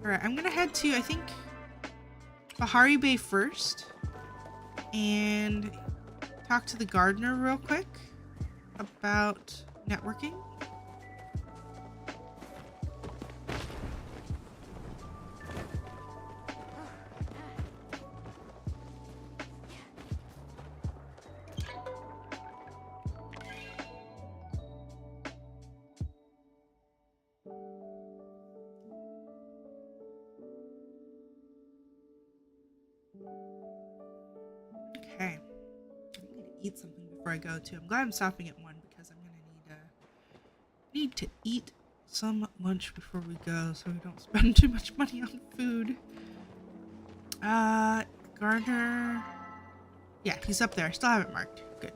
Alright, I'm gonna head to, I think, Bahari Bay first. And talk to the gardener real quick about networking. Okay. I'm gonna eat something before I go too. I'm glad I'm stopping at 1 because I'm gonna need to eat some lunch before we go so we don't spend too much money on food. Gardener. Yeah, he's up there. I still have it marked. Good.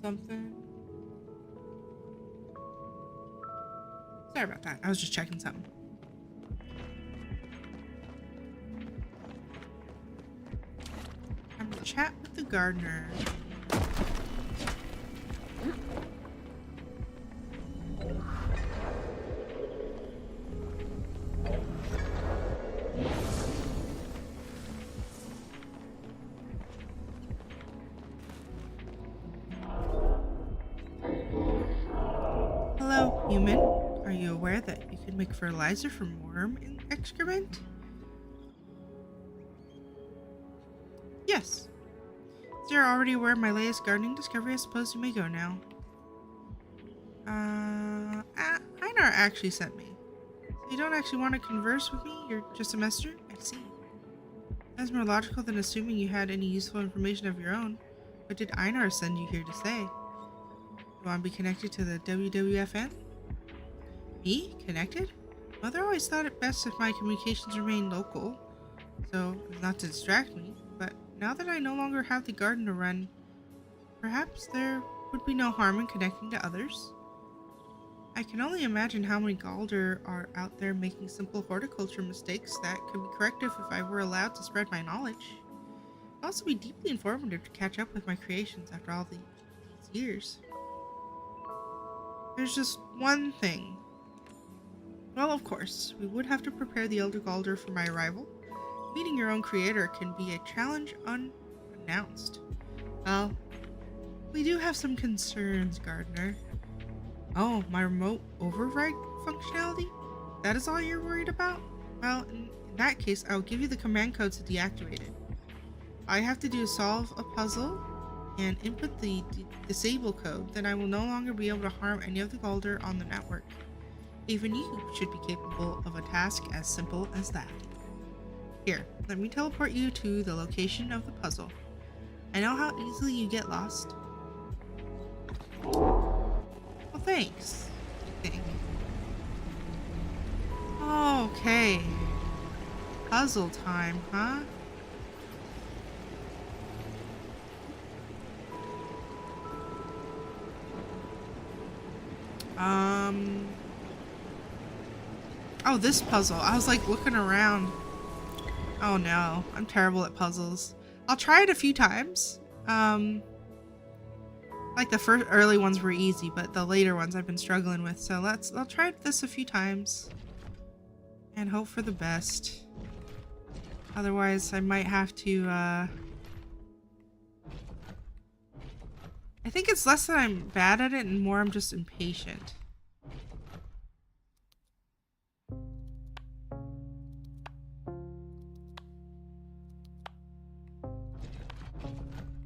Something. Sorry about that. I was just checking something. I'm gonna chat with the gardener. Hello, human. Are you aware that you can make fertilizer from worm excrement? Yes. Since you're already aware of my latest gardening discovery, I suppose you may go now. Einar actually sent me. So you don't actually want to converse with me? You're just a messenger? I see. That's more logical than assuming you had any useful information of your own. What did Einar send you here to say? You want to be connected to the WWFN? Me? Connected? Mother always thought it best if my communications remained local, so as not to distract me, but now that I no longer have the garden to run, perhaps there would be no harm in connecting to others. I can only imagine how many Galder are out there making simple horticulture mistakes that could be corrected if I were allowed to spread my knowledge. It would also be deeply informative to catch up with my creations after all these years. There's just one thing. Well, of course, we would have to prepare the Elder Galder for my arrival. Meeting your own creator can be a challenge unannounced. Well, We do have some concerns, Gardener. Oh, my remote override functionality? That is all you're worried about? Well, in that case, I'll give you the command code to deactivate it. All you have to do is solve a puzzle and input the disable code. Then I will no longer be able to harm any of the Galder on the network. Even you should be capable of a task as simple as that. Here, let me teleport you to the location of the puzzle. I know how easily you get lost. Well, thanks, I think. Okay. Puzzle time, huh? Oh, this puzzle. I was like looking around. Oh no, I'm terrible at puzzles. I'll try it a few times. Like the first early ones were easy, but the later ones I've been struggling with. So I'll try this a few times and hope for the best. Otherwise, I might have to, I think it's less that I'm bad at it and more I'm just impatient.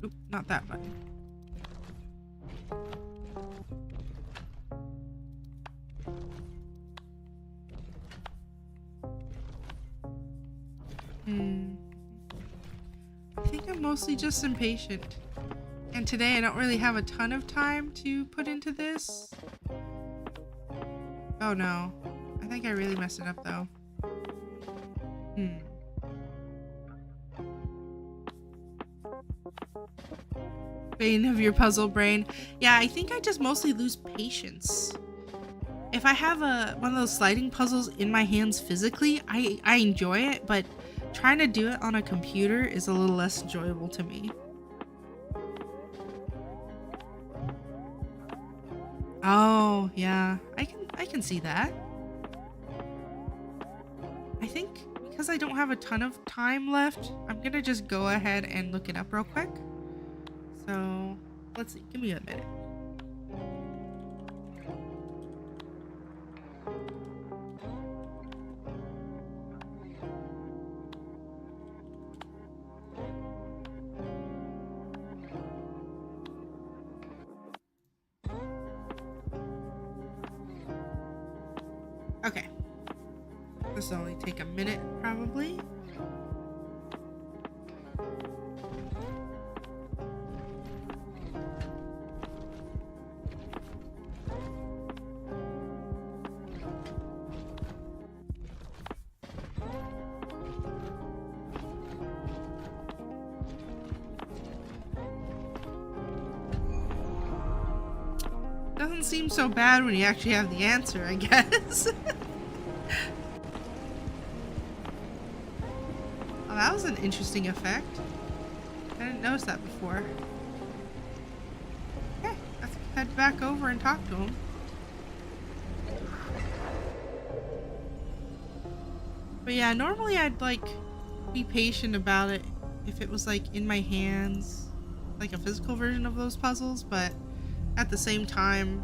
Oop, not that button. I think I'm mostly just impatient. And today I don't really have a ton of time to put into this. Oh no. I think I really messed it up though. Bane of your puzzle brain. Yeah, I think I just mostly lose patience. If I have one of those sliding puzzles in my hands physically, I enjoy it, but trying to do it on a computer is a little less enjoyable to me. Oh, yeah. I can see that. I think because I don't have a ton of time left, I'm gonna just go ahead and look it up real quick. So, let's see. Give me a minute. Okay. This will only take a minute, probably. Doesn't seem so bad when you actually have the answer, I guess. Oh, that was an interesting effect. I didn't notice that before. Okay, let's head back over and talk to him. But yeah, normally I'd like be patient about it if it was like in my hands, like a physical version of those puzzles, but at the same time,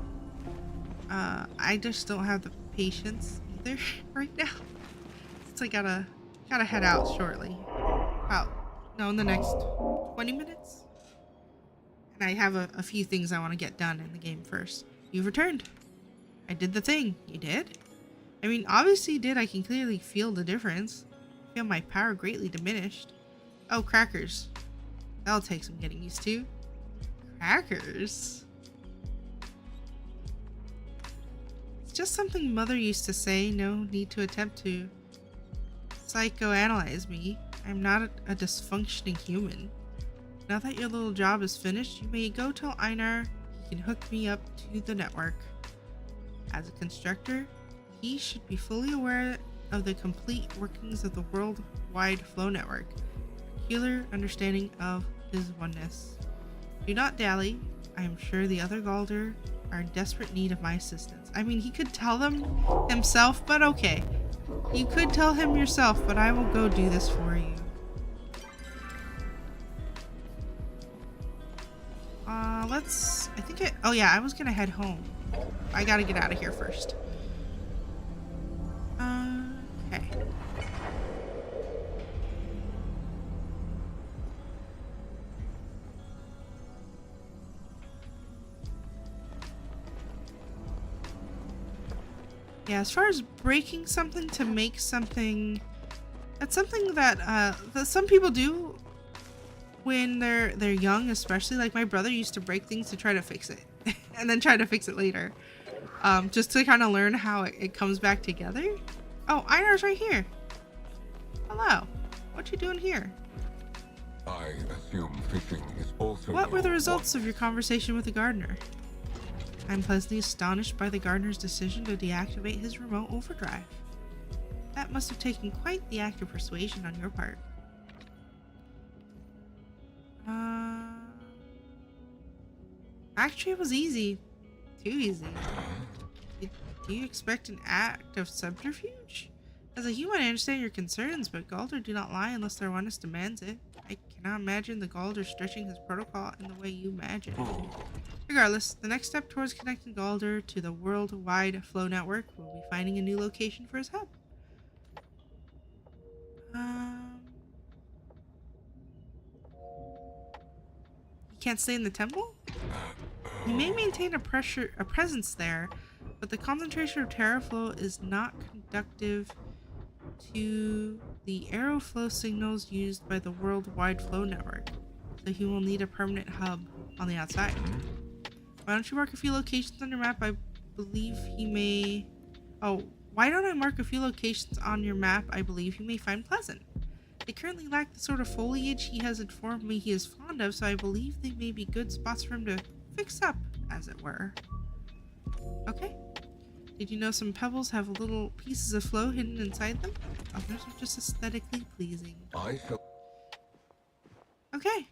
I just don't have the patience either right now. Since I gotta head out shortly. In the next 20 minutes. And I have a few things I want to get done in the game first. You've returned. I did the thing. You did? I mean, obviously you did. I can clearly feel the difference. I feel my power greatly diminished. Oh, crackers. That'll take some getting used to. Crackers? It's just something Mother used to say. No need to attempt to psychoanalyze me. I'm not a dysfunctioning human. Now that your little job is finished, you may go tell Einar he can hook me up to the network. As a constructor, he should be fully aware of the complete workings of the worldwide flow network, peculiar understanding of his oneness. Do not dally. I am sure the other Galder are in desperate need of my assistance. I mean, he could tell them himself, but okay. You could tell him yourself, but I will go do this for you. Let's, oh yeah, I was gonna head home. I gotta get out of here first. Okay. Yeah, as far as breaking something to make something, that's something that some people do when they're young, especially. Like my brother used to break things to try to fix it, and then try to fix it later, just to kind of learn how it comes back together. Oh, Einar's right here. Hello. What you doing here? I assume fishing is also. What were the your results one- of your conversation with the gardener? I'm pleasantly astonished by the gardener's decision to deactivate his remote overdrive. That must have taken quite the act of persuasion on your part. Actually, it was easy. Too easy. Do you expect an act of subterfuge? As a human, I understand your concerns, but Galder do not lie unless their oneness demands it. I cannot imagine the Galder stretching his protocol in the way you imagine. Regardless, the next step towards connecting Galder to the worldwide flow network will be finding a new location for his hub. He can't stay in the temple? He may maintain a presence there, but the concentration of terra flow is not conducive to the arrow flow signals used by the worldwide flow network, so he will need a permanent hub on the outside. Why don't you mark a few locations on your map? I believe he may... Oh, why don't I mark a few locations on your map I believe you may find pleasant? They currently lack the sort of foliage he has informed me he is fond of, so I believe they may be good spots for him to fix up, as it were. Okay. Did you know some pebbles have little pieces of flow hidden inside them? Others are just aesthetically pleasing. I shall. Okay.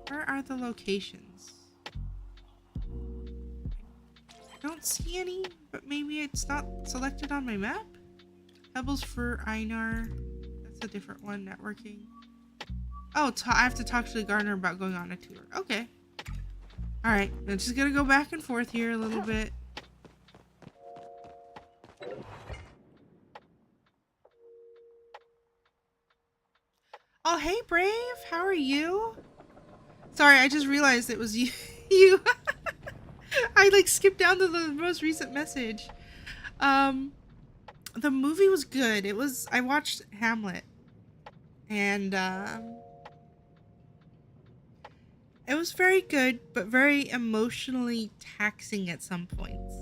Where are the locations? I don't see any, but maybe it's not selected on my map? Pebbles for Einar. That's a different one, networking. Oh, I have to talk to the gardener about going on a tour. Okay. Alright, I'm just gonna go back and forth here a little bit. Oh, hey, Brave. How are you? Sorry, I just realized it was you. you. I like skipped down to the most recent message. The movie was good. I watched Hamlet. And, it was very good, but very emotionally taxing at some points.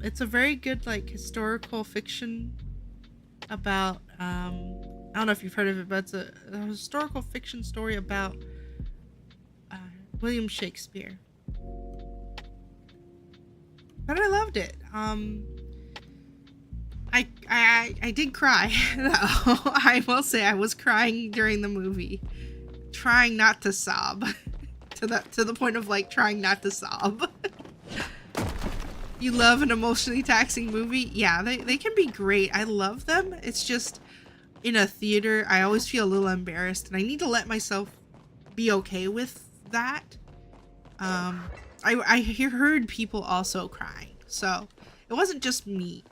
It's a very good, like, historical fiction about, I don't know if you've heard of it, but it's a historical fiction story about William Shakespeare. But I loved it. I did cry, though. I will say I was crying during the movie. Trying not to sob. to the point of, like, trying not to sob. You love an emotionally taxing movie? Yeah, they can be great. I love them. It's just, in a theater, I always feel a little embarrassed, and I need to let myself be okay with that. I heard people also crying, so it wasn't just me.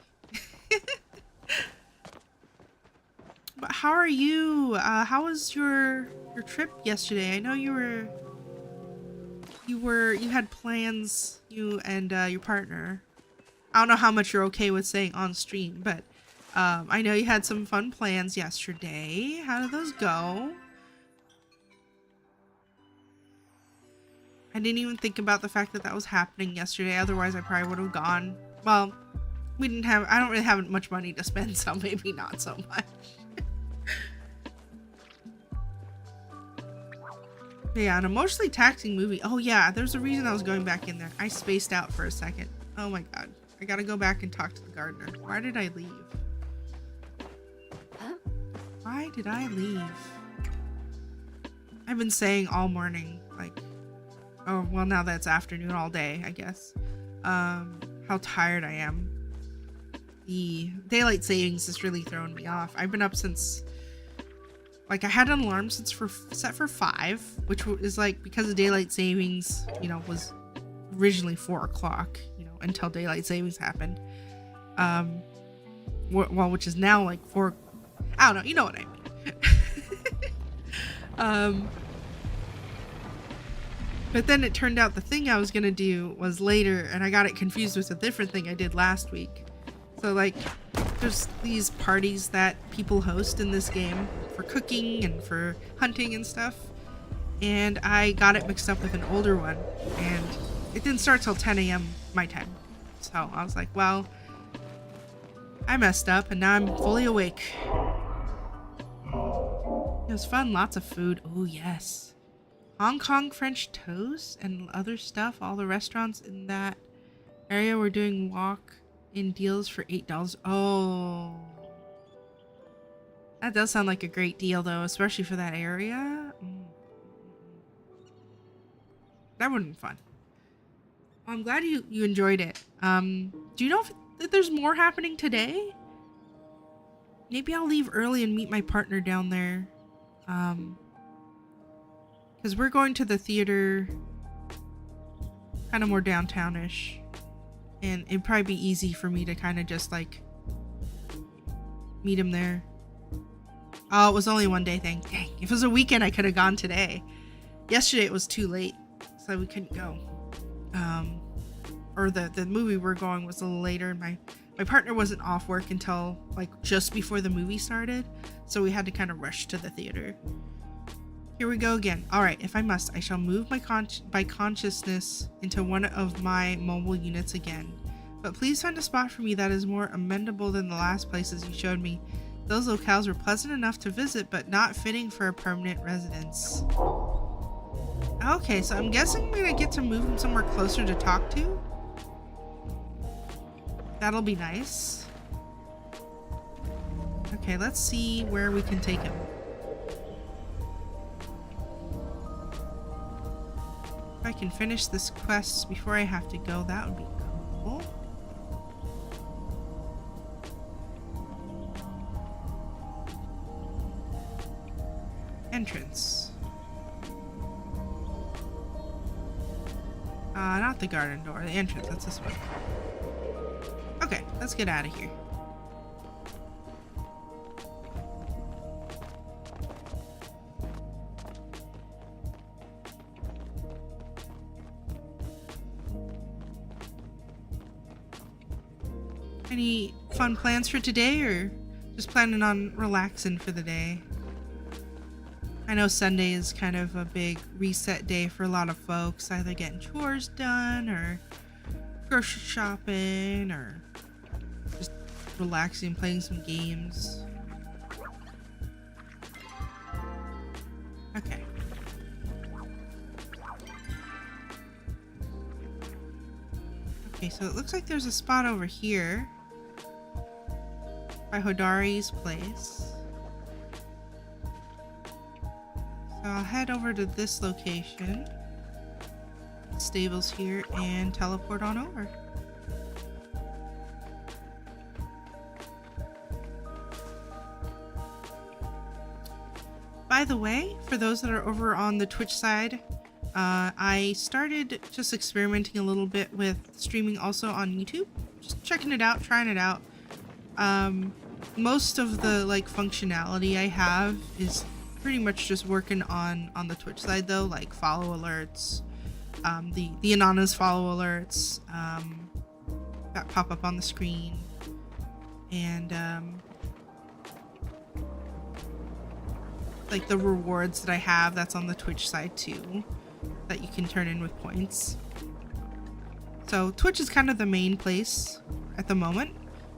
But how are you? How was your trip yesterday? I know you had plans, you and your partner. I don't know how much you're okay with saying on stream, but I know you had some fun plans yesterday. How did those go? I didn't even think about the fact that was happening yesterday. Otherwise, I probably would have gone. Well, I don't really have much money to spend, so maybe not so much. Yeah, an emotionally taxing movie. Oh yeah, there's a reason I was going back in there. I spaced out for a second. Oh my god. I gotta go back and talk to the gardener. Why did I leave? Huh? Why did I leave? I've been saying all morning, like, oh, well, now that's afternoon all day, I guess. How tired I am. the daylight savings is really throwing me off. I've been up since, like, I had an alarm set for 5, which is like, because of daylight savings, you know, was originally 4 o'clock, you know, until daylight savings happened. Well, which is now like 4. I don't know, you know what I mean. But then it turned out the thing I was gonna do was later, and I got it confused with a different thing I did last week. So, like, there's these parties that people host in this game for cooking and for hunting and stuff, and I got it mixed up with an older one, and it didn't start till 10 a.m. my time. So I was like, well, I messed up, and now I'm fully awake. It was fun, lots of food. Oh yes. Hong Kong French toast and other stuff. All the restaurants in that area were doing walk-in deals for $8. Oh. That does sound like a great deal though, especially for that area. That would have been fun. Well, I'm glad you enjoyed it. Do you know if there's more happening today? Maybe I'll leave early and meet my partner down there. Because we're going to the theater kind of more downtownish, and it'd probably be easy for me to kind of just like meet him there. Oh, it was only one day thing. Dang, if it was a weekend I could have gone today. Yesterday it was too late, so we couldn't go. Or the movie we're going was a little later, and my partner wasn't off work until like just before the movie started, so we had to kind of rush to the theater. Here we go again. Alright, if I must, I shall move my consciousness into one of my mobile units again. But please find a spot for me that is more amenable than the last places you showed me. Those locales were pleasant enough to visit, but not fitting for a permanent residence. Okay, so I'm guessing I'm gonna get to move him somewhere closer to talk to. That'll be nice. Okay, let's see where we can take him. If I can finish this quest before I have to go, that would be cool. Entrance. Not the garden door, the entrance, that's this one. Okay, let's get out of here. Any fun plans for today, or just planning on relaxing for the day? I know Sunday is kind of a big reset day for a lot of folks, either getting chores done or grocery shopping or just relaxing, playing some games. Okay. Okay, so it looks like there's a spot over here by Hodari's place. So I'll head over to this location, stables here, and teleport on over. By the way, for those that are over on the Twitch side, I started just experimenting a little bit with streaming also on YouTube. Just checking it out, trying it out. Most of the like functionality I have is pretty much just working on the Twitch side though, like follow alerts, the anonymous follow alerts that pop up on the screen, and like the rewards that I have that's on the Twitch side too, that you can turn in with points. So Twitch is kind of the main place at the moment,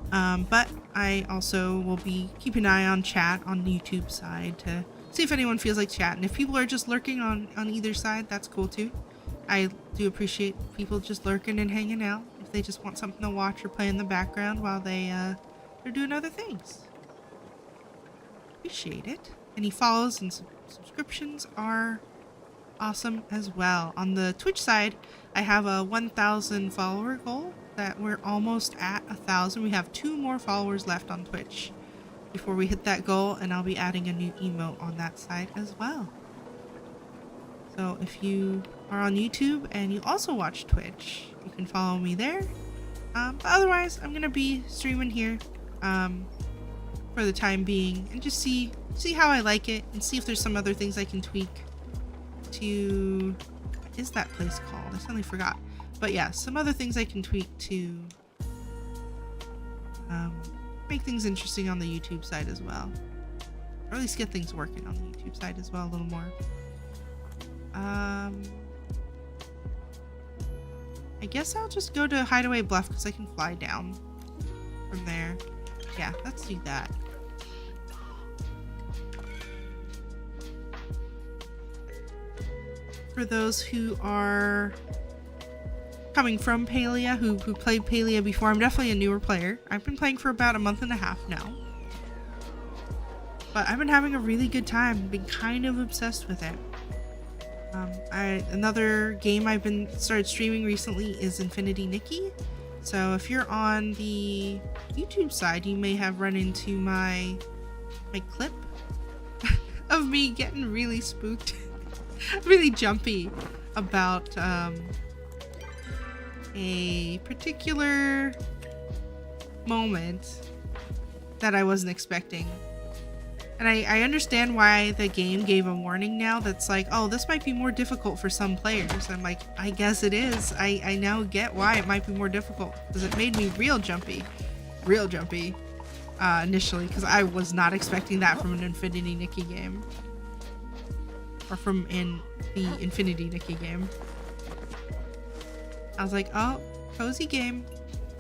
but I also will be keeping an eye on chat on the YouTube side to see if anyone feels like chatting. If people are just lurking on either side, that's cool too. I do appreciate people just lurking and hanging out if they just want something to watch or play in the background while they're doing other things. Appreciate it. Any follows and subscriptions are awesome as well. On the Twitch side, I have a 1,000 follower goal, that we're almost at 1,000. We have 2 more followers left on Twitch before we hit that goal, and I'll be adding a new emote on that side as well. So if you are on YouTube and you also watch Twitch, you can follow me there. But otherwise, I'm gonna be streaming here for the time being, and just see how I like it, and see if there's some other things I can tweak to. What is that place called? I suddenly forgot. But yeah, some other things I can tweak to make things interesting on the YouTube side as well, or at least get things working on the YouTube side as well a little more. I guess I'll just go to Hideaway Bluff because I can fly down from there. Yeah, let's do that. For those who are coming from Palia, who played Palia before, I'm definitely a newer player. I've been playing for about a month and a half now. But I've been having a really good time. Been kind of obsessed with it. Another game I've been started streaming recently is Infinity Nikki. So if you're on the YouTube side, you may have run into my clip of me getting really spooked, really jumpy about a particular moment that I wasn't expecting. And I understand why the game gave a warning now that's like, oh, this might be more difficult for some players. I'm like, I guess it is. I now get why it might be more difficult, because it made me real jumpy initially, because I was not expecting that from an Infinity Nikki game, or from the Infinity Nikki game. I was like, oh, cozy game.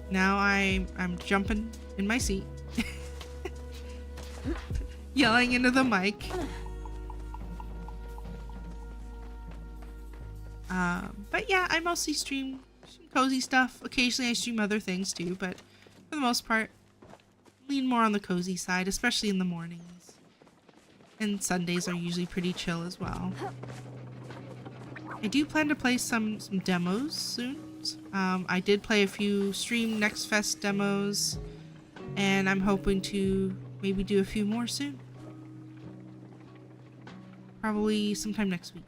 Now I'm jumping in my seat. Yelling into the mic. But yeah, I mostly stream cozy stuff. Occasionally I stream other things too, but for the most part, lean more on the cozy side, especially in the mornings. And Sundays are usually pretty chill as well. I do plan to play some demos soon. I did play a few Stream Next Fest demos, and I'm hoping to maybe do a few more soon. Probably sometime next week.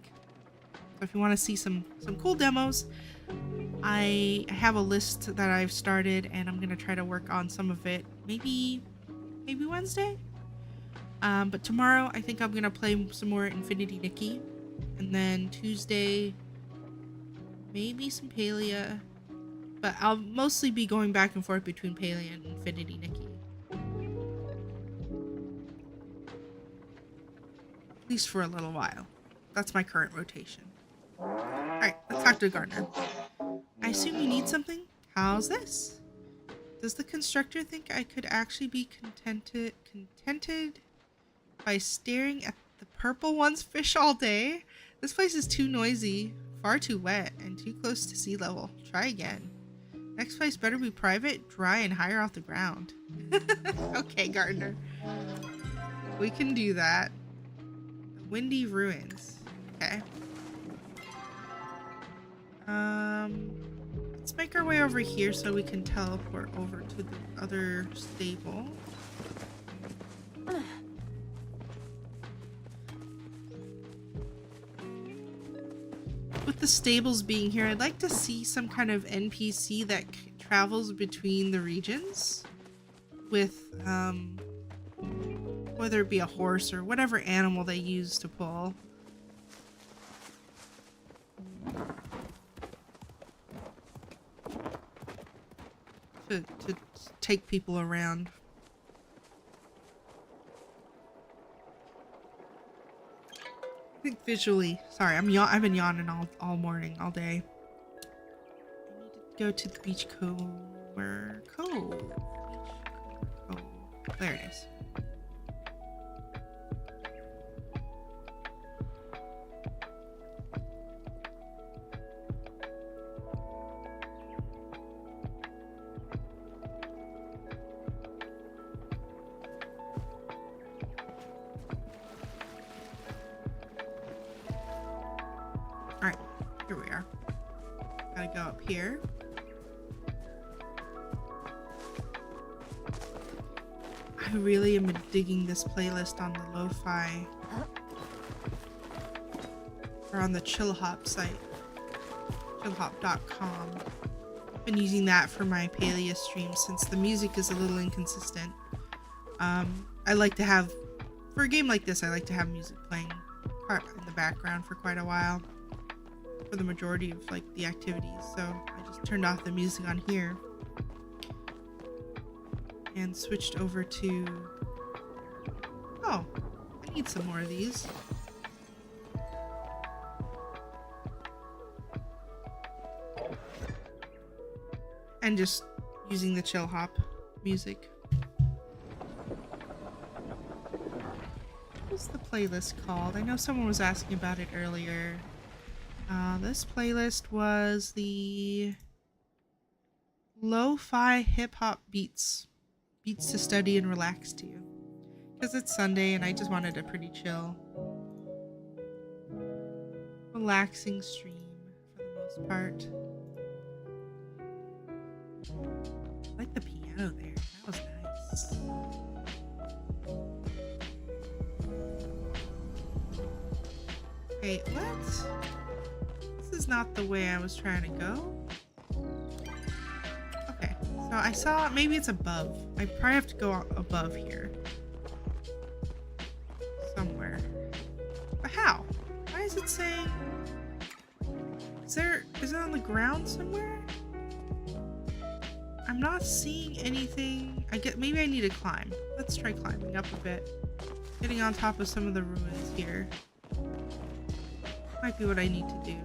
So if you want to see some cool demos, I have a list that I've started, and I'm gonna try to work on some of it. Maybe Wednesday. But tomorrow I think I'm gonna play some more Infinity Nikki, and then Tuesday maybe some Palia. But I'll mostly be going back and forth between Palia and Infinity Nikki. At least for a little while. That's my current rotation. Alright, let's talk to Gardner. I assume you need something? How's this? Does the constructor think I could actually be contented by staring at the purple one's fish all day? This place is too noisy, far too wet, and too close to sea level. Try again. Next place better be private, dry, and higher off the ground. Okay, Gardner. We can do that. Windy Ruins. Okay. Let's make our way over here so we can teleport over to the other stable. With the stables being here, I'd like to see some kind of NPC that travels between the regions with, whether it be a horse or whatever animal they use to pull. To take people around. I think visually, sorry, I've been yawning all morning, all day. I need to go to the beach cove. Where cove? Oh, there it is. Alright, here we are. Gotta go up here. I really am digging this playlist on the lo-fi, or on the chill hop site, chillhop.com. I've been using that for my Palia stream since the music is a little inconsistent. I like to have, for a game like this, I like to have music playing in the background for quite a while for the majority of like the activities. So I just turned off the music on here and switched over to, oh, I need some more of these. And just using the chill hop music. What's the playlist called? I know someone was asking about it earlier. This playlist was the lo-fi hip-hop beats to study and relax to, because it's Sunday and I just wanted a pretty chill, relaxing stream for the most part. I like the piano there. That was nice. Wait, what? This is not the way I was trying to go. Okay, so I saw, maybe it's above. I probably have to go above here. Somewhere. But how? Why is it saying... Is it on the ground somewhere? I'm not seeing anything. Maybe I need to climb. Let's try climbing up a bit. Getting on top of some of the ruins here. Might be what I need to do.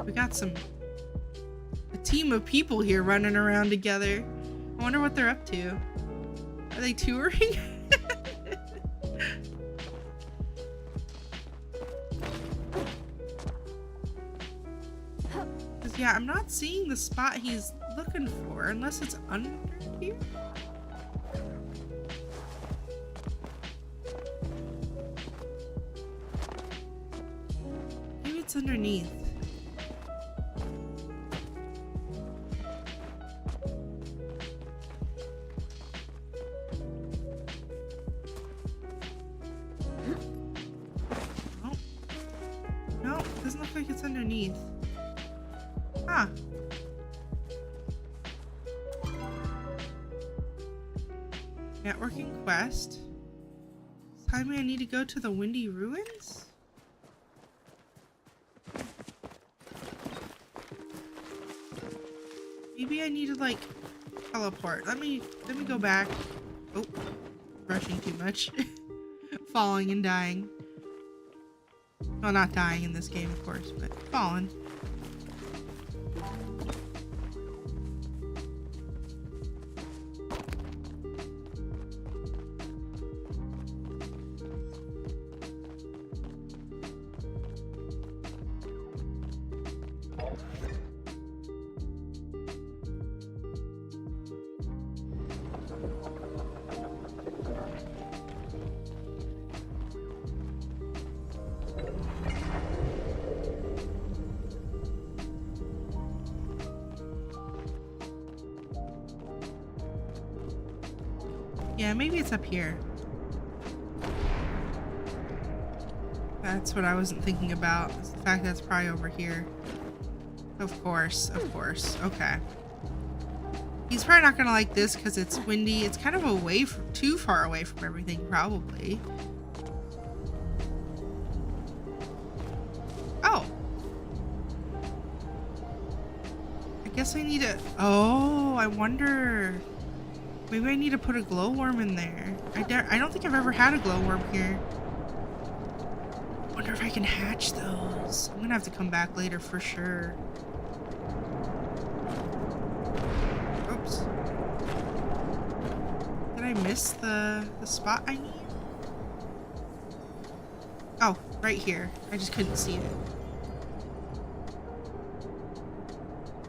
We got a team of people here running around together. I wonder what they're up to. Are they touring? Because yeah, I'm not seeing the spot he's looking for unless it's under here. Maybe it's underneath. Underneath. Huh. Networking quest. Tell me I need to go to the Windy Ruins? Maybe I need to like teleport. Let me go back. Oh, rushing too much. Falling and dying. Well, not dying in this game, of course, but falling. Yeah, maybe it's up here. That's what I wasn't thinking about. Is the fact that it's probably over here. Of course, of course. Okay. He's probably not gonna like this because it's windy. It's kind of away from, too far away from everything, probably. Oh. I guess I need to... Oh, I wonder... Maybe I need to put a glowworm in there. I don't think I've ever had a glowworm here. I wonder if I can hatch those. I'm gonna have to come back later for sure. Oops. Did I miss the spot I need? Oh, right here. I just couldn't see it.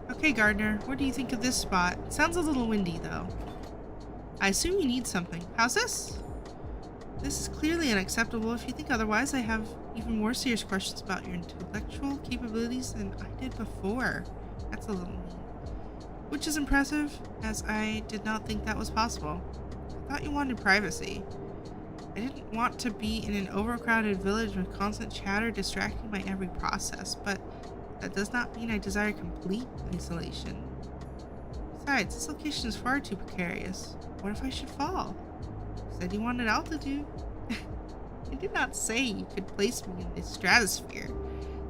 Okay, Gardener, what do you think of this spot? It sounds a little windy though. I assume you need something. How's this? This is clearly unacceptable. If you think otherwise, I have even more serious questions about your intellectual capabilities than I did before. That's a little mean. which is impressive, as I did not think that was possible. I thought you wanted privacy. I didn't want to be in an overcrowded village with constant chatter distracting my every process, but that does not mean I desire complete isolation. Besides, this location is far too precarious. What if I should fall? You said you wanted altitude. I did not say you could place me in the stratosphere.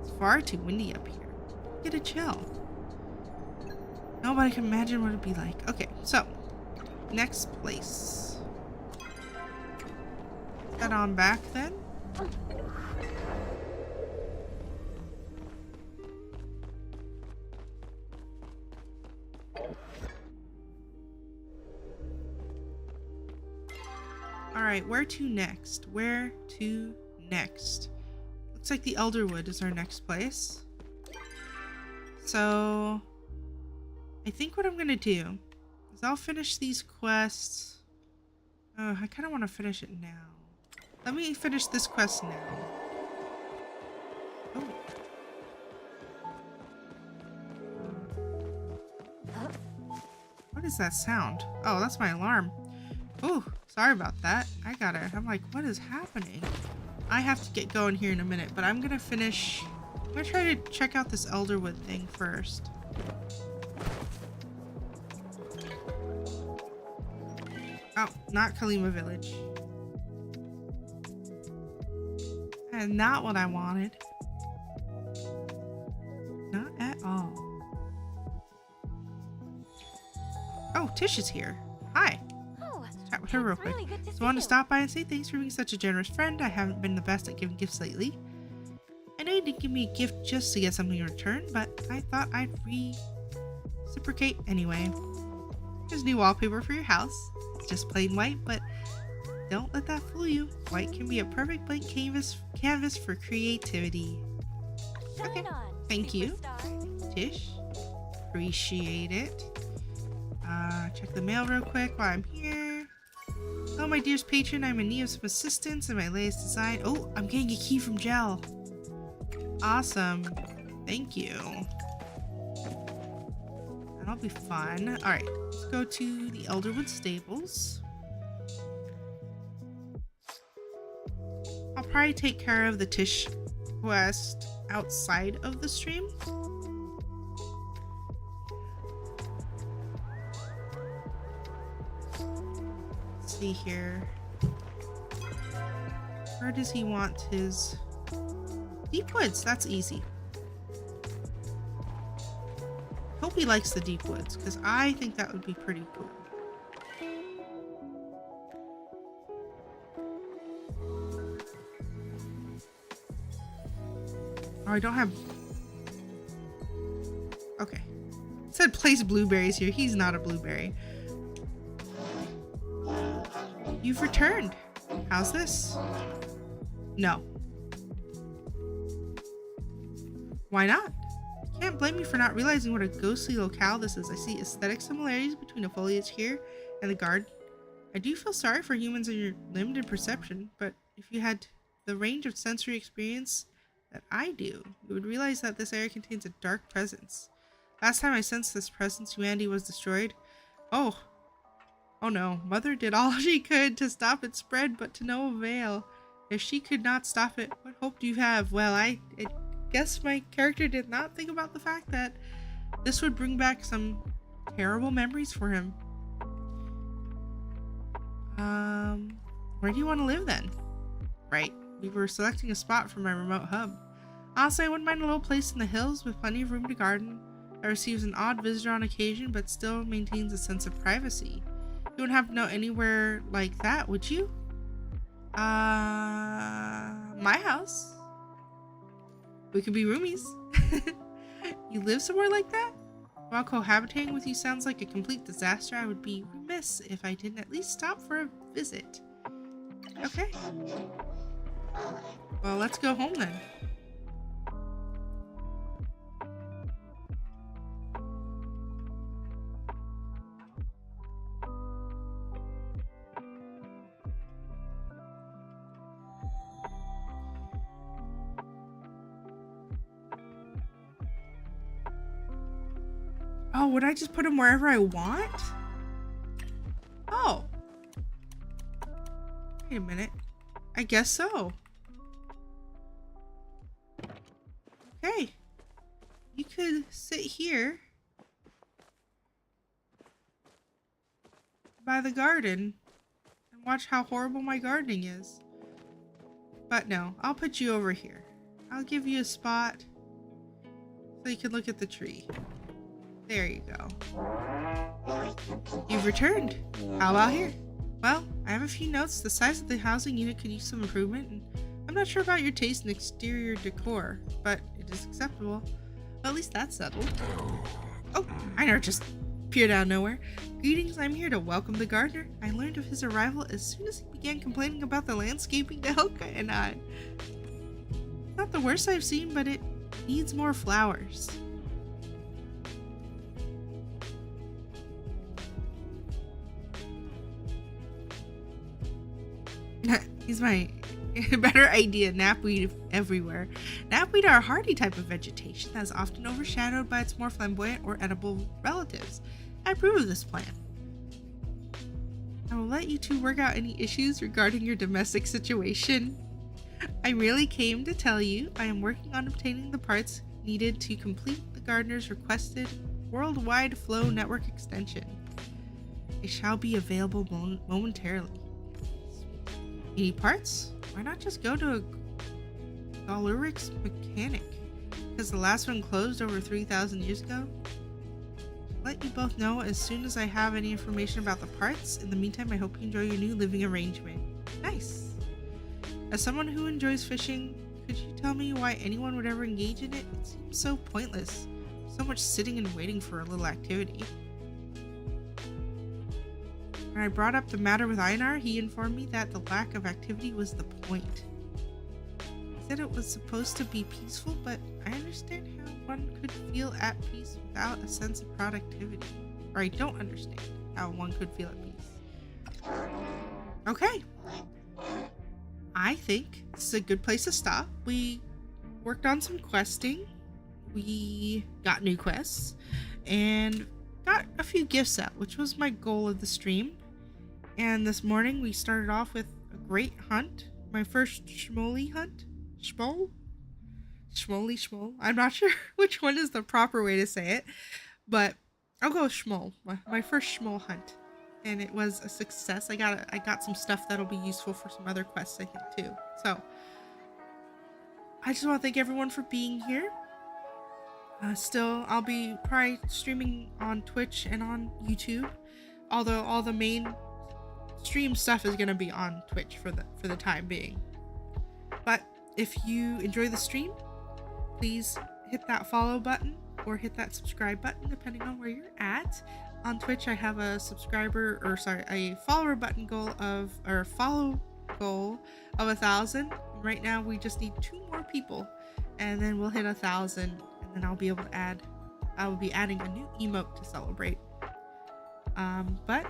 It's far too windy up here. Get a chill. Nobody can imagine what it'd be like. Okay, so next place. Head on back then. Alright, where to next? Where to next? Looks like the Elderwood is our next place. So I think what I'm gonna do is I'll finish these quests. Oh, I kind of want to finish it now. Let me finish this quest now. Oh. What is that sound? Oh, that's my alarm. Oh, sorry about that. I'm like, what is happening? I have to get going here in a minute, but I'm gonna finish. I'm gonna try to check out this Elderwood thing first. Oh, not Kalima Village. And not what I wanted. Not at all. Oh, Tish is here. Hi. Oh, Let's chat with her real quick. really good to So I see want to you. stop by and say thanks for being such a generous friend. I haven't been the best at giving gifts lately. I know you didn't give me a gift just to get something in return, but I thought I'd reciprocate anyway. There's new wallpaper for your house. It's just plain white, but don't let that fool you. White can be a perfect blank canvas for creativity. Shine Okay, on, thank you. superstar. Tish. Appreciate it. Check the mail real quick while I'm here. Oh, my dearest patron, I'm in need of some assistance in my latest design. Oh, I'm getting a key from Gel. Awesome. Thank you. That'll be fun. Alright, let's go to the Elderwood Stables. I'll probably take care of the Tish quest outside of the stream. Let's see here. Where does he want his deep woods? That's easy. Hope he likes the deep woods, because I think that would be pretty cool. Oh, I don't have... Okay. It said place blueberries here. He's not a blueberry. You've returned. How's this? No. Why not? Can't blame you for not realizing what a ghostly locale this is. I see aesthetic similarities between the foliage here and the garden. I do feel sorry for humans and your limited perception, but if you had the range of sensory experience that I do, you would realize that this area contains a dark presence. Last time I sensed this presence, humanity was destroyed. Oh no. Mother did all she could to stop its spread, but to no avail. If she could not stop it, what hope do you have? Well, I guess my character did not think about the fact that this would bring back some terrible memories for him. Where do you want to live then? Right, we were selecting a spot for my remote hub. Honestly, I wouldn't mind a little place in the hills with plenty of room to garden. That receives an odd visitor on occasion, but still maintains a sense of privacy. You wouldn't have to know anywhere like that, would you? My house. We could be roomies. You live somewhere like that? While cohabitating with you sounds like a complete disaster, I would be remiss if I didn't at least stop for a visit. Okay. Well, let's go home then. Oh, would I just put them wherever I want? Oh. Wait a minute. I guess so. Okay. You could sit here by the garden and watch how horrible my gardening is. But no, I'll put you over here. I'll give you a spot so you can look at the tree. There you go. You've returned. How about here? Well, I have a few notes. The size of the housing unit could use some improvement, and I'm not sure about your taste in exterior decor, but it is acceptable. Well, at least that's settled. Oh, Einar just appeared out of nowhere. Greetings, I'm here to welcome the gardener. I learned of his arrival as soon as he began complaining about the landscaping to Helka and I. Not the worst I've seen, but it needs more flowers. He's my better idea. Knapweed everywhere. Knapweed are a hardy type of vegetation that is often overshadowed by its more flamboyant or edible relatives. I approve of this plan. I will let you two work out any issues regarding your domestic situation. I really came to tell you I am working on obtaining the parts needed to complete the gardener's requested worldwide flow network extension. It shall be available momentarily. You need parts? Why not just go to a Galurix mechanic? Because the last one closed over 3,000 years ago? Let you both know as soon as I have any information about the parts. In the meantime, I hope you enjoy your new living arrangement. Nice. As someone who enjoys fishing, could you tell me why anyone would ever engage in it? It seems so pointless. So much sitting and waiting for a little activity. When I brought up the matter with Einar, he informed me that the lack of activity was the point. He said it was supposed to be peaceful, but I understand how one could feel at peace without a sense of productivity. Or I don't understand how one could feel at peace. Okay. I think this is a good place to stop. We worked on some questing. We got new quests. And got a few gifts out, which was my goal of the stream. And this morning we started off with a great hunt. My first Shmole hunt. Shmole? Shmole. I'm not sure which one is the proper way to say it, but I'll go with Shmole. My first Shmole hunt. And it was a success. I got some stuff that'll be useful for some other quests, I think, too. So I just want to thank everyone for being here. Still, I'll be probably streaming on Twitch and on YouTube, although all the main stream stuff is going to be on Twitch for the time being. But if you enjoy the stream, please hit that follow button or hit that subscribe button depending on where you're at. On Twitch, I have a follower button goal of, or follow goal of 1,000. Right now, we just need 2 more people, and then we'll hit 1,000, and then I'll be able to I will be adding a new emote to celebrate. But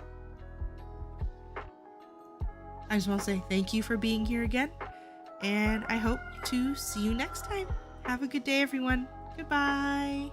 I just want to say thank you for being here again, and I hope to see you next time. Have a good day, everyone. Goodbye.